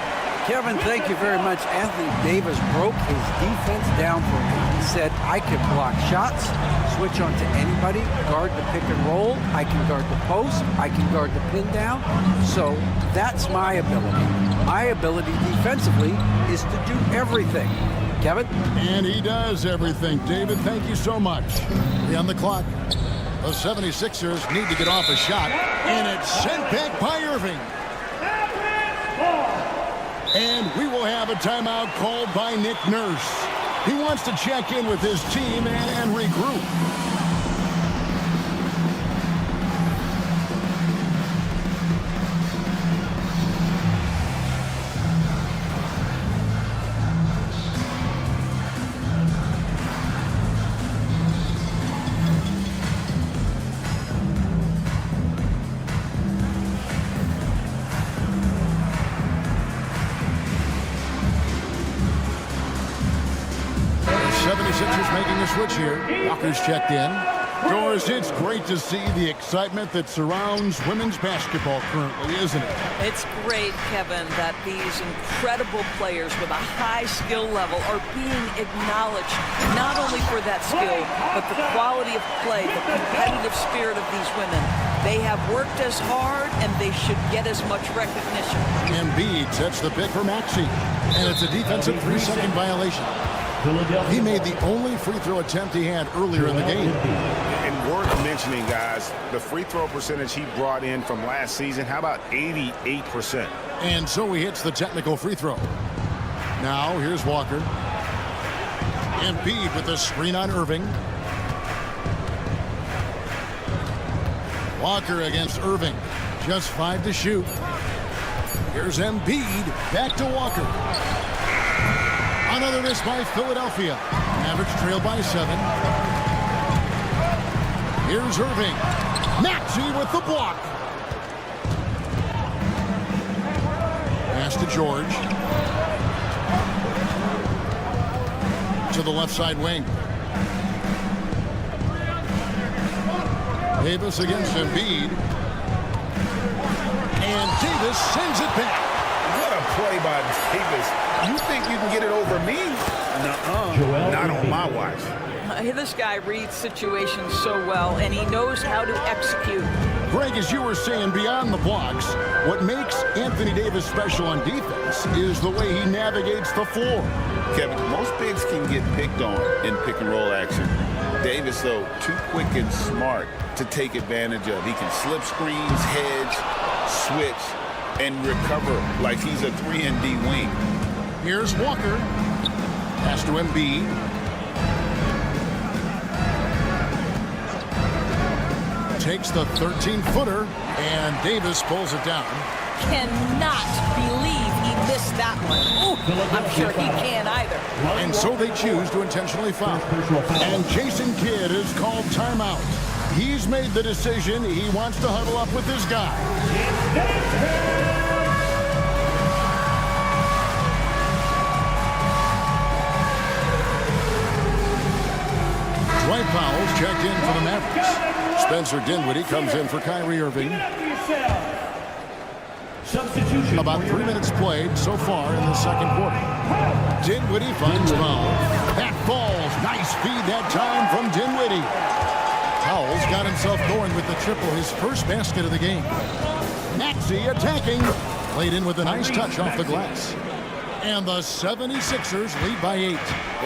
Kevin, thank you very much. Anthony Davis broke his defense down for me. He said, I can block shots, switch on to anybody, guard the pick and roll, I can guard the post, I can guard the pin down. So that's my ability. My ability defensively is to do everything. Kevin? And he does everything. David, thank you so much. On the clock, the 76ers need to get off a shot, and it's sent back by Irving. And we will have a timeout called by Nick Nurse. He wants to check in with his team and regroup. Switch here. Walker's checked in. Doris, it's great to see the excitement that surrounds women's basketball currently, isn't it? It's great, Kevin, that these incredible players with a high skill level are being acknowledged, not only for that skill, but the quality of play, the competitive spirit of these women. They have worked as hard, and they should get as much recognition. Embiid sets the pick for Maxey, and it's a defensive 3-second violation. He made the only free throw attempt he had earlier in the game. And worth mentioning, guys, the free throw percentage he brought in from last season, how about 88%? And so he hits the technical free throw. Now, here's Walker. Embiid with the screen on Irving. Walker against Irving. Just 5 to shoot. Here's Embiid. Back to Walker. Another miss by Philadelphia. Mavericks trail by 7. Here's Irving. Maxey with the block. Pass to George. To the left side wing. Davis against Embiid. And Davis sends it back. What a play by Davis. You think you can get it over me? Nuh-uh. Not on my watch. This guy reads situations so well, and he knows how to execute. Greg, as you were saying, beyond the blocks, what makes Anthony Davis special on defense is the way he navigates the floor. Kevin, most bigs can get picked on in pick-and-roll action. Davis, though, too quick and smart to take advantage of. He can slip screens, hedge, switch, and recover like he's a 3-and-D wing. Here's Walker. Pass to Embiid. Takes the 13-footer, and Davis pulls it down. Cannot believe he missed that one. Ooh, I'm sure he can't either. And so they choose to intentionally foul. And Jason Kidd is called timeout. He's made the decision. He wants to huddle up with this guy. Dwight Powell's checked in for the Mavericks. Spencer Dinwiddie comes in for Kyrie Irving. About 3 minutes played so far in the second quarter. Dinwiddie finds Powell. Back falls. Nice feed that time from Dinwiddie. Powell's got himself going with the triple, his first basket of the game. Maxey attacking. Played in with a nice touch off the glass. And the 76ers lead by 8.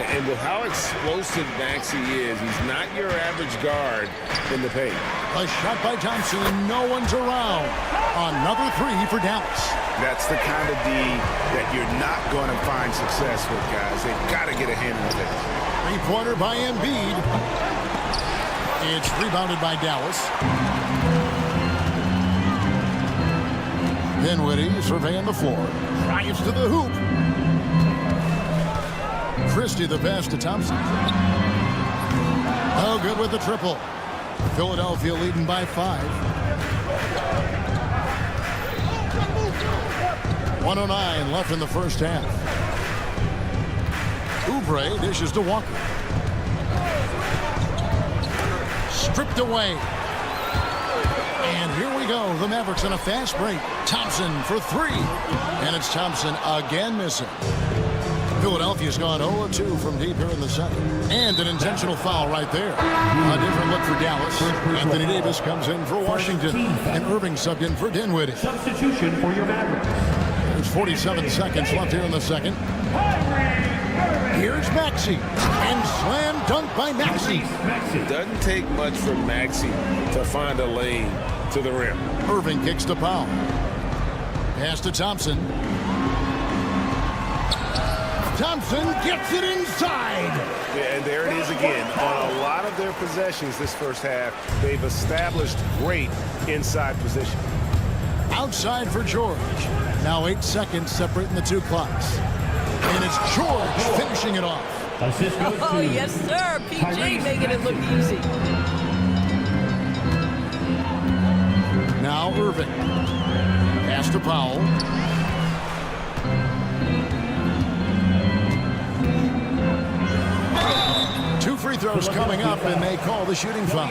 And with how explosive Maxey is, he's not your average guard in the paint. A shot by Thompson, and no one's around. Another 3 for Dallas. That's the kind of D that you're not going to find success with, guys. They've got to get a handle with it. 3-pointer by Embiid. It's rebounded by Dallas. Dinwiddie surveying the floor. Drives to the hoop. Christie the pass to Thompson. Oh, good with the triple. Philadelphia leading by 5. 1:09 left in the first half. Oubre dishes to Walker. Stripped away. And here we go. The Mavericks on a fast break. Thompson for 3. And it's Thompson again missing. Philadelphia's gone 0-2 from deep here in the second. And an intentional foul right there. A different look for Dallas. Anthony Davis comes in for Washington. And Irving subbed in for Dinwiddie. Substitution for your Mavericks. There's 47 seconds left here in the second. Here's Maxey. And slam dunk by Maxey. It doesn't take much for Maxey to find a lane to the rim. Irving kicks to Powell. Pass to Thompson. Thompson gets it inside. Yeah, and there it is again. On a lot of their possessions this first half, they've established great inside position. Outside for George. Now 8 seconds separating the 2 clocks. And it's George finishing it off. Assist goes Oh, yes, sir. PG making it look easy. Now Irving. Pass to Powell. Two free throws coming up, and they call the shooting foul.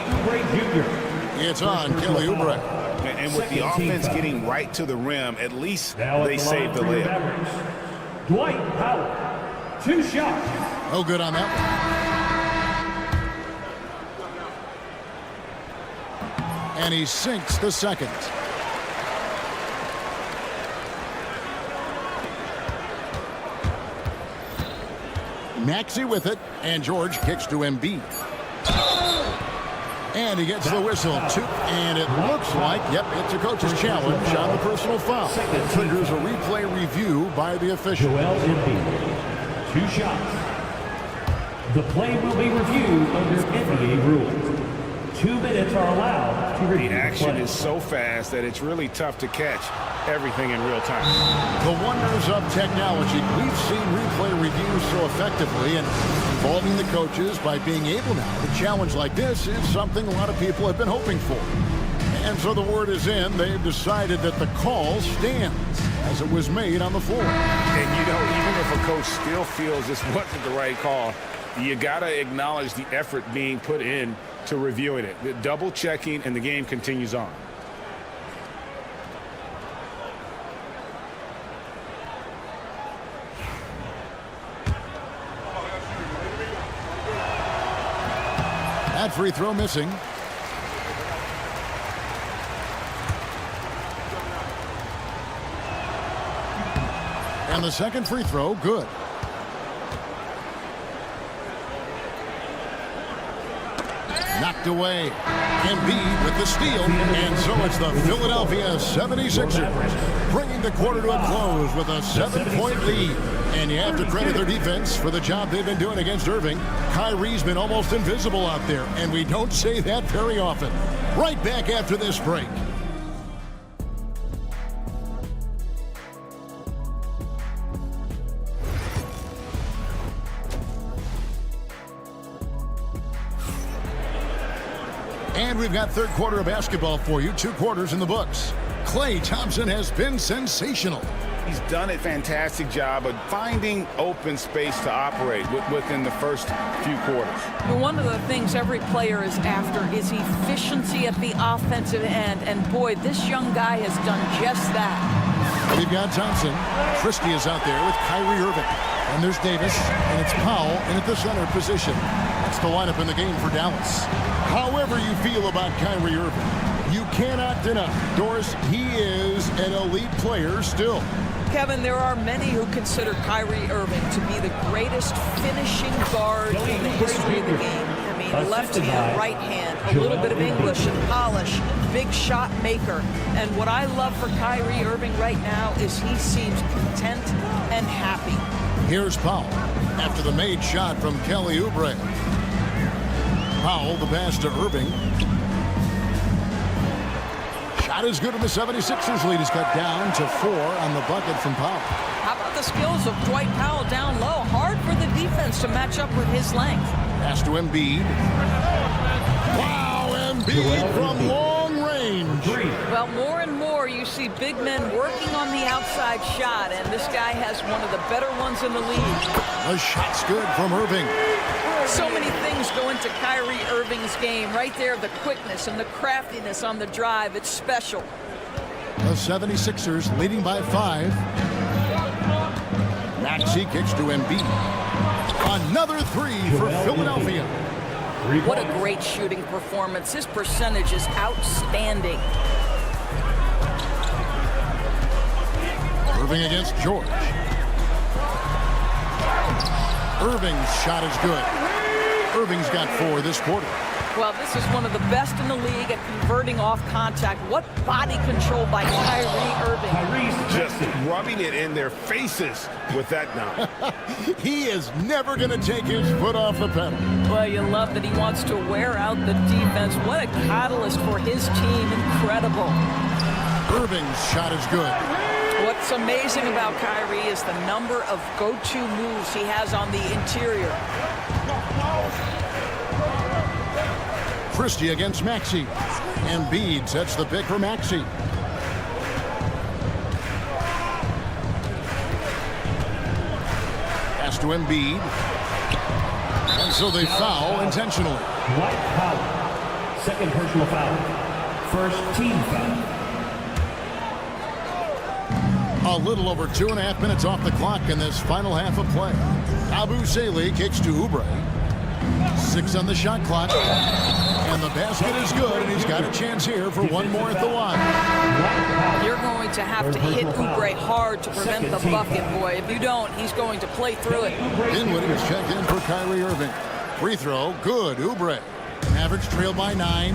It's on Kelly Oubre. And with the offense getting right to the rim, at least they saved the layup. Dwight Powell, 2 shots. No good on that one. And he sinks the second. Maxey with it, and George kicks to Embiid. And he gets the whistle, and it looks like, yep, it's a coach's challenge on the personal foul. It triggers a replay review by the official. Joel Embiid, 2 shots. The play will be reviewed under NBA rules. 2 minutes are allowed to review the action play. is so fast that it's really tough to catch everything in real time. The wonders of technology. We've seen replay reviews so effectively, and involving the coaches by being able now to challenge like this is something a lot of people have been hoping for. And so the word is in. They've decided that the call stands as it was made on the floor. And, you know, even if a coach still feels this wasn't the right call, You got to acknowledge the effort being put in to reviewing it. The double checking, and the game continues on. That free throw missing. And the second free throw, good. Knocked away. Embiid with the steal. And so it's the Philadelphia 76ers bringing the quarter to a close with a 7-point lead. And you have to credit their defense for the job they've been doing against Irving. Kyrie's been almost invisible out there, and we don't say that very often. Right back after this break. And we've got third quarter of basketball for you. 2 quarters in the books. Klay Thompson has been sensational. He's done a fantastic job of finding open space to operate within the first few quarters. Well, one of the things every player is after is efficiency at the offensive end. And boy, this young guy has done just that. We've got Thompson. Christie is out there with Kyrie Irving. And there's Davis, and it's Powell in at the center position. That's the lineup in the game for Dallas. However you feel about Kyrie Irving, you cannot deny, Doris, he is an elite player still. Kevin, there are many who consider Kyrie Irving to be the greatest finishing guard in the history of the game. I mean, left hand, right hand, a little bit of English and polish, big shot maker. And what I love for Kyrie Irving right now is he seems content and happy. Here's Powell after the made shot from Kelly Oubre. Powell, the pass to Irving. Shot is good, and the 76ers lead is cut down to 4 on the bucket from Powell. How about the skills of Dwight Powell down low? Hard for the defense to match up with his length. Pass to Embiid. Wow, Embiid from long range. Well, more and more you see big men working on the outside shot, and this guy has one of the better ones in the league. The shot's good from Irving. So many things go into Kyrie Irving's game. Right there, the quickness and the craftiness on the drive. It's special. The 76ers leading by 5. Maxey kicks to Embiid. Another 3 for Philadelphia. What a great shooting performance. His percentage is outstanding. Irving against George. Irving's shot is good. Irving's got 4 this quarter. Well, this is one of the best in the league at converting off contact. What body control by Kyrie Irving. Just rubbing it in their faces with that now. He is never going to take his foot off the pedal. Well, you love that he wants to wear out the defense. What a catalyst for his team. Incredible. Irving's shot is good. What's amazing about Kyrie is the number of go-to moves he has on the interior. Christie against Maxey. Embiid sets the pick for Maxey. Pass to Embiid. And so they foul intentionally. Dwight Powell, second personal foul. First team foul. A little over 2.5 minutes off the clock in this final half of play. Abu Saleh kicks to Oubre. 6 on the shot clock. And the basket is good, and he's got a chance here for one more at the line. You're going to have to hit Oubre hard to prevent the bucket, boy. If you don't, he's going to play through it. Dinwiddie is checked in for Kyrie Irving. Free throw, good, Oubre. Mavericks trail by 9.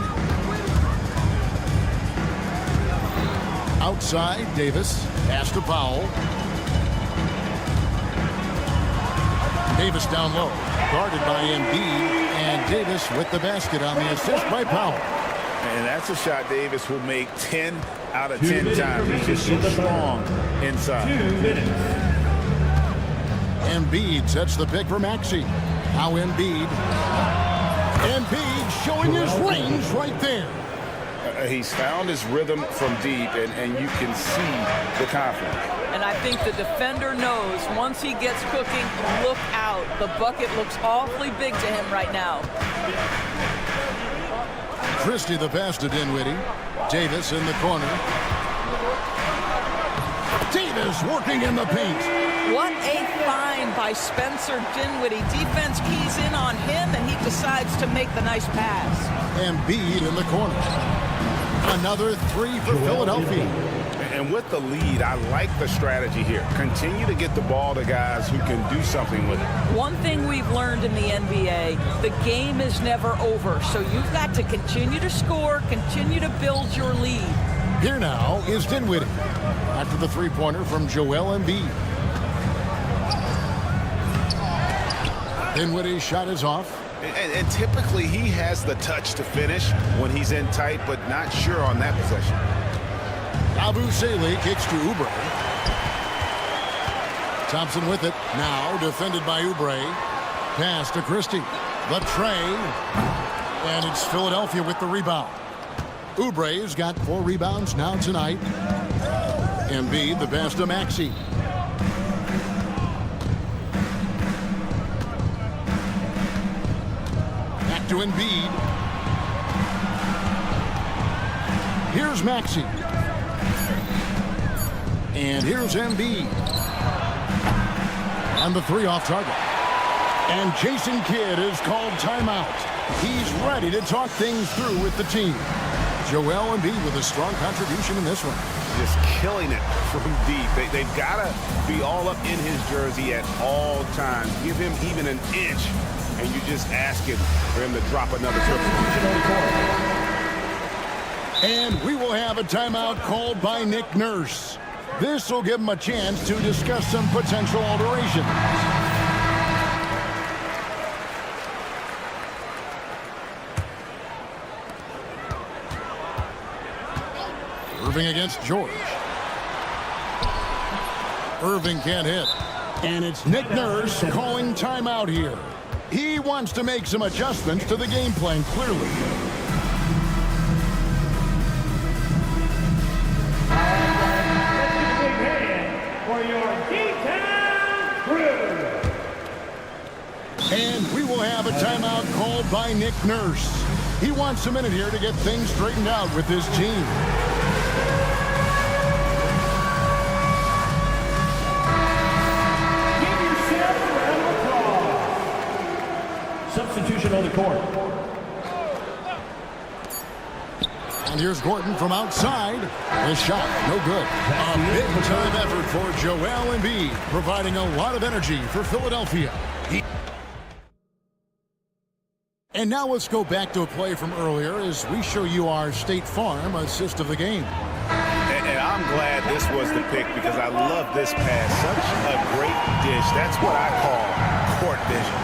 Outside, Davis. Pass to Powell. Davis down low. Guarded by Embiid. And Davis with the basket on the assist by Powell. And that's a shot Davis will make 10 out of 10 times. He's just so strong inside. 2 minutes. Embiid sets the pick for Maxey. Now Embiid. Embiid showing his range right there. He's found his rhythm from deep, and you can see the confidence. And I think the defender knows once he gets cooking, look out. The bucket looks awfully big to him right now. Christie the pass to Dinwiddie. Davis in the corner. Davis working in the paint. What a find by Spencer Dinwiddie. Defense keys in on him, and he decides to make the nice pass. Embiid in the corner. Another three for Philadelphia. And with the lead, I like the strategy here. Continue to get the ball to guys who can do something with it. One thing we've learned in the NBA, the game is never over. So you've got to continue to score, continue to build your lead. Here now is Dinwiddie. After the three-pointer from Joel Embiid. Dinwiddie's shot is off. And typically he has the touch to finish when he's in tight, but not sure on that possession. Abusele kicks to Oubre. Thompson with it. Now defended by Oubre. Pass to Christie. The tray. And it's Philadelphia with the rebound. Oubre's got 4 rebounds now tonight. Embiid the pass to Maxey. Back to Embiid. Here's Maxey. And here's Embiid. And the 3 off target. And Jason Kidd is called timeout. He's ready to talk things through with the team. Joel Embiid with a strong contribution in this one. Just killing it from deep. They've got to be all up in his jersey at all times. Give him even an inch, and you just ask him for him to drop another triple. And we will have a timeout called by Nick Nurse. This will give him a chance to discuss some potential alterations. Irving against George. Irving can't hit. And it's Nick Nurse calling timeout here. He wants to make some adjustments to the game plan, clearly. And we will have a timeout called by Nick Nurse. He wants a minute here to get things straightened out with his team. Substitution on the court. And here's Gordon from outside. The shot, no good. A big-time effort for Joel Embiid, providing a lot of energy for Philadelphia. And now let's go back to a play from earlier as we show you our State Farm assist of the game. And I'm glad this was the pick because I love this pass. Such a great dish. That's what I call court vision.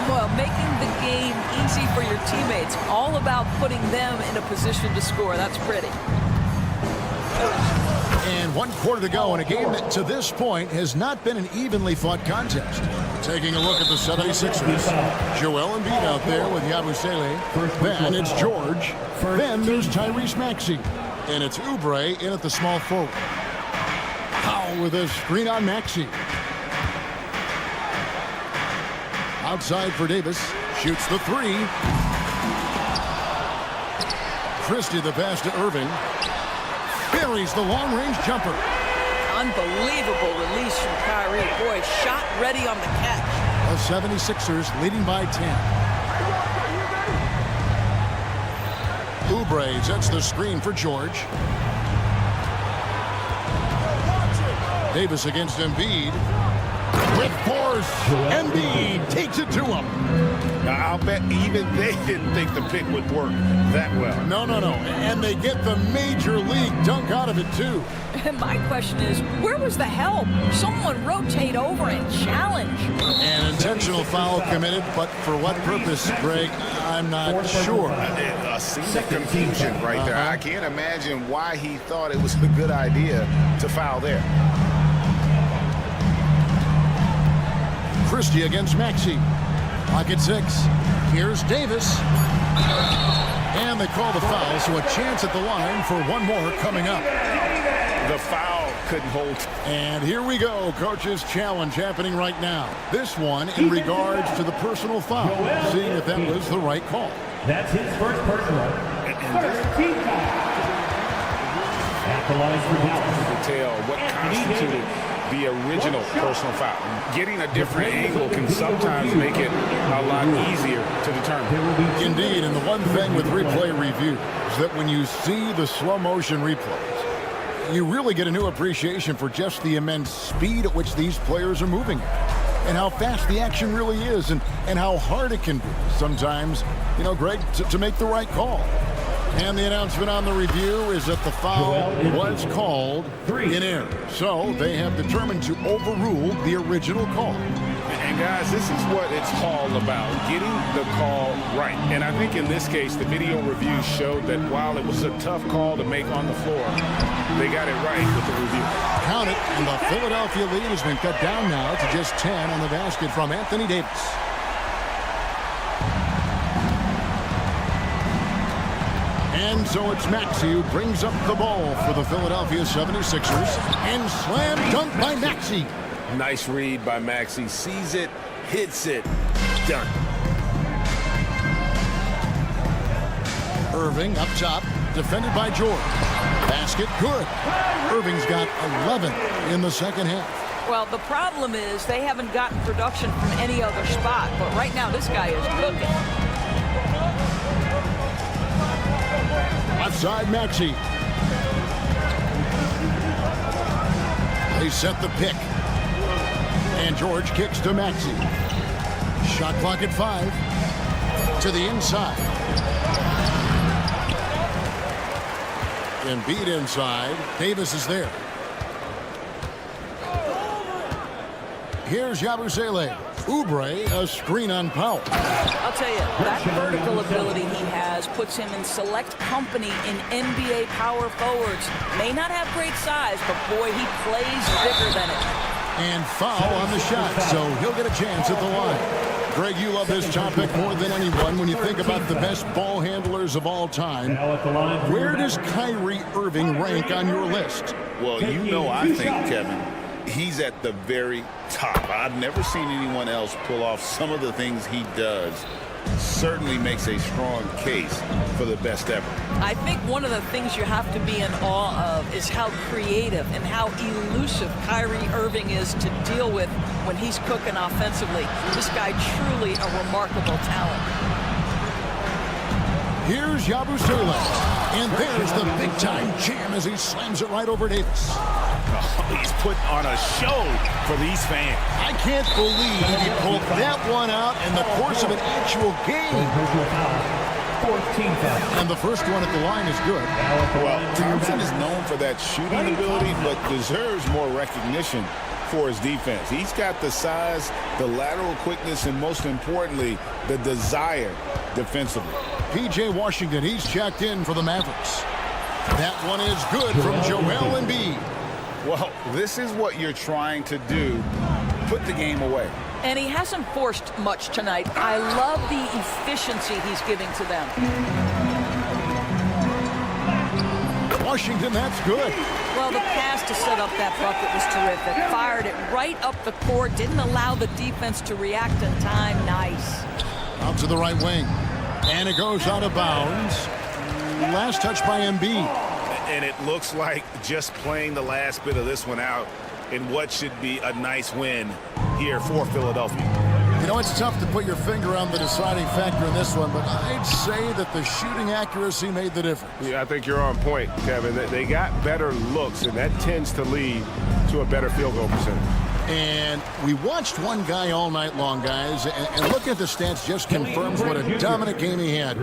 Well, making the game easy for your teammates, all about putting them in a position to score. That's pretty. And 1 quarter to go in a game that to this point has not been an evenly fought contest. Taking a look at the 76ers. Joel Embiid out there with Yabusele. Then it's George. Then there's Tyrese Maxey. And it's Oubre in at the small forward. Powell with a screen on Maxey. Outside for Davis. Shoots the 3. Christie the pass to Irving. Buries the long-range jumper. Unbelievable release from Kyrie. Boy, shot ready on the catch. The 76ers leading by 10. Oubre sets the screen for George. Davis against Embiid. With force, Embiid takes it to him. Now, I'll bet even they didn't think the pick would work that well. No. And they get the major league dunk out of it, too. And my question is, where was the help? Someone rotate over and challenge. An intentional foul committed, but for what purpose, Greg, I'm not sure. A scene of confusion right there. I can't imagine why he thought it was a good idea to foul there. Christie against Maxey. Pocket 6. Here's Davis. And they call the foul, so a chance at the line for one more coming up. The foul couldn't hold. And here we go. Coach's challenge happening right now. This one in regards to the personal foul. Seeing if that was the right call. That's his first personal. First team foul. At the line for Dallas. Detail what constituted the original personal foul. Getting a different angle can sometimes make it a lot easier to determine. Indeed, and the one thing with replay review is that when you see the slow motion replays, you really get a new appreciation for just the immense speed at which these players are moving and how fast the action really is and how hard it can be sometimes, you know, Greg, to make the right call. And the announcement on the review is that the foul was called in error. So they have determined to overrule the original call. And guys, this is what it's all about, getting the call right. And I think in this case, the video review showed that while it was a tough call to make on the floor, they got it right with the review. Count it, and the Philadelphia lead has been cut down now to just 10 on the basket from Anthony Davis. And so it's Maxey who brings up the ball for the Philadelphia 76ers. And slam dunk by Maxey. Nice read by Maxey. Sees it, hits it, done. Irving up top, defended by George. Basket good. Irving's got 11 in the second half. Well, the problem is they haven't gotten production from any other spot. But right now, this guy is cooking. Outside Maxey. They set the pick. And George kicks to Maxey. Shot clock at 5. To the inside. Embiid inside. Davis is there. Here's Yabusele. Oubre, a screen on Powell. I'll tell you, that vertical ability he has puts him in select company in NBA power forwards. May not have great size, but boy, he plays bigger than it. And foul on the shot, so he'll get a chance at the line. Greg, you love this topic more than anyone when you think about the best ball handlers of all time. Where does Kyrie Irving rank on your list? Well, you know, I think, Kevin, he's at the very top. I've never seen anyone else pull off some of the things he does. Certainly makes a strong case for the best ever. I think one of the things you have to be in awe of is how creative and how elusive Kyrie Irving is to deal with when he's cooking offensively. This guy truly a remarkable talent. Here's Yabusele. And there's the big-time jam as he slams it right over Davis. Oh, he's putting on a show for these fans. I can't believe he pulled that one out in the course of an actual game. And the first one at the line is good. Well, Thompson is known for that shooting ability, but deserves more recognition for his defense. He's got the size, the lateral quickness, and most importantly, the desire defensively. P.J. Washington, he's checked in for the Mavericks. That one is good from Joel Embiid. Well, this is what you're trying to do. Put the game away. And he hasn't forced much tonight. I love the efficiency he's giving to them. Washington, that's good. Well, the pass to set up that bucket was terrific. Fired it right up the court. Didn't allow the defense to react in time. Nice. Out to the right wing. And it goes out of bounds. Last touch by Embiid. And it looks like just playing the last bit of this one out in what should be a nice win here for Philadelphia. You know, it's tough to put your finger on the deciding factor in this one, but I'd say that the shooting accuracy made the difference. Yeah, I think you're on point, Kevin. They got better looks, and that tends to lead to a better field goal percentage. And we watched one guy all night long, guys, and looking at the stats just confirms what a dominant game he had.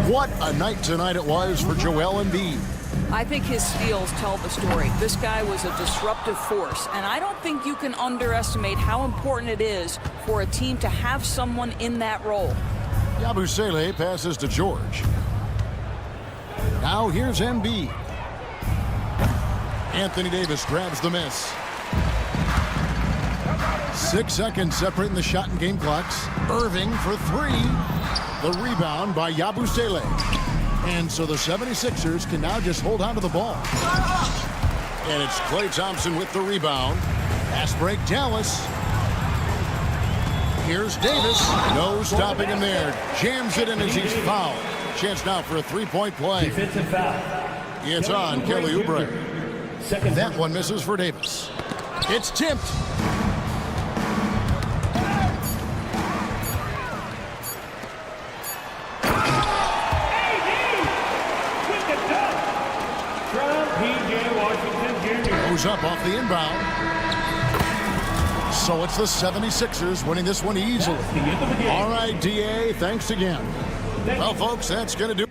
What a night tonight it was for Joel Embiid. I think his steals tell the story. This guy was a disruptive force, and I don't think you can underestimate how important it is for a team to have someone in that role. Yabusele passes to George. Now here's Embiid. Anthony Davis grabs the miss. 6 seconds separating the shot and game clocks. Irving for 3. The rebound by Yabusele. And so the 76ers can now just hold on to the ball. And it's Klay Thompson with the rebound. Pass break, Dallas. Here's Davis. No stopping him there. Jams it in as he's fouled. Chance now for a three-point play. Defensive foul. It's on Kelly Oubre. That one misses for Davis. It's tipped. Goes up off the inbound. So it's the 76ers winning this one easily. All right, DA, thanks again. Well, folks, that's going to do it.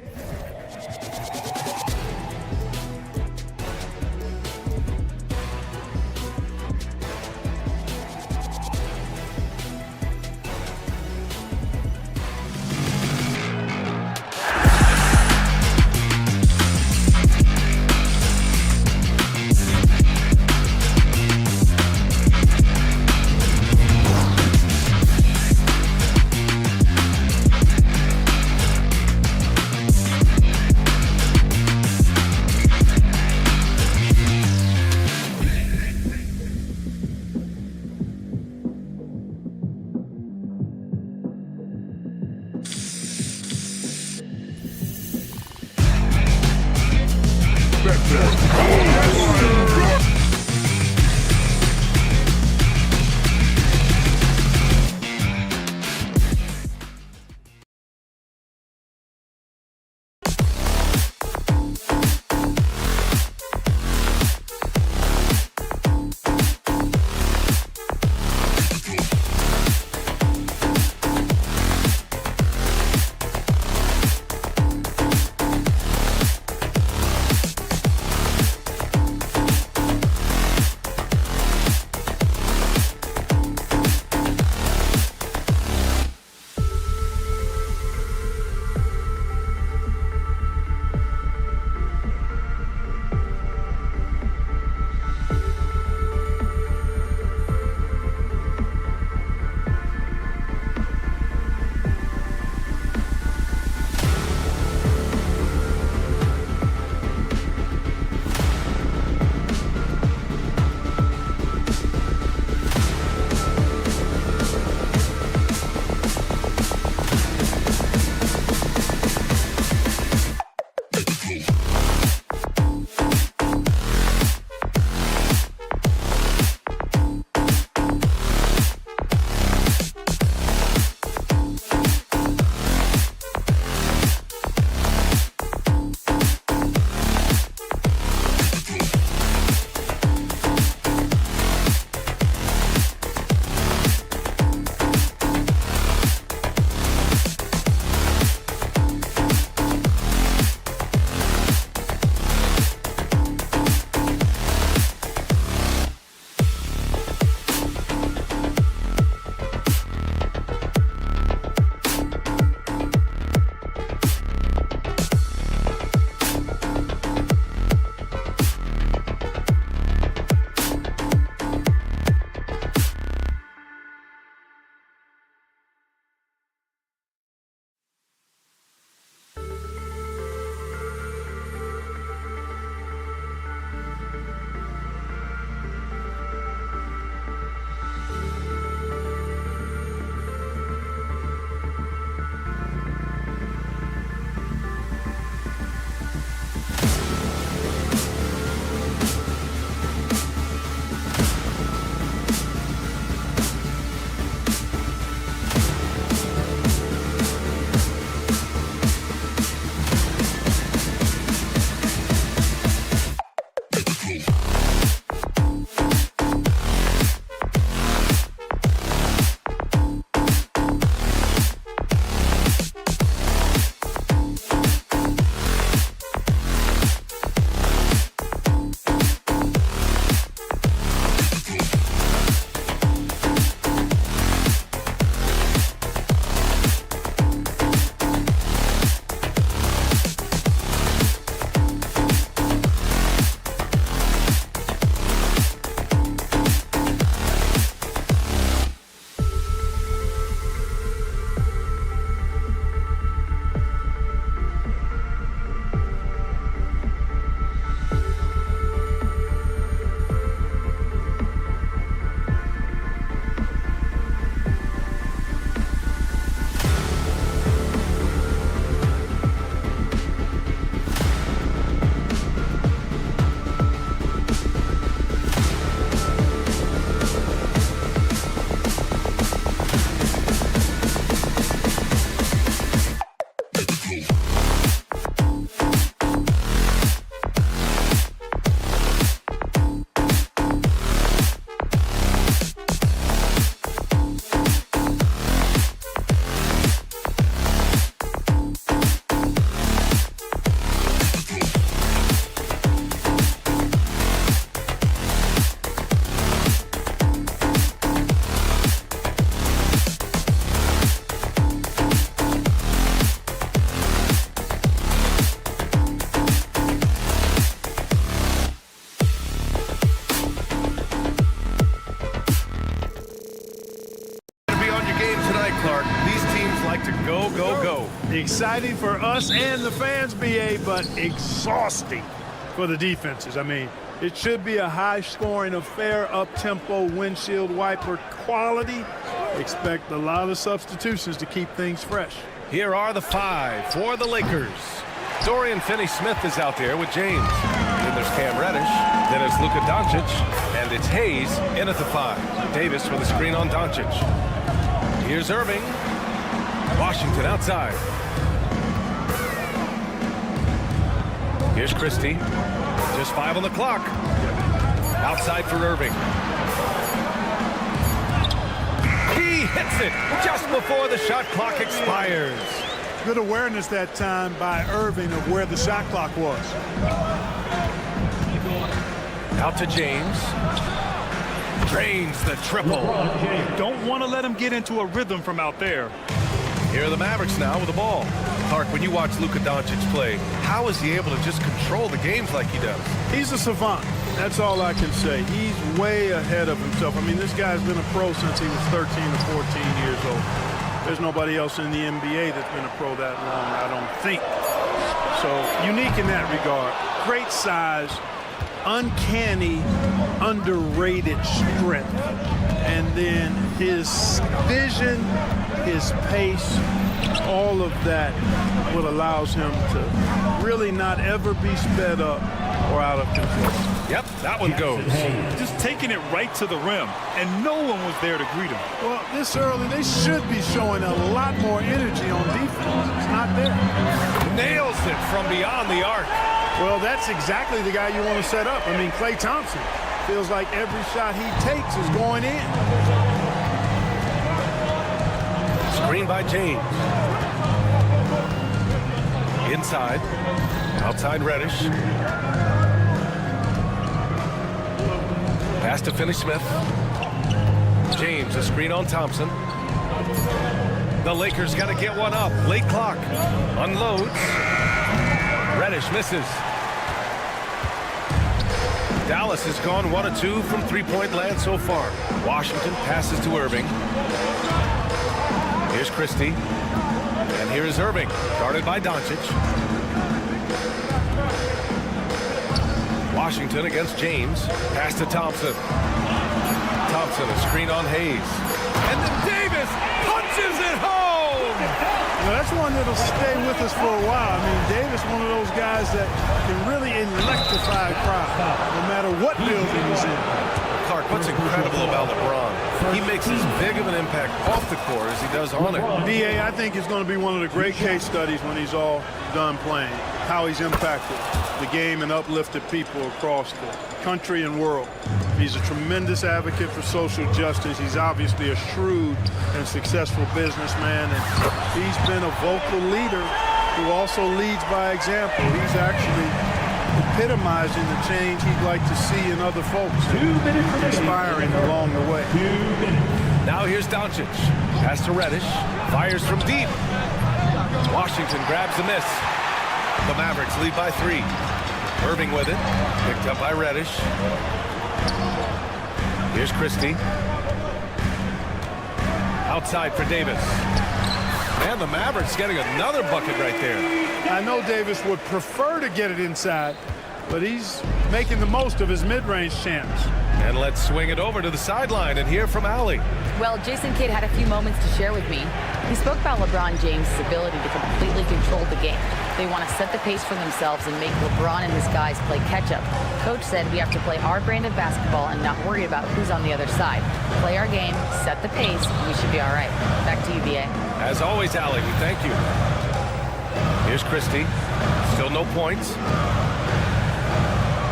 exciting for us and the fans, BA, but exhausting for the defenses. I mean, it should be a high-scoring affair, up-tempo, windshield wiper quality. Expect a lot of substitutions to keep things fresh. Here are the 5 for the Lakers. Dorian Finney-Smith is out there with James. Then there's Cam Reddish. Then it's Luka Doncic. And it's Hayes in at the 5. Davis with a screen on Doncic. Here's Irving. Washington outside. Here's Christie. Just 5 on the clock. Outside for Irving. He hits it just before the shot clock expires. Good awareness that time by Irving of where the shot clock was. Out to James. Drains the triple. Don't want to let him get into a rhythm from out there. Here are the Mavericks now with the ball. Clark, when you watch Luka Doncic play, how is he able to just control the games like he does? He's a savant. That's all I can say. He's way ahead of himself. I mean, this guy's been a pro since he was 13 or 14 years old. There's nobody else in the NBA that's been a pro that long, I don't think. So unique in that regard. Great size, uncanny, underrated strength. And then his vision, his pace, all of that what allows him to really not ever be sped up or out of control. Yep, that one goes. Just taking it right to the rim, and no one was there to greet him. Well, this early, they should be showing a lot more energy on defense. It's not there. Nails it from beyond the arc. Well, that's exactly the guy you want to set up. I mean, Klay Thompson feels like every shot he takes is going in. Screen by James. Inside. Outside Reddish. Pass to Finney-Smith. James, a screen on Thompson. The Lakers got to get one up. Late clock. Unloads. Reddish misses. Dallas has gone 1 of 2 from three-point land so far. Washington passes to Irving. Here's Christie. And here is Irving, guarded by Doncic. Washington against James. Pass to Thompson. Thompson, a screen on Hayes. And then Davis punches it home! Well, that's one that'll stay with us for a while. I mean, Davis, one of those guys that can really electrify a crowd, no matter what building he's in. Clark, what's incredible about LeBron? He makes as big of an impact off the court as he does on it. BA, I think it's going to be one of the great case studies when he's all done playing, how he's impacted the game and uplifted people across the country and world. He's a tremendous advocate for social justice. He's obviously a shrewd and successful businessman, and he's been a vocal leader who also leads by example. He's actually epitomizing the change he'd like to see in other folks, inspiring along the way. Now here's Doncic. Pass to Reddish. Fires from deep. Washington grabs the miss. The Mavericks lead by 3. Irving with it. Picked up by Reddish. Here's Christie. Outside for Davis. And the Mavericks getting another bucket right there. I know Davis would prefer to get it inside, but he's making the most of his mid-range chance. And let's swing it over to the sideline and hear from Allie. Well, Jason Kidd had a few moments to share with me. He spoke about LeBron James' ability to completely control the game. They want to set the pace for themselves and make LeBron and his guys play catch-up. Coach said we have to play our brand of basketball and not worry about who's on the other side. Play our game, set the pace, and we should be all right. Back to you, B.A. As always, Allie, we thank you. Here's Christie. Still no points.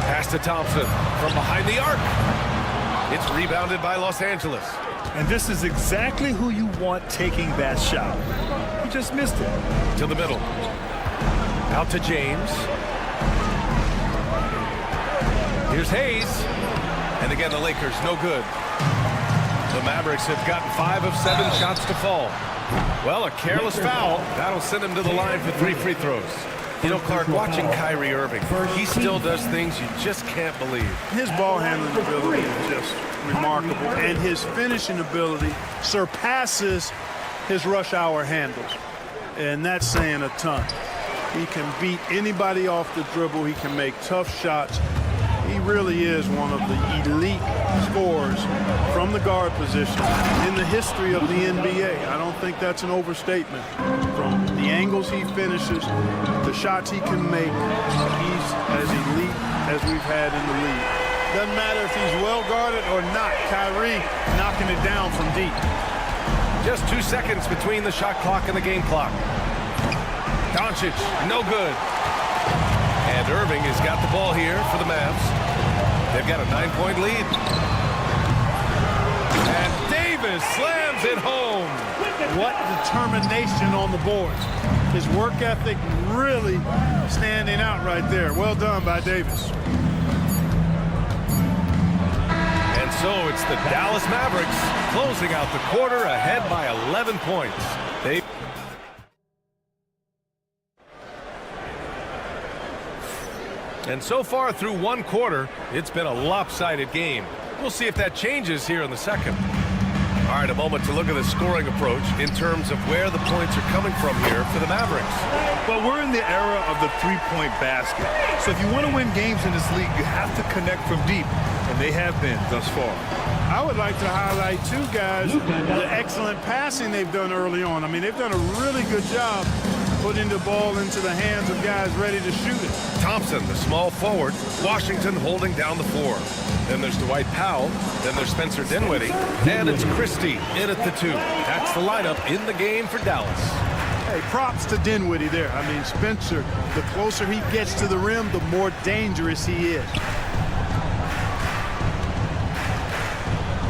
Pass to Thompson from behind the arc. It's rebounded by Los Angeles. And this is exactly who you want taking that shot. He just missed it. To the middle. Out to James. Here's Hayes. And again, the Lakers, no good. The Mavericks have gotten 5 of 7 shots to fall. Well, a careless foul. That'll send him to the line for 3 free throws. You know, Clark, watching Kyrie Irving, he still does things you just can't believe. His ball handling ability is just remarkable, and his finishing ability surpasses his rush hour handles. and that's saying a ton. He can beat anybody off the dribble. He can make tough shots. He really is one of the elite scorers from the guard position in the history of the NBA. I don't think that's an overstatement. From the angles he finishes, the shots he can make, he's as elite as we've had in the league. Doesn't matter if he's well guarded or not. Kyrie knocking it down from deep. Just 2 seconds between the shot clock and the game clock. Tonci, no good. And Irving has got the ball here for the Mavs. They've got a 9-point lead. And Davis slams it home. What determination on the boards. His work ethic really standing out right there. Well done by Davis. And so it's the Dallas Mavericks closing out the quarter ahead by 11 points. And so far through one quarter, it's been a lopsided game. We'll see if that changes here in the second. All right, a moment to look at the scoring approach in terms of where the points are coming from here for the Mavericks. Well, we're in the era of the three-point basket. So if you want to win games in this league, you have to connect from deep, and they have been thus far. I would like to highlight, too, guys, the excellent passing they've done early on. I mean, they've done a really good job putting the ball into the hands of guys ready to shoot it. Thompson, the small forward. Washington holding down the 4. Then there's Dwight Powell. Then there's Spencer Dinwiddie. And it's Christie in at the 2. That's the lineup in the game for Dallas. Hey, props to Dinwiddie there. I mean, Spencer, the closer he gets to the rim, the more dangerous he is.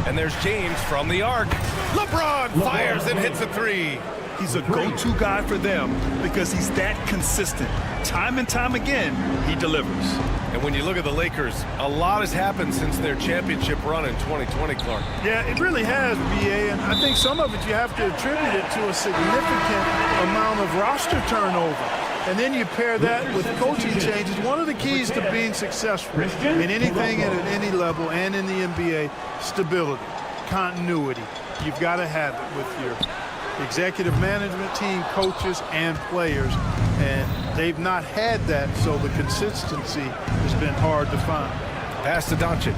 And there's James from the arc. LeBron fires and hits a 3. He's a go-to guy for them because he's that consistent. Time and time again, he delivers. And when you look at the Lakers, a lot has happened since their championship run in 2020, Clark. Yeah, it really has, B.A., and I think some of it you have to attribute it to a significant amount of roster turnover. And then you pair that with coaching changes. One of the keys to being successful in anything at any level and in the NBA, stability, continuity. You've got to have it with your executive management team, coaches, and players. And they've not had that, so the consistency has been hard to find. Pass to Doncic.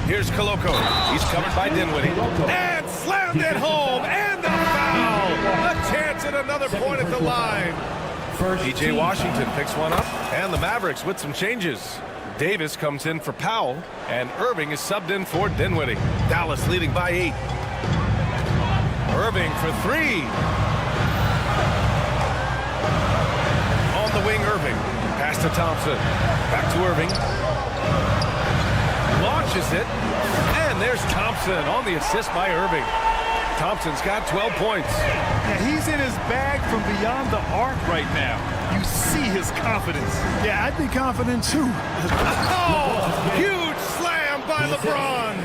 Here's Koloko. He's covered by Dinwiddie. And slammed it home. And the foul. A chance at another point at the line. P.J. Washington picks one up. And the Mavericks with some changes. Davis comes in for Powell. And Irving is subbed in for Dinwiddie. Dallas leading by 8. Irving for 3. On the wing, Irving. Pass to Thompson. Back to Irving. Launches it. And there's Thompson on the assist by Irving. Thompson's got 12 points. Yeah, he's in his bag from beyond the arc right now. You see his confidence. Yeah, I'd be confident too. Oh, huge slam by LeBron.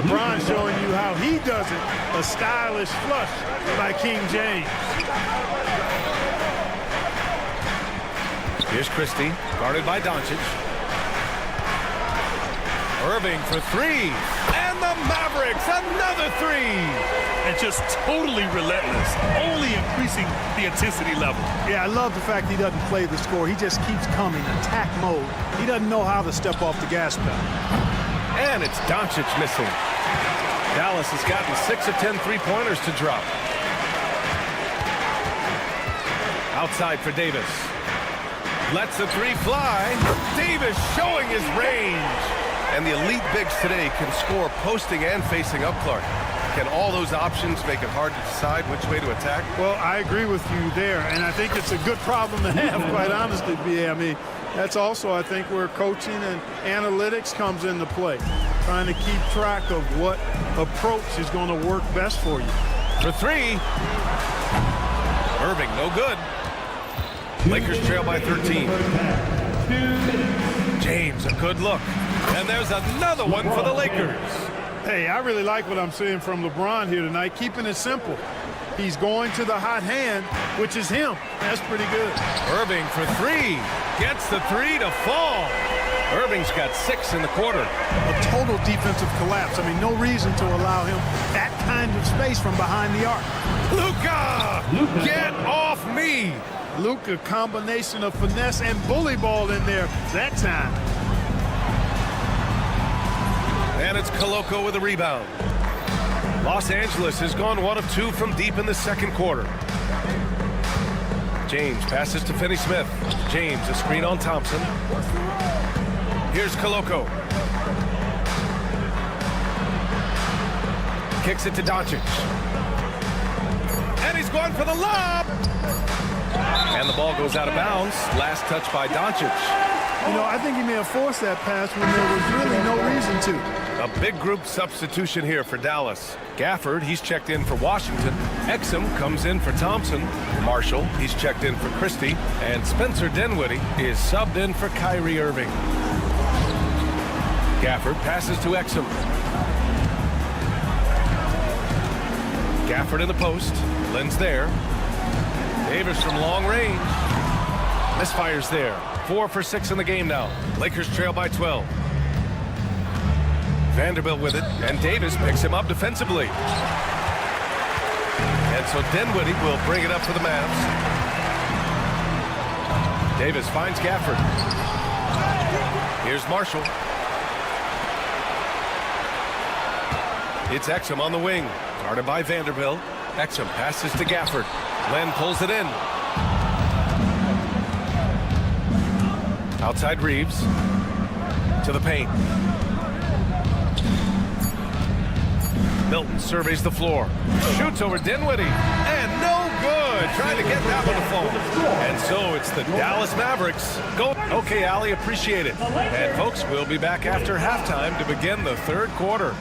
LeBron showing you how he does it. A stylish flush by King James. Here's Christie, guarded by Doncic. Irving for 3. And the Mavericks, another 3. And just totally relentless, only increasing the intensity level. Yeah, I love the fact he doesn't play the score. He just keeps coming, attack mode. He doesn't know how to step off the gas pedal. And it's Doncic missing. Dallas has gotten 6 of 10 three-pointers to drop. Outside for Davis. Lets the 3 fly. Davis showing his range. And the elite bigs today can score posting and facing up, Clark. Can all those options make it hard to decide which way to attack? Well, I agree with you there, and I think it's a good problem to have, quite honestly, B.A. I mean, that's also, I think, where coaching and analytics comes into play, trying to keep track of what approach is going to work best for you. For 3. Irving, no good. Lakers trail by 13. James, a good look. And there's another one for the Lakers. Hey, I really like what I'm seeing from LeBron here tonight, keeping it simple. He's going to the hot hand, which is him. That's pretty good. Irving for 3. Gets the 3 to fall. Irving's got 6 in the quarter. A total defensive collapse. I mean, no reason to allow him that kind of space from behind the arc. Luka, get off me. Luka, combination of finesse and bully ball in there that time. And it's Koloko with a rebound. Los Angeles has gone 1 of 2 from deep in the second quarter. James passes to Finney-Smith. James, a screen on Thompson. Here's Koloko. Kicks it to Doncic. And he's going for the lob. And the ball goes out of bounds. Last touch by Doncic. You know, I think he may have forced that pass when there was really no reason to. A big group substitution here for Dallas. Gafford, he's checked in for Washington. Exum comes in for Thompson. Marshall, he's checked in for Christie. And Spencer Dinwiddie is subbed in for Kyrie Irving. Gafford passes to Exum. Gafford in the post. Len's there. Davis from long range. Misfires there. 4 for 6 in the game now. Lakers trail by 12. Vanderbilt with it, and Davis picks him up defensively. And so Dinwiddie will bring it up for the Mavs. Davis finds Gafford. Here's Marshall. It's Exum on the wing. Guarded by Vanderbilt. Exum passes to Gafford. Len pulls it in. Outside Reeves. To the paint. Milton surveys the floor. Shoots over Dinwiddie. And no good. Trying to get that one to fall. And so it's the Dallas Mavericks. Go. Okay, Allie, appreciate it. And folks, we'll be back after halftime to begin the third quarter.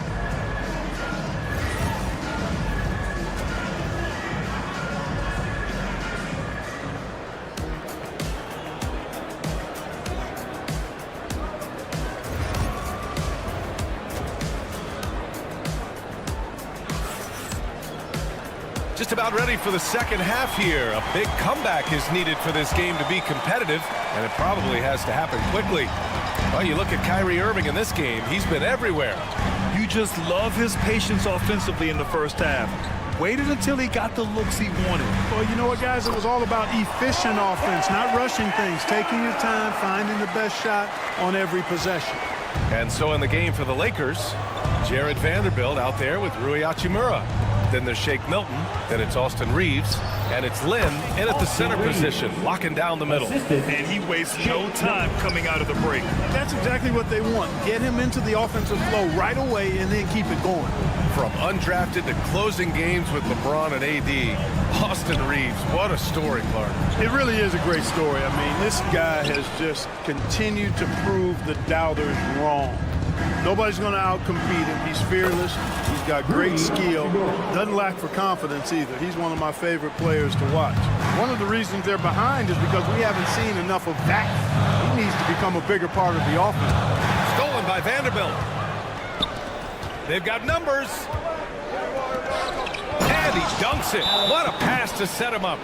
Just about ready for the second half here. A big comeback is needed for this game to be competitive, and it probably has to happen quickly. Well, you look at Kyrie Irving in this game, he's been everywhere. You just love his patience offensively in the first half. Waited until he got the looks he wanted. Well, you know what, guys? It was all about efficient offense, not rushing things, taking your time, finding the best shot on every possession. And so in the game for the Lakers, Jared Vanderbilt out there with Rui Hachimura. Then there's Shake Milton. Then it's Austin Reeves. And it's Lynn in at the center position, locking down the middle. And he wastes no time coming out of the break. That's exactly what they want. Get him into the offensive flow right away and then keep it going. From undrafted to closing games with LeBron and AD, Austin Reeves, what a story, Clark. It really is a great story. I mean, this guy has just continued to prove the doubters wrong. Nobody's going to outcompete him. He's fearless. He's got great skill. Doesn't lack for confidence either. He's one of my favorite players to watch. One of the reasons they're behind is because we haven't seen enough of that. He needs to become a bigger part of the offense. Stolen by Vanderbilt. They've got numbers. And he dunks it. What a pass to set him up.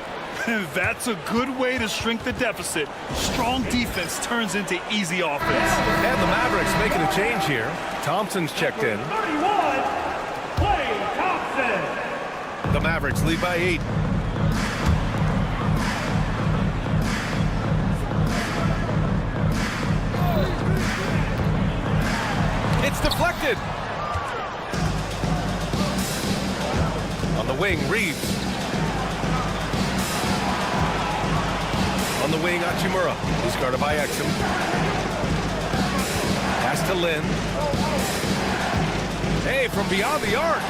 That's a good way to shrink the deficit. Strong defense turns into easy offense. And the Mavericks making a change here. Thompson's checked in. 31, Klay Thompson. The Mavericks lead by 8. It's deflected. On the wing, Reeves. On the wing, Hachimura. He's guarded by Exum. Pass to Lynn. Hey, from beyond the arc.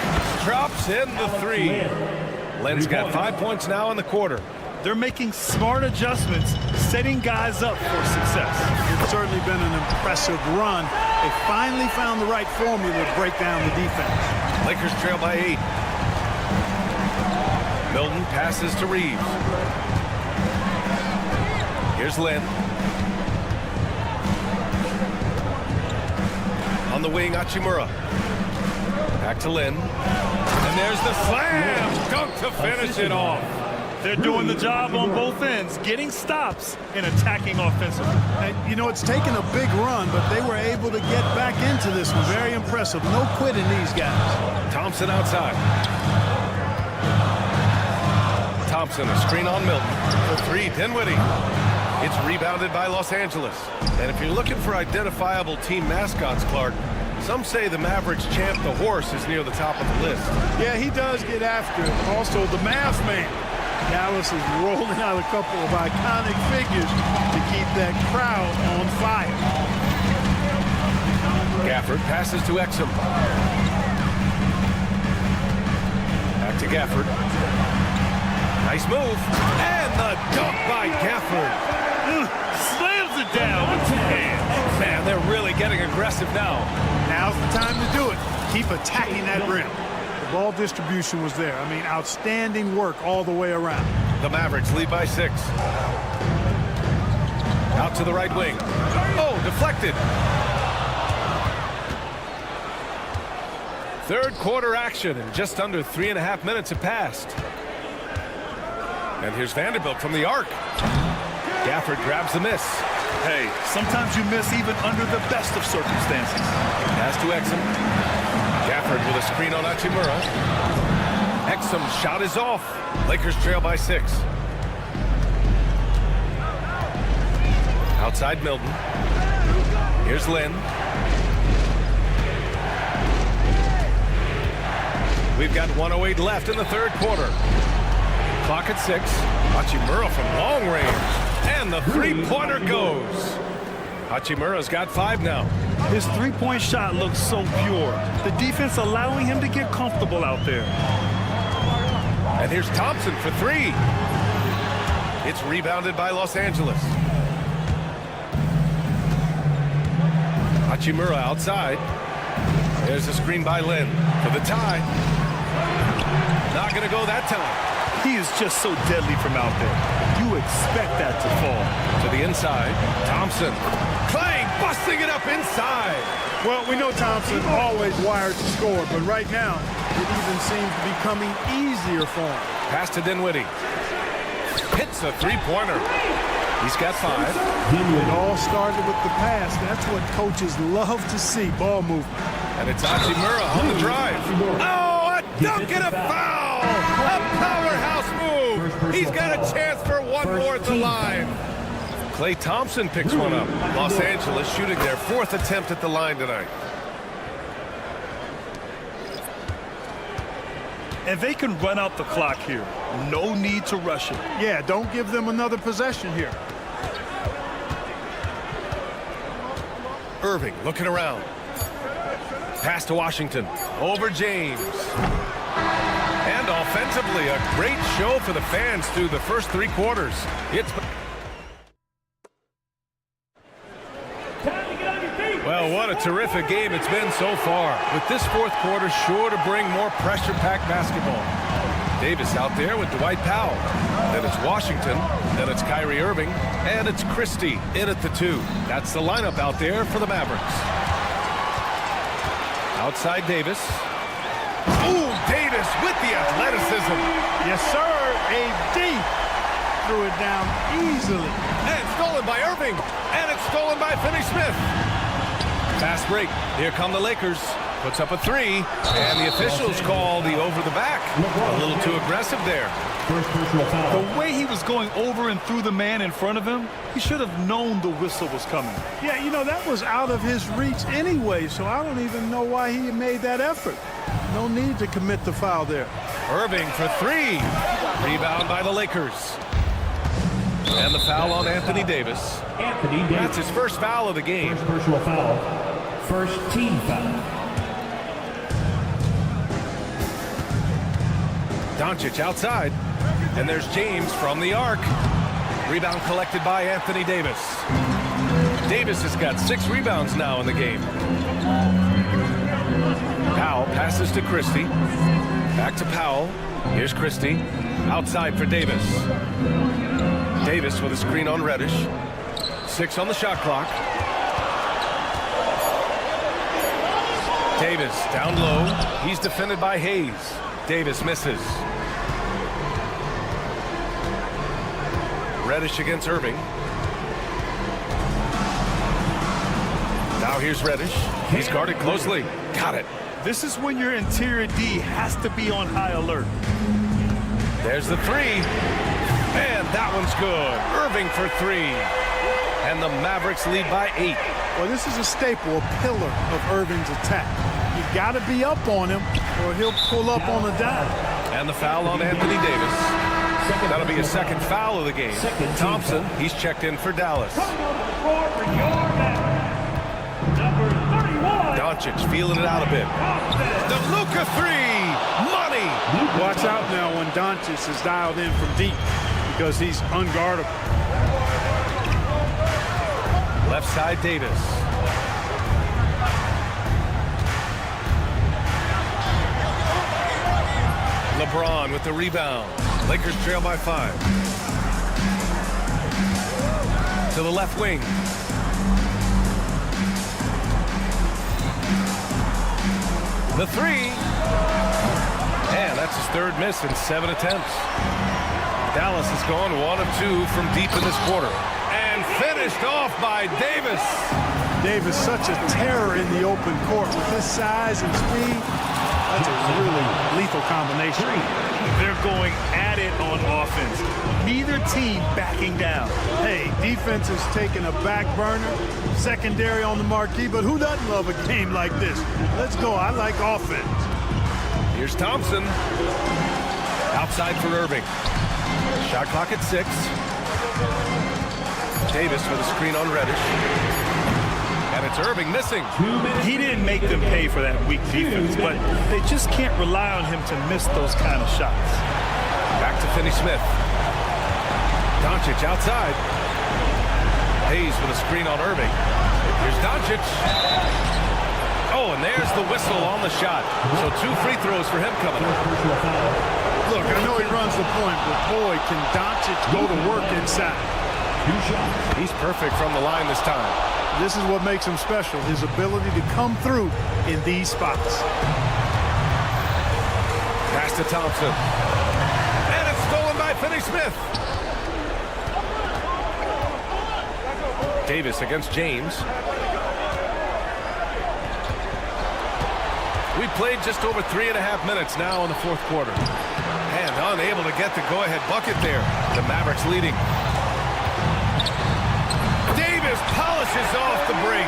Drops in the 3. Lynn's got 5 points now in the quarter. They're making smart adjustments, setting guys up for success. It's certainly been an impressive run. They finally found the right formula to break down the defense. Lakers trail by 8. Milton passes to Reeves. Here's Lynn. On the wing, Hachimura. Back to Lynn. And there's the slam. Dunk to finish it off. They're doing the job on both ends, getting stops and attacking offensively. And, you know, it's taken a big run, but they were able to get back into this one. Very impressive. No quitting these guys. Thompson outside. Thompson, a screen on Milton. For three, Dinwiddie. It's rebounded by Los Angeles. And if you're looking for identifiable team mascots, Clark, some say the Mavericks champ, the horse, is near the top of the list. Yeah, he does get after it. Also, the Mavs man. Dallas is rolling out a couple of iconic figures to keep that crowd on fire. Gafford passes to Exum. Back to Gafford. Nice move. And the dunk by Gafford. Slams it down with two hands. Man, they're really getting aggressive now. Now's the time to do it. Keep attacking that rim. The ball distribution was there. I mean, outstanding work all the way around. The Mavericks lead by 6. Out to the right wing. Oh, deflected. Third quarter action, and just under 3.5 minutes have passed. And here's Vanderbilt from the arc. Gafford grabs the miss. Hey, sometimes you miss even under the best of circumstances. Pass to Exum. Gafford with a screen on Hachimura. Exum's shot is off. Lakers trail by 6. Outside Milton. Here's Lynn. We've got 1:08 left in the third quarter. Clock at 6. Hachimura from long range. And the three-pointer goes. Hachimura's got 5 now. His three-point shot looks so pure. The defense allowing him to get comfortable out there. And here's Thompson for 3. It's rebounded by Los Angeles. Hachimura outside. There's a screen by Lynn for the tie. Not going to go that time. He is just so deadly from out there. You expect that to fall. To the inside. Thompson. Clay busting it up inside. Well, we know Thompson always wired to score, but right now it even seems to be coming easier for him. Pass to Dinwiddie. Hits a three-pointer. He's got 5. It all started with the pass. That's what coaches love to see, ball movement. And it's Hachimura on the drive. Oh, a dunk and a foul! A powerhouse move! He's got a chance for one more at the line. Klay Thompson picks one up. Los Angeles shooting their 4th attempt at the line tonight. And they can run out the clock here. No need to rush it. Yeah, don't give them another possession here. Irving looking around. Pass to Washington. Over James. And offensively, a great show for the fans through the first 3 quarters. Well, what a terrific game it's been so far. With this 4th quarter sure to bring more pressure-packed basketball. Davis out there with Dwight Powell. Then it's Washington. Then it's Kyrie Irving. And it's Christie in at the 2. That's the lineup out there for the Mavericks. Outside Davis. Ooh, Davis with the athleticism. Yes, sir. AD threw it down easily. And stolen by Irving. And it's stolen by Finney-Smith. Fast break. Here come the Lakers. Puts up a 3. And the officials call the over the back. A little too aggressive there. The way he was going over and through the man in front of him, he should have known the whistle was coming. Yeah, you know, that was out of his reach anyway, so I don't even know why he made that effort. No need to commit the foul there. Irving for 3. Rebound by the Lakers. And the foul on Anthony Davis. That's his first foul of the game. First personal foul. First team foul. Tonci outside. And there's James from the arc. Rebound collected by Anthony Davis. Davis has got 6 rebounds now in the game. Powell passes to Christie. Back to Powell. Here's Christie. Outside for Davis. Davis with a screen on Reddish. 6 on the shot clock. Davis down low. He's defended by Hayes. Davis misses. Reddish against Irving. Now here's Reddish. He's guarded closely. Got it. This is when your interior D has to be on high alert. There's the three. And that one's good. Irving for three. And the Mavericks lead by 8. Well, this is a staple, a pillar of Irving's attack. You got to be up on him or he'll pull up on a dime. And the foul on Anthony Davis. That'll be his second foul of the game. Thompson, he's checked in for Dallas. Doncic feeling it out a bit. The Luka three. Money. Watch out now when Doncic is dialed in from deep because he's unguardable. Left side Davis. LeBron with the rebound. Lakers trail by 5. To the left wing. The three. And that's his third miss in 7 attempts. Dallas has gone 1 of 2 from deep in this quarter. And finished off by Davis. Davis, such a terror in the open court with his size and speed. That's a really lethal combination. They're going at it on offense. Neither team backing down. Hey, defense is taking a back burner, secondary on the marquee, but who doesn't love a game like this? Let's go. I like offense. Here's Thompson. Outside for Irving. Shot clock at 6. Davis with a screen on Reddish. And it's Irving missing. He didn't make them pay for that weak defense, but they just can't rely on him to miss those kind of shots. Back to Finney-Smith. Doncic outside. Hayes with a screen on Irving. Here's Doncic. Oh, and there's the whistle on the shot. So 2 free throws for him coming up. Look, I know he runs the point, but boy, can Doncic go to work inside. He's perfect from the line this time. This is what makes him special, his ability to come through in these spots. Pass to Thompson. And it's stolen by Finney-Smith. Davis against James. We played just over 3.5 minutes now in the fourth quarter. And unable to get the go-ahead bucket there. The Mavericks leading. Davis polishes off the break.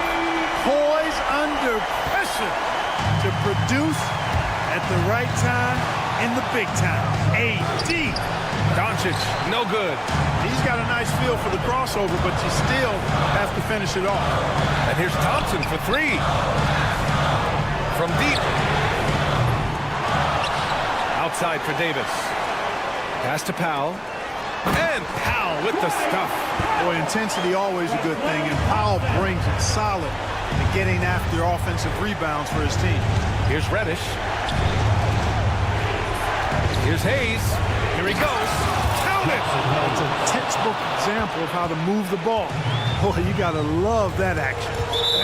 Poise under pressure to produce at the right time in the big time. AD. Doncic, no good. He's got a nice feel for the crossover, but you still have to finish it off. And here's Thompson for 3. From deep. Outside for Davis. Pass to Powell. And Powell with the stuff. Boy, intensity always a good thing, and Powell brings it solid to getting after offensive rebounds for his team. Here's Reddish. Here's Hayes. Here he goes. Count it! It's a textbook example of how to move the ball. Boy, you got to love that action.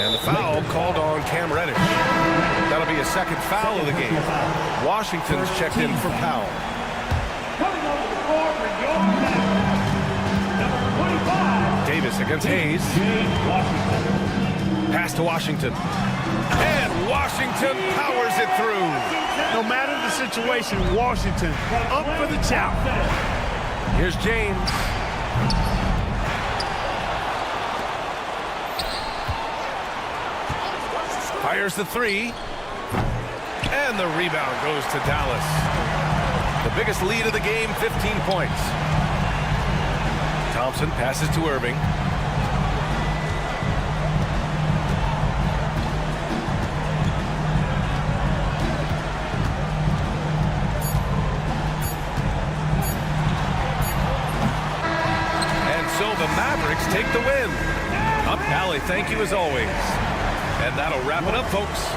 And the foul called on Cam Reddish. That'll be a second foul of the game. Washington's checked in for Powell. Davis against Hayes. Pass to Washington. And Washington powers it through. No matter the situation, Washington up for the challenge. Here's James. Fires the 3. And the rebound goes to Dallas. The biggest lead of the game, 15 points. Thompson passes to Irving. And so the Mavericks take the win. Up Alley, thank you as always. And that'll wrap it up, folks.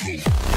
Eagle.